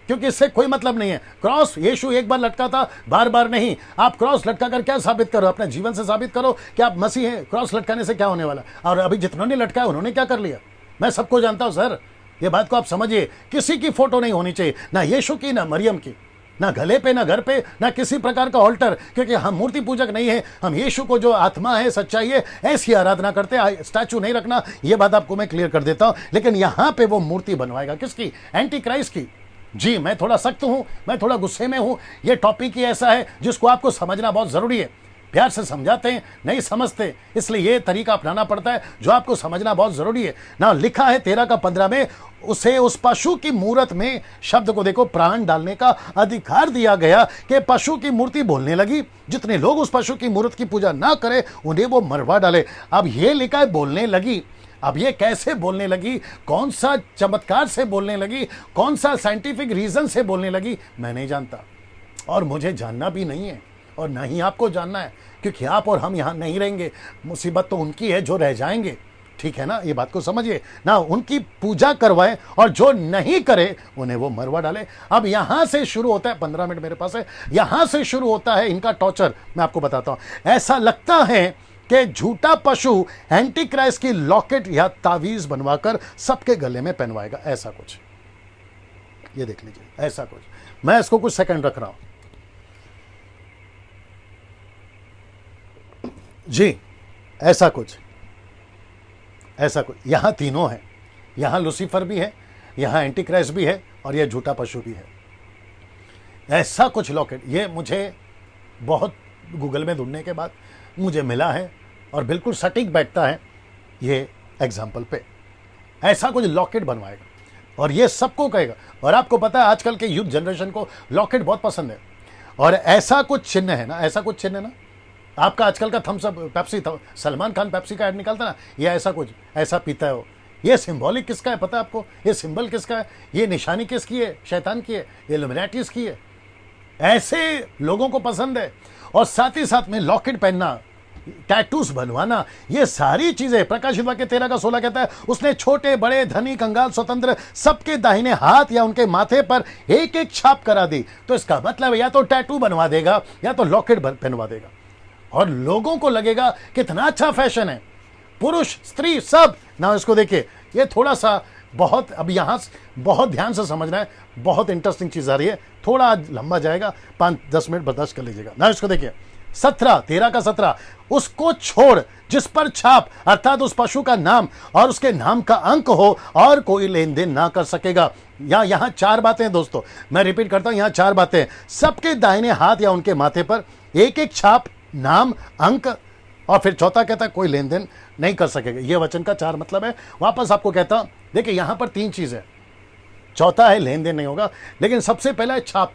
Speaker 1: क्योंकि इससे कोई मतलब नहीं है। क्रॉस यीशु एक बार लटका था, बार बार नहीं। आप क्रॉस लटका कर क्या साबित करो? अपने जीवन से साबित करो कि आप मसीह हैं। क्रॉस लटकाने से क्या होने वाला? और अभी जितनों ने लटकाया उन्होंने क्या कर लिया? मैं सबको जानता हूं सर, ये बात को आप समझिए। किसी की फोटो नहीं होनी चाहिए, ना यीशु की, ना मरियम की, ना गले पे, ना घर पे, ना किसी प्रकार का ऑल्टर, क्योंकि हम मूर्ति पूजक नहीं है। हम यीशु को, जो आत्मा है, सच्चाई है, ऐसी आराधना करते हैं। स्टैचू नहीं रखना, ये बात आपको मैं क्लियर कर देता हूं। लेकिन यहां पे वो मूर्ति बनवाएगा, किसकी? एंटी क्राइस्ट की। जी, मैं थोड़ा सख्त हूं, मैं थोड़ा गुस्से में हूं। ये टॉपिक ही ऐसा है जिसको आपको समझना बहुत जरूरी है। प्यार से समझाते हैं, नहीं समझते, इसलिए ये तरीका अपनाना पड़ता है जो आपको समझना बहुत जरूरी है ना। लिखा है 13 का 15 में, उसे उस पशु की मूरत में, शब्द को देखो, प्राण डालने का अधिकार दिया गया कि पशु की मूर्ति बोलने लगी। जितने लोग उस पशु की मूरत की पूजा ना करें उन्हें वो मरवा डाले। अब ये लिखा है बोलने लगी। अब ये कैसे बोलने लगी? कौन सा चमत्कार से बोलने लगी? कौन सा साइंटिफिक रीजन से बोलने लगी? मैं नहीं जानता, और मुझे जानना भी नहीं है, और ना ही आपको जानना है, क्योंकि आप और हम यहां नहीं रहेंगे। मुसीबत तो उनकी है जो रह जाएंगे, ठीक है ना? ये बात को समझिए ना। उनकी पूजा करवाए, और जो नहीं करे उन्हें वो मरवा डाले। अब यहां से शुरू होता है, 15 मिनट मेरे पास है, यहां से शुरू होता है इनका टॉर्चर। मैं आपको बताता हूं। ऐसा लगता है कि झूठा पशु एंटी क्राइस्ट की लॉकेट या तावीज बनवाकर सबके गले में पहनवाएगा, ऐसा कुछ। ये देख लीजिए, ऐसा कुछ। मैं इसको कुछ सेकंड रख रहा हूं जी। ऐसा कुछ, ऐसा कुछ। यहां तीनों हैं, यहां लूसीफर भी है, यहां एंटी क्राइस्ट भी है, और यह झूठा पशु भी है। ऐसा कुछ लॉकेट, ये मुझे बहुत गूगल में ढूंढने के बाद मुझे मिला है, और बिल्कुल सटीक बैठता है ये एग्जाम्पल पे। ऐसा कुछ लॉकेट बनवाएगा, और ये सबको कहेगा। और आपको पता है आजकल के यूथ जनरेशन को लॉकेट बहुत पसंद है। और ऐसा कुछ चिन्ह है ना, ऐसा कुछ चिन्ह है ना, आपका आजकल का Thums Up Pepsi, Salman Khan Pepsi का ऐड निकालता ना, ये ऐसा कुछ, ऐसा पीता है वो। ये सिंबॉलिक किसका है पता है आपको? ये सिंबल किसका है? ये निशानी किसकी है? शैतान की है, इल्यूमिनेटीज की है। ऐसे लोगों को पसंद है। और साथ ही साथ में लॉकेट पहनना, टैटूज बनवाना, ये सारी चीजें प्रकाशित वाक्य 13 का 16 कहता है, उसने छोटे बड़े धनी कंगाल स्वतंत्र सबके दाहिने हाथ या उनके माथे पर एक एक छाप करा दी। तो इसका मतलब या तो टैटू बनवा देगा या तो लॉकेट पहनवा देगा, और लोगों को लगेगा कितना अच्छा फैशन है, पुरुष स्त्री सब ना। इसको देखिए, ये थोड़ा सा बहुत, अब यहां बहुत ध्यान से समझना है, बहुत इंटरेस्टिंग चीज आ रही है, थोड़ा लंबा जाएगा, 5-10 मिनट बर्दाश्त कर लीजिएगा ना। इसको देखिए 13 का 17, उसको छोड़ जिस पर छाप अर्थात उस पशु का नाम और उसके नाम का अंक हो और कोई लेन देन ना कर सकेगा। यहां 4 बातें हैं दोस्तों, मैं रिपीट करता हूं, यहां 4 बातें। सबके दाहिने हाथ या उनके माथे पर एक एक छाप, नाम, अंक, और फिर चौथा कहता है कोई लेन देन नहीं कर सकेगा। यह वचन का 4 मतलब है। वापस आपको कहता हूं, देखिए यहां पर 3 चीज है। चौथा है लेन देन नहीं होगा, लेकिन सबसे पहला है छाप,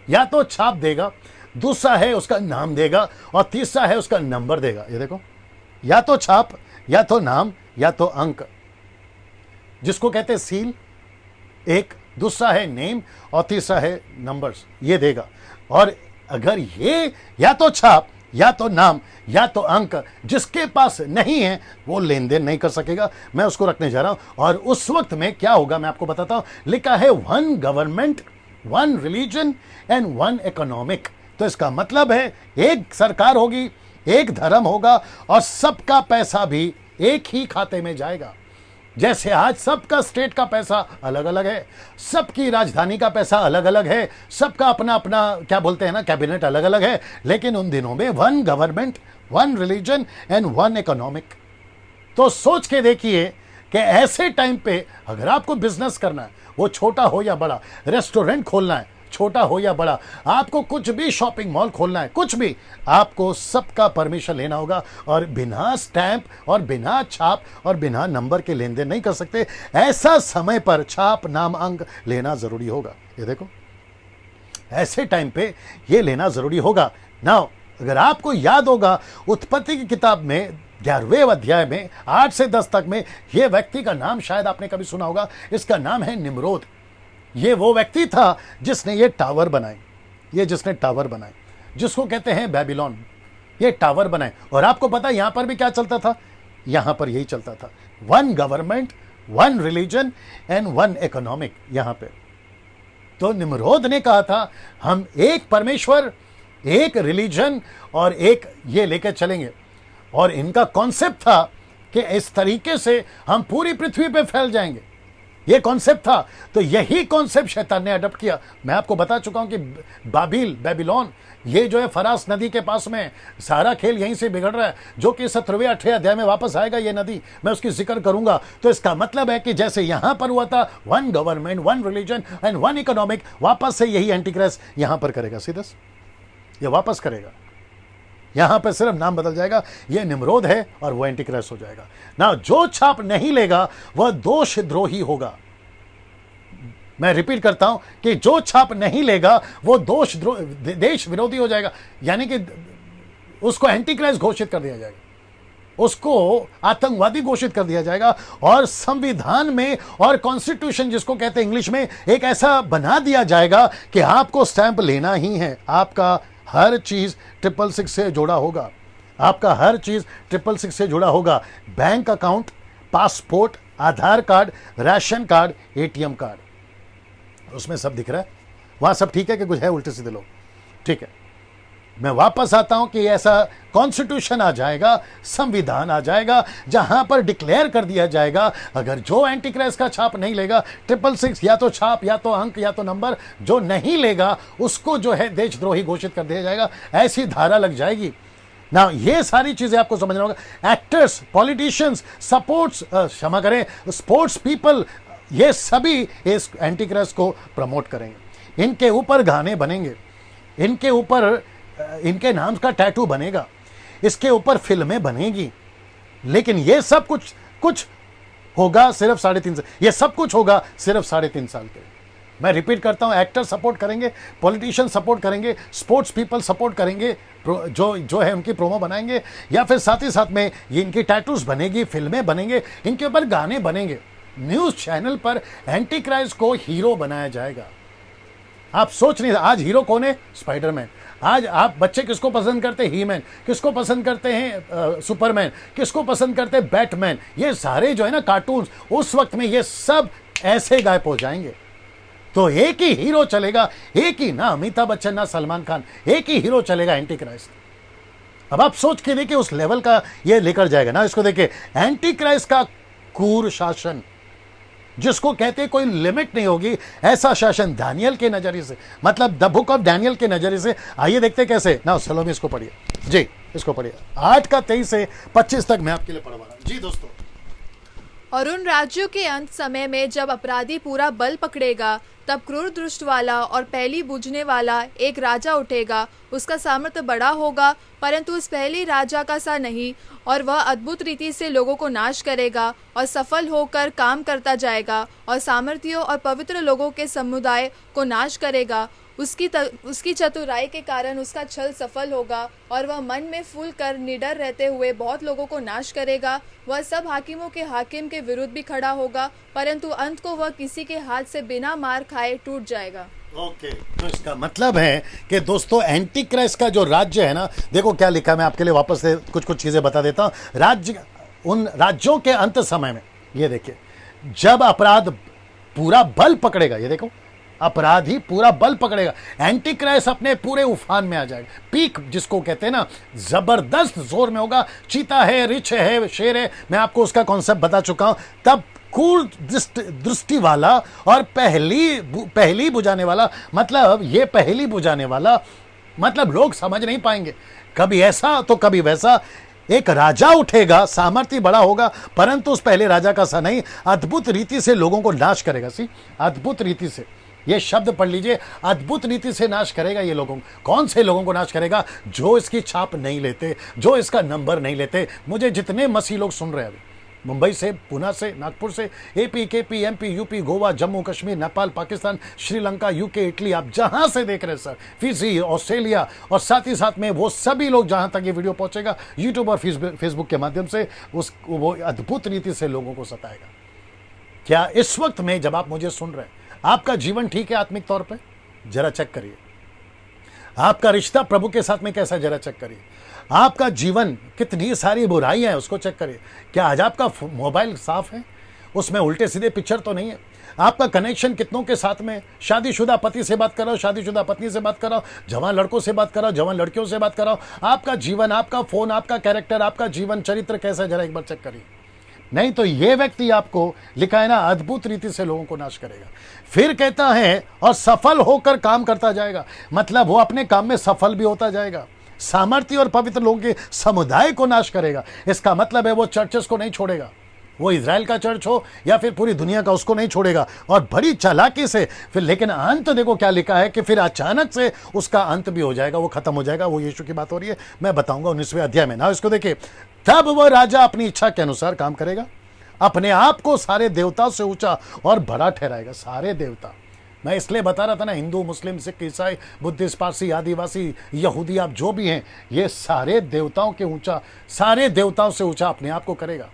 Speaker 1: या तो छाप देगा, दूसरा है उसका नाम देगा, और तीसरा है उसका नंबर देगा। ये देखो, या तो छाप, या तो नाम, या तो अंक, जिसको कहते हैं सील एक, दूसरा है नेम, और तीसरा है नंबर्स, ये देगा। और अगर ये या तो छाप, या तो नाम, या तो अंक जिसके पास नहीं है, वो लेन देन नहीं कर सकेगा। मैं उसको रखने जा रहा हूं, और उस वक्त में क्या होगा मैं आपको बताता हूं। लिखा है 1 गवर्नमेंट, 1 रिलीजन एंड 1 इकोनॉमिक। तो इसका मतलब है एक सरकार होगी, एक धर्म होगा, और सबका पैसा भी एक ही खाते में जाएगा। जैसे आज सबका स्टेट का पैसा अलग अलग है, सबकी राजधानी का पैसा अलग अलग है, सबका अपना अपना क्या बोलते हैं ना, कैबिनेट अलग अलग है, लेकिन उन दिनों में 1 गवर्नमेंट, 1 रिलीजन एंड 1 इकोनॉमिक। तो सोच के देखिए कि ऐसे टाइम पे अगर आपको बिजनेस करना है, वो छोटा हो या बड़ा, रेस्टोरेंट खोलना है छोटा हो या बड़ा, आपको कुछ भी शॉपिंग मॉल खोलना है, कुछ भी, आपको सबका परमिशन लेना होगा, और बिना स्टैंप और बिना छाप और बिना नंबर के लेन देन नहीं कर सकते। ऐसा समय पर छाप, नाम, अंक लेना जरूरी होगा। ये देखो, ऐसे टाइम पे ये लेना जरूरी होगा। नाउ अगर आपको याद होगा, उत्पत्ति की किताब में 11वें अध्याय में 8 से 10 तक में, यह व्यक्ति का नाम शायद आपने कभी सुना होगा, इसका नाम है निम्रोद। ये वो व्यक्ति था जिसने ये टावर बनाए, ये जिसने टावर बनाए, जिसको कहते हैं बेबीलोन, ये टावर बनाए। और आपको पता है यहां पर भी क्या चलता था? यहां पर यही चलता था, 1 गवर्नमेंट, 1 रिलीजन एंड 1 इकोनॉमिक। यहां पे तो निम्रोद ने कहा था हम एक परमेश्वर, एक रिलीजन और एक ये लेकर चलेंगे। और इनका कॉन्सेप्ट था कि इस तरीके से हम पूरी पृथ्वी पे फैल जाएंगे, ये कॉन्सेप्ट था। तो यही कॉन्सेप्ट शैतान ने अडॉप्ट किया। मैं आपको बता चुका हूं कि बेबीलोन, ये जो है फरास नदी के पास में, सारा खेल यहीं से बिगड़ रहा है, जो कि 17वें 18वें अध्याय में वापस आएगा ये नदी, मैं उसकी जिक्र करूंगा। तो इसका मतलब है कि जैसे यहां पर हुआ था 1 गवर्नमेंट, 1 रिलीजन एंड 1 इकोनॉमिक, वापस से यही एंटीक्राइस्ट यहां पर करेगा। सीधा ये वापस करेगा, यहां पर सिर्फ नाम बदल जाएगा, ये निम्रोद है और वो एंटीक्राइस्ट हो जाएगा ना। जो छाप नहीं लेगा वह दोषद्रोही होगा। मैं रिपीट करता हूं कि जो छाप नहीं लेगा वो देश विरोधी हो जाएगा, यानी कि उसको एंटीक्राइस्ट घोषित कर दिया जाएगा, उसको आतंकवादी घोषित कर दिया जाएगा। और संविधान में और कॉन्स्टिट्यूशन जिसको कहते हैं इंग्लिश में, एक ऐसा बना दिया जाएगा कि आपको स्टैंप लेना ही है। आपका हर चीज 666 से जुड़ा होगा, आपका हर चीज 666 से जुड़ा होगा। Bank account, passport, Aadhaar card, ration card, ATM card, उसमें सब दिख रहा है। वहां सब ठीक है कि कुछ है उल्टे सीधे लोग? ठीक है। मैं वापस आता हूं कि ऐसा कॉन्स्टिट्यूशन आ जाएगा, संविधान आ जाएगा, जहां पर डिक्लेयर कर दिया जाएगा अगर जो एंटीक्राइस्ट का छाप नहीं लेगा, 666 या तो छाप, या तो अंक, या तो नंबर, जो नहीं लेगा उसको जो है देशद्रोही घोषित कर दिया जाएगा। ऐसी धारा लग जाएगी ना। ये सारी चीजें आपको समझना होगा। एक्टर्स, पॉलिटिशियंस, क्षमा करें, स्पोर्ट्स पीपल, ये सभी इस एंटीक्राइस्ट को प्रमोट करेंगे। इनके ऊपर गाने बनेंगे, इनके ऊपर इनके नाम का टैटू बनेगा, इसके ऊपर फिल्में बनेगी। लेकिन ये सब कुछ होगा सिर्फ 3.5 साल, ये सब कुछ होगा सिर्फ 3.5 साल के। मैं रिपीट करता हूं, एक्टर सपोर्ट करेंगे, पॉलिटिशियन सपोर्ट करेंगे, स्पोर्ट्स पीपल सपोर्ट करेंगे, जो है उनकी प्रोमो बनाएंगे, या फिर साथ ही साथ में ये इनकी टैटूज बनेगी, फिल्में बनेंगे, इनके ऊपर गाने बनेंगे। न्यूज चैनल पर एंटी क्राइस्ट को हीरो बनाया जाएगा। आप सोच नहीं, आज हीरो कौन है? स्पाइडरमैन। आज आप बच्चे किसको पसंद करते हैं? ही मैन। किसको पसंद करते हैं? सुपरमैन। किसको पसंद करते हैं? बैटमैन। ये सारे जो है ना कार्टून्स, उस वक्त में ये सब ऐसे गायब हो जाएंगे। तो एक ही हीरो चलेगा, एक ही, ना अमिताभ बच्चन ना सलमान खान, एक ही हीरो चलेगा, एंटी क्राइस्ट। अब आप सोच के देखिए उस लेवल का ये लेकर जाएगा ना। इसको देखिए, एंटी क्राइस्ट का क्रूर शासन, जिसको कहते हैं कोई लिमिट नहीं होगी, ऐसा शासन दानियल के नजरिए से, मतलब द बुक ऑफ डैनियल के नजरिए से। आइए देखते हैं कैसे ना। सलोमी इसको पढ़िए जी, इसको पढ़िए 8 का 23 से 25 तक मैं आपके लिए पढ़वा रहा हूं जी दोस्तों।
Speaker 2: और उन राज्यों के अंत समय में जब अपराधी पूरा बल पकड़ेगा, तब क्रूर दृष्टि वाला और पहली बूझने वाला एक राजा उठेगा। उसका सामर्थ्य बड़ा होगा, परंतु उस पहले राजा का सा नहीं, और वह अद्भुत रीति से लोगों को नाश करेगा और सफल होकर काम करता जाएगा और सामर्थियों और पवित्र लोगों के समुदाय को नाश करेगा। उसकी चतुराई के कारण उसका छल सफल होगा और वह मन में फूल कर निडर रहते हुए बहुत लोगों को नाश करेगा। वह सब हाकिमों के हाकिम के विरुद्ध भी खड़ा होगा, परंतु अंत को वह किसी के हाथ से बिना मार खाए टूट जाएगा।
Speaker 1: ओके, तो इसका मतलब है कि दोस्तों एंटी क्राइस्ट का जो राज्य है ना, देखो क्या लिखा, मैं आपके लिए वापस से कुछ चीजें बता देता हूं। राज्य, उन राज्यों के अंत समय में, ये देखिए, जब अपराध पूरा बल पकड़ेगा, ये देखो अपराधी पूरा बल पकड़ेगा, एंटी क्राइस्ट अपने पूरे उफान में आ जाएगा, पीक जिसको कहते हैं ना, जबरदस्त जोर में होगा। चीता है, रिछ है, शेर है, मैं आपको उसका कॉन्सेप्ट बता चुका हूं। तब कूल दृष्टि वाला और पहली बुझाने वाला, मतलब ये पहली बुझाने वाला, मतलब लोग समझ नहीं पाएंगे, कभी ऐसा तो कभी वैसा। एक राजा उठेगा, सामर्थ्य बड़ा होगा, परंतु उस पहले राजा का सा नहीं, अद्भुत रीति से लोगों को नाश करेगा। सी, अद्भुत रीति से, ये शब्द पढ़ लीजिए, अद्भुत रीति से नाश करेगा ये लोगों को। कौन से लोगों को नाश करेगा? जो इसकी छाप नहीं लेते, जो इसका नंबर नहीं लेते। मुझे जितने मसीह लोग सुन रहे हैं अभी, मुंबई से, पुणे से, नागपुर से, AP, KP, MP, UP, Goa, Jammu Kashmir, Nepal, Pakistan, Sri Lanka, UK, Italy, आप जहां से देख रहे हैं सर, फिजी, ऑस्ट्रेलिया, और साथ ही साथ में वो सभी लोग जहां तक ये वीडियो पहुंचेगा यूट्यूब और फेसबुक के माध्यम से, वो अद्भुत रीति से लोगों को सताएगा। क्या इस वक्त में जब आप मुझे सुन रहे हैं, आपका जीवन ठीक है आत्मिक तौर पे? जरा चेक करिए। आपका रिश्ता प्रभु के साथ में कैसा, जरा चेक करिए। आपका जीवन, कितनी सारी बुराइयां हैं, उसको चेक करिए। क्या आज आपका मोबाइल साफ है? उसमें उल्टे सीधे पिक्चर तो नहीं है? आपका कनेक्शन कितनों के साथ में? शादीशुदा पति से बात कर रहा हूं, शादीशुदा पत्नी से बात कर रहा हूं, जवान लड़कों से बात कर रहा हूं, जवान लड़कियों से बात कर रहा हूं। आपका जीवन, आपका फोन, आपका कैरेक्टर, आपका जीवन चरित्र कैसा है, जरा एक बार चेक करिए। नहीं तो ये व्यक्ति आपको, लिखा है ना, अद्भुत रीति से लोगों को नाश करेगा। फिर कहता है और सफल होकर काम करता जाएगा, मतलब वो अपने काम में सफल भी होता जाएगा। सामर्थ्य और पवित्र लोगों के समुदाय को नाश करेगा। इसका मतलब है वो चर्चेस को नहीं छोड़ेगा, वो इजराइल का चर्च हो या फिर पूरी दुनिया का, उसको नहीं छोड़ेगा, और बड़ी चालाकी से फिर। लेकिन अंत देखो क्या लिखा है कि फिर अचानक से उसका अंत भी हो जाएगा, वो खत्म हो जाएगा। वो यीशु की बात हो रही है, मैं बताऊंगा 19वें अध्याय में ना। इसको देखिए, तब वह राजा अपनी इच्छा के अनुसार काम करेगा, अपने आप को सारे देवताओं से ऊंचा और बड़ा ठहराएगा। सारे देवता, मैं इसलिए बता रहा था ना, हिंदू, मुस्लिम, सिख, ईसाई, बुद्धिस्ट, पारसी, आदिवासी, यहूदी, आप जो भी हैं, ये सारे देवताओं के ऊंचा, सारे देवताओं से ऊंचा अपने आप को करेगा।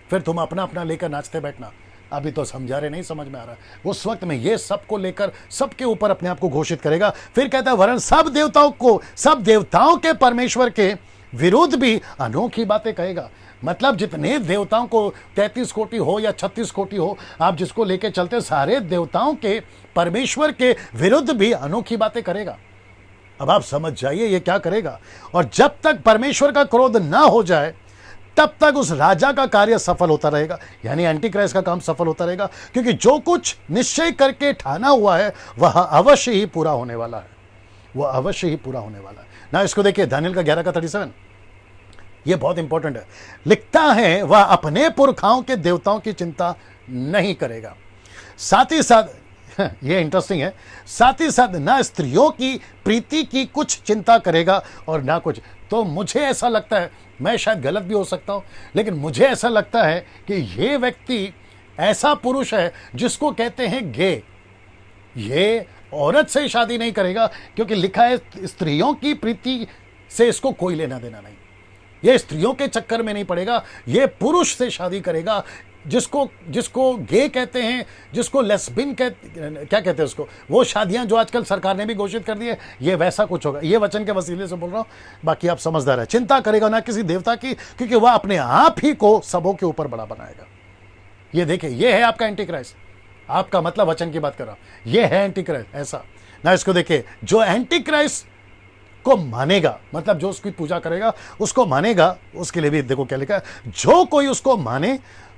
Speaker 1: फिर तुम अपना अपना लेकर नाचते बैठना। अभी तो समझा रहे, नहीं समझ में आ रहा। उस वक्त में ये सबको लेकर सबके ऊपर अपने आप को घोषित करेगा। फिर कहता है, वरन सब देवताओं के परमेश्वर के विरुद्ध भी अनोखी बातें कहेगा। मतलब जितने देवताओं को 33 कोटि हो या 36 कोटि हो, आप जिसको लेके चलते, सारे देवताओं के परमेश्वर के विरुद्ध भी अनोखी बातें करेगा। अब आप समझ जाइए ये क्या करेगा। और जब तक परमेश्वर का क्रोध ना हो जाए, तब तक उस राजा का कार्य सफल होता रहेगा, यानी एंटी क्राइस्ट का काम सफल होता रहेगा। क्योंकि जो कुछ निश्चय करके ठाना हुआ है वह अवश्य ही पूरा होने वाला है, वह अवश्य ही पूरा होने वाला है ना। इसको देखिए, दानियल का 11 का 37, ये बहुत इंपॉर्टेंट है। लिखता है, वह अपने पुरखाओं के देवताओं की चिंता नहीं करेगा। साथ ही साथ ये इंटरेस्टिंग है, साथ ही साथ ना स्त्रियों की प्रीति की कुछ चिंता करेगा और ना कुछ। तो मुझे ऐसा लगता है, मैं शायद गलत भी हो सकता हूं, लेकिन मुझे ऐसा लगता है कि ये व्यक्ति ऐसा पुरुष है जिसको कहते हैं गे, ये औरत से शादी नहीं करेगा, क्योंकि लिखा है स्त्रियों की प्रीति से इसको कोई लेना देना नहीं। ये स्त्रियों के चक्कर में नहीं पड़ेगा, ये पुरुष से शादी करेगा, जिसको गे कहते हैं, जिसको लेस्बिन क्या कहते हैं उसको, वो शादियां जो आजकल सरकार ने भी घोषित कर दी है, ये वैसा कुछ होगा। ये वचन के वसीले से बोल रहा हूं, बाकी आप समझदार है। चिंता करेगा ना किसी देवता की, क्योंकि वह अपने आप ही को सबों के ऊपर बड़ा बनाएगा। ये देखिए, ये है आपका एंटी क्राइस्ट। आपका मतलब वचन की बात कर रहा हूं, ये है एंटी क्राइस्ट। ऐसा ना, इसको देखिए, जो एंटी क्राइस्ट को मानेगा, मतलब जो उसकी पूजा करेगा उसको मानेगा, उसके लिए भी देखो क्या लिखा है, जो कोई उसको माने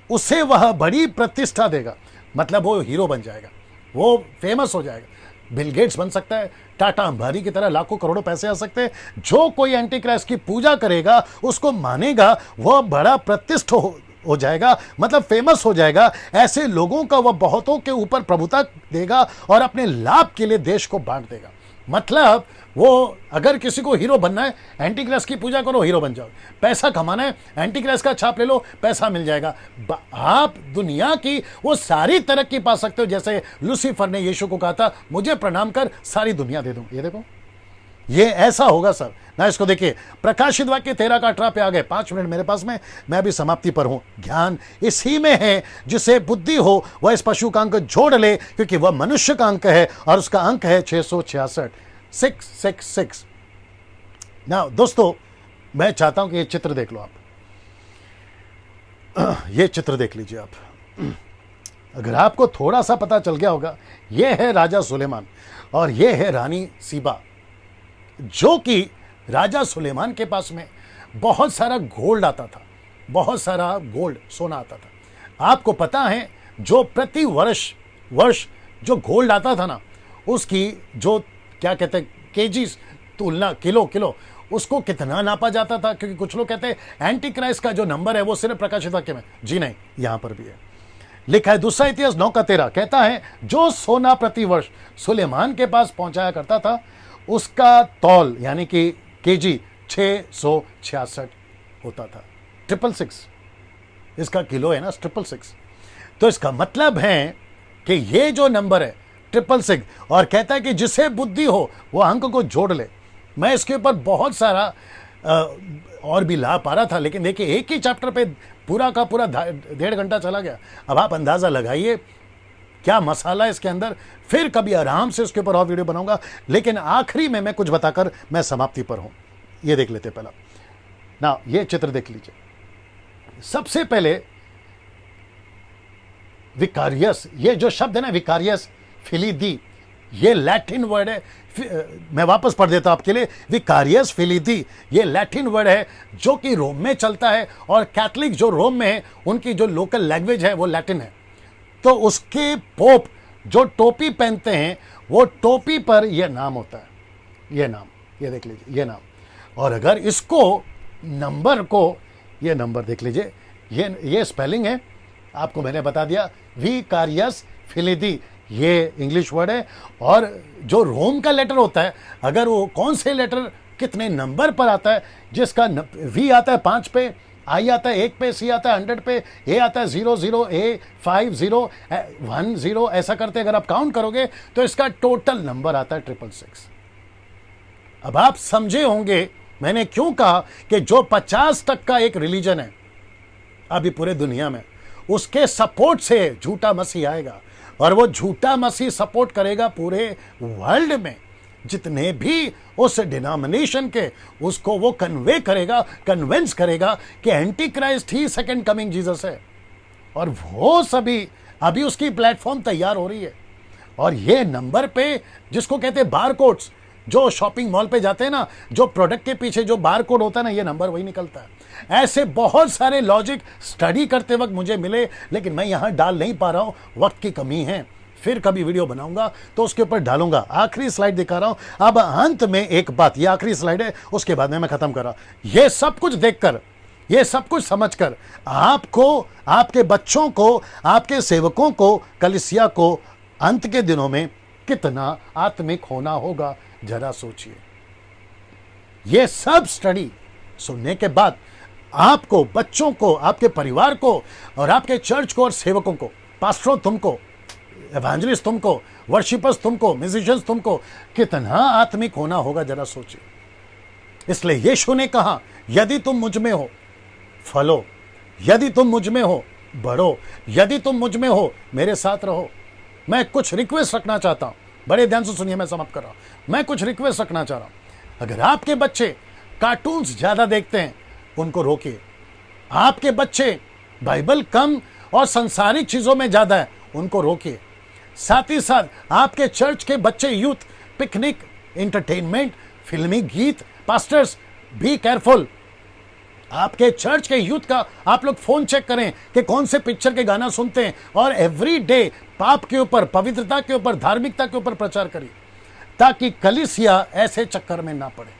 Speaker 1: उसे वह बड़ी प्रतिष्ठा देगा। मतलब वो हीरो बन जाएगा, वो फेमस हो जाएगा, बिल गेट्स बन सकता है, टाटा अंबानी की तरह लाखों करोड़ों पैसे आ सकते हैं। जो कोई एंटी क्राइस्ट की पूजा करेगा, उसको मानेगा, वह बड़ा प्रतिष्ठ हो जाएगा, मतलब फेमस हो जाएगा। ऐसे लोगों का वह बहुतों के ऊपर प्रभुता देगा और अपने लाभ के लिए देश को बांट देगा। मतलब वो अगर किसी को हीरो बनना है, एंटी क्राइस्ट की पूजा करो, हीरो बन जाओ। पैसा कमाना है, एंटी क्राइस्ट का छाप ले लो, पैसा मिल जाएगा। आप दुनिया की वो सारी तरक्की पा सकते हो, जैसे लूसीफर ने यीशु को कहा था, मुझे प्रणाम कर, सारी दुनिया दे दूं। ये देखो, ये ऐसा होगा सर ना। इसको देखिए, प्रकाशित वाक्य 13:18 पे आ गए। 5 मिनट मेरे पास में, मैं अभी समाप्ति पर हूं। ज्ञान इसी में है, जिसे बुद्धि हो वह इस पशु का अंक जोड़ ले, क्योंकि वह मनुष्य का अंक है और उसका अंक है 666, 666। ना दोस्तों, मैं चाहता हूं कि ये चित्र देख लो आप। ये चित्र देख लीजिए आप। अगर आपको थोड़ा सा पता चल गया होगा, ये है राजा सुलेमान और ये है रानी सीबा, जो कि राजा सुलेमान के पास में बहुत सारा गोल्ड आता था, बहुत सारा गोल्ड, सोना आता था। आपको पता है, जो प्रति वर्ष जो गोल्ड आता था ना, उसकी जो क्या कहते हैं केजी तुलना, किलो, उसको कितना नापा जाता था। क्योंकि कुछ लोग कहते हैं एंटी क्राइस्ट का जो नंबर है वो सिर्फ प्रकाशित वाक्य में, जी नहीं, यहां पर भी है लिखा है। दूसरा इतिहास 9:13 कहता है, जो सोना प्रति वर्ष सुलेमान के पास पहुंचाया करता था, उसका तौल यानी कि केजी 666 होता था। 666 इसका किलो है ना, 666। तो इसका मतलब है कि ये जो नंबर है 666, और कहता है कि जिसे बुद्धि हो वो अंक को जोड़ ले। मैं इसके ऊपर बहुत सारा और भी लाभ पा रहा था, लेकिन देखिए, एक ही चैप्टर पे पूरा का पूरा 1.5 घंटा चला गया। अब आप अंदाजा लगाइए क्या मसाला है इसके अंदर। फिर कभी आराम से उसके ऊपर और वीडियो बनाऊंगा, लेकिन आखिरी में मैं कुछ बताकर मैं समाप्ति पर हूं। ये देख लेते पहला ना, ये चित्र देख लीजिए। सबसे पहले विकारियस, ये जो शब्द है ना, विकारियस फिलीदी, ये लैटिन वर्ड है। मैं वापस पढ़ देता हूं आपके लिए। विकारियस फिलीदी ये लैटिन वर्ड है, जो कि रोम में चलता है, और कैथलिक जो रोम में है, उनकी जो लोकल लैंग्वेज है वो लैटिन है। तो उसके पोप जो टोपी पहनते हैं, वो टोपी पर यह नाम होता है, ये नाम, ये देख लीजिए, ये नाम। और अगर इसको नंबर को, ये नंबर देख लीजिए, ये स्पेलिंग है, आपको मैंने बता दिया, विकारियस फिलीदी, ये इंग्लिश वर्ड है। और जो रोम का लेटर होता है, अगर वो कौन से लेटर कितने नंबर पर आता है, जिसका वी आता है 5 पे, आई आता है 1 पे, सी आता है 100 पे, ए आता है 00, ए 50, 10, ऐसा करते अगर आप काउंट करोगे तो इसका टोटल नंबर आता है 666। अब आप समझे होंगे मैंने क्यों कहा कि जो 50% का एक रिलीजन है अभी पूरे दुनिया में, उसके सपोर्ट से झूठा मसीह आएगा, और वो झूठा मसीह सपोर्ट करेगा पूरे वर्ल्ड में। जितने भी उस डिनोमिनेशन के, उसको वो कन्विंस करेगा कि एंटी क्राइस्ट ही सेकंड कमिंग जीसस है। और वो सभी अभी उसकी प्लेटफॉर्म तैयार हो रही है। और ये नंबर पे, जिसको कहते हैं बार कोड्स, जो शॉपिंग मॉल पे जाते हैं ना, जो प्रोडक्ट के पीछे जो बार कोड होता है ना, ये नंबर वही निकलता है। ऐसे बहुत सारे लॉजिक स्टडी करते वक्त मुझे मिले, लेकिन मैं यहां डाल नहीं पा रहा हूं, वक्त की कमी है। फिर कभी वीडियो बनाऊंगा तो उसके ऊपर डालूंगा। आखिरी स्लाइड दिखा रहा हूं। अब अंत में एक बात, ये आखिरी स्लाइड है, उसके बाद में मैं खत्म कर रहा हूं। ये सब कुछ देखकर, ये सब कुछ समझकर, आपको, आपके बच्चों को, आपके सेवकों को, कलीसिया को अंत के दिनों में कितना आत्मिक होना होगा, जरा सोचिए। ये सब स्टडी सुनने के बाद आपको, बच्चों को, आपके परिवार को, और आपके चर्च को और सेवकों को, पास्टरों तुमको, एवेंजलिस्ट तुमको, वर्शिपर्स तुमको, म्यूजिशियंस तुमको, कितना आत्मिक होना होगा जरा सोचिए। इसलिए यीशु ने कहा, यदि तुम मुझ में हो फलो, यदि तुम मुझ में हो बढ़ो, यदि तुम मुझ में हो मेरे साथ रहो। मैं कुछ रिक्वेस्ट रखना चाहता हूं, बड़े ध्यान से सुनिए, मैं समाप्त कर रहा हूं। मैं कुछ रिक्वेस्ट रखना चाह रहा हूं। अगर आपके बच्चे कार्टून्स ज्यादा देखते हैं, उनको रोकिए। आपके बच्चे बाइबल कम और सांसारिक चीजों में ज्यादा है, उनको रोकिए। साथ ही साथ आपके चर्च के बच्चे यूथ पिकनिक, एंटरटेनमेंट, फिल्मी गीत, पास्टर्स बी केयरफुल। आपके चर्च के यूथ का आप लोग फोन चेक करें कि कौन से पिक्चर के गाना सुनते हैं, और एवरी डे पाप के ऊपर, पवित्रता के ऊपर, धार्मिकता के ऊपर प्रचार करिए, ताकि कलीसिया ऐसे चक्कर में ना पड़े।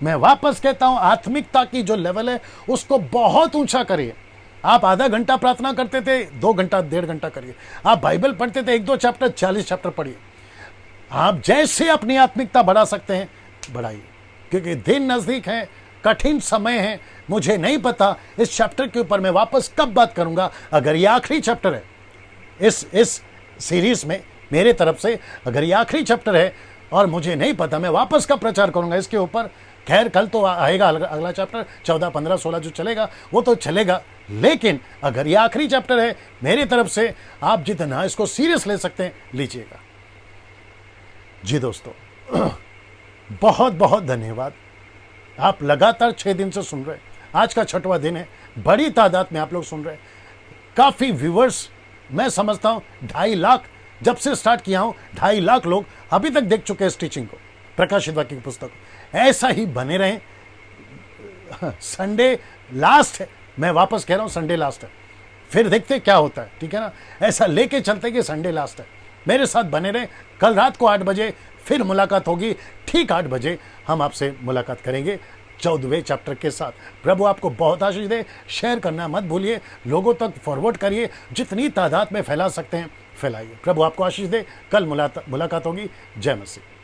Speaker 1: मैं वापस कहता हूं, आत्मिकता की जो लेवल है उसको बहुत ऊंचा करिए। आप आधा घंटा प्रार्थना करते थे, 2 घंटा, 1.5 घंटा करिए। आप बाइबल पढ़ते थे 1-2 चैप्टर, 40 चैप्टर पढ़िए। आप जैसे अपनी आत्मिकता बढ़ा सकते हैं बढ़ाइए, क्योंकि दिन नजदीक है, कठिन समय है। मुझे नहीं पता इस चैप्टर के ऊपर मैं वापस कब बात करूंगा। अगर ये आखिरी चैप्टर है इस सीरीज में मेरे तरफ से, अगर ये आखिरी चैप्टर है और मुझे नहीं पता मैं वापस कब प्रचार करूंगा इसके ऊपर। खैर, कल तो आएगा अगला चैप्टर 14, 15, 16 जो चलेगा वो तो चलेगा, लेकिन अगर ये आखिरी चैप्टर है मेरी तरफ से, आप जितना इसको सीरियस ले सकते हैं लीजिएगा। जी दोस्तों, बहुत बहुत धन्यवाद। आप लगातार 6 दिन से सुन रहे हैं, आज का 6वां दिन है, बड़ी तादाद में आप लोग सुन रहे हैं। काफी व्यूअर्स, मैं समझता हूं 2.5 लाख, जब से स्टार्ट किया हूं 2.5 लाख लोग अभी तक देख चुके हैं इस टीचिंग को, प्रकाशित वाक्य की पुस्तक। ऐसा ही बने रहें। संडे लास्ट है, मैं वापस कह रहा हूं, संडे लास्ट है, फिर देखते क्या होता है, ठीक है ना। ऐसा लेके चलते कि संडे लास्ट है। मेरे साथ बने रहें। कल रात को 8 बजे फिर मुलाकात होगी, ठीक 8 बजे हम आपसे मुलाकात करेंगे 14वें चैप्टर के साथ। प्रभु आपको बहुत आशीष दे। शेयर करना मत भूलिए, लोगों तक फॉरवर्ड करिए, जितनी तादाद में फैला सकते हैं फैलाइए। प्रभु आपको आशीष दे। कल मुलाकात होगी। जय मसीह।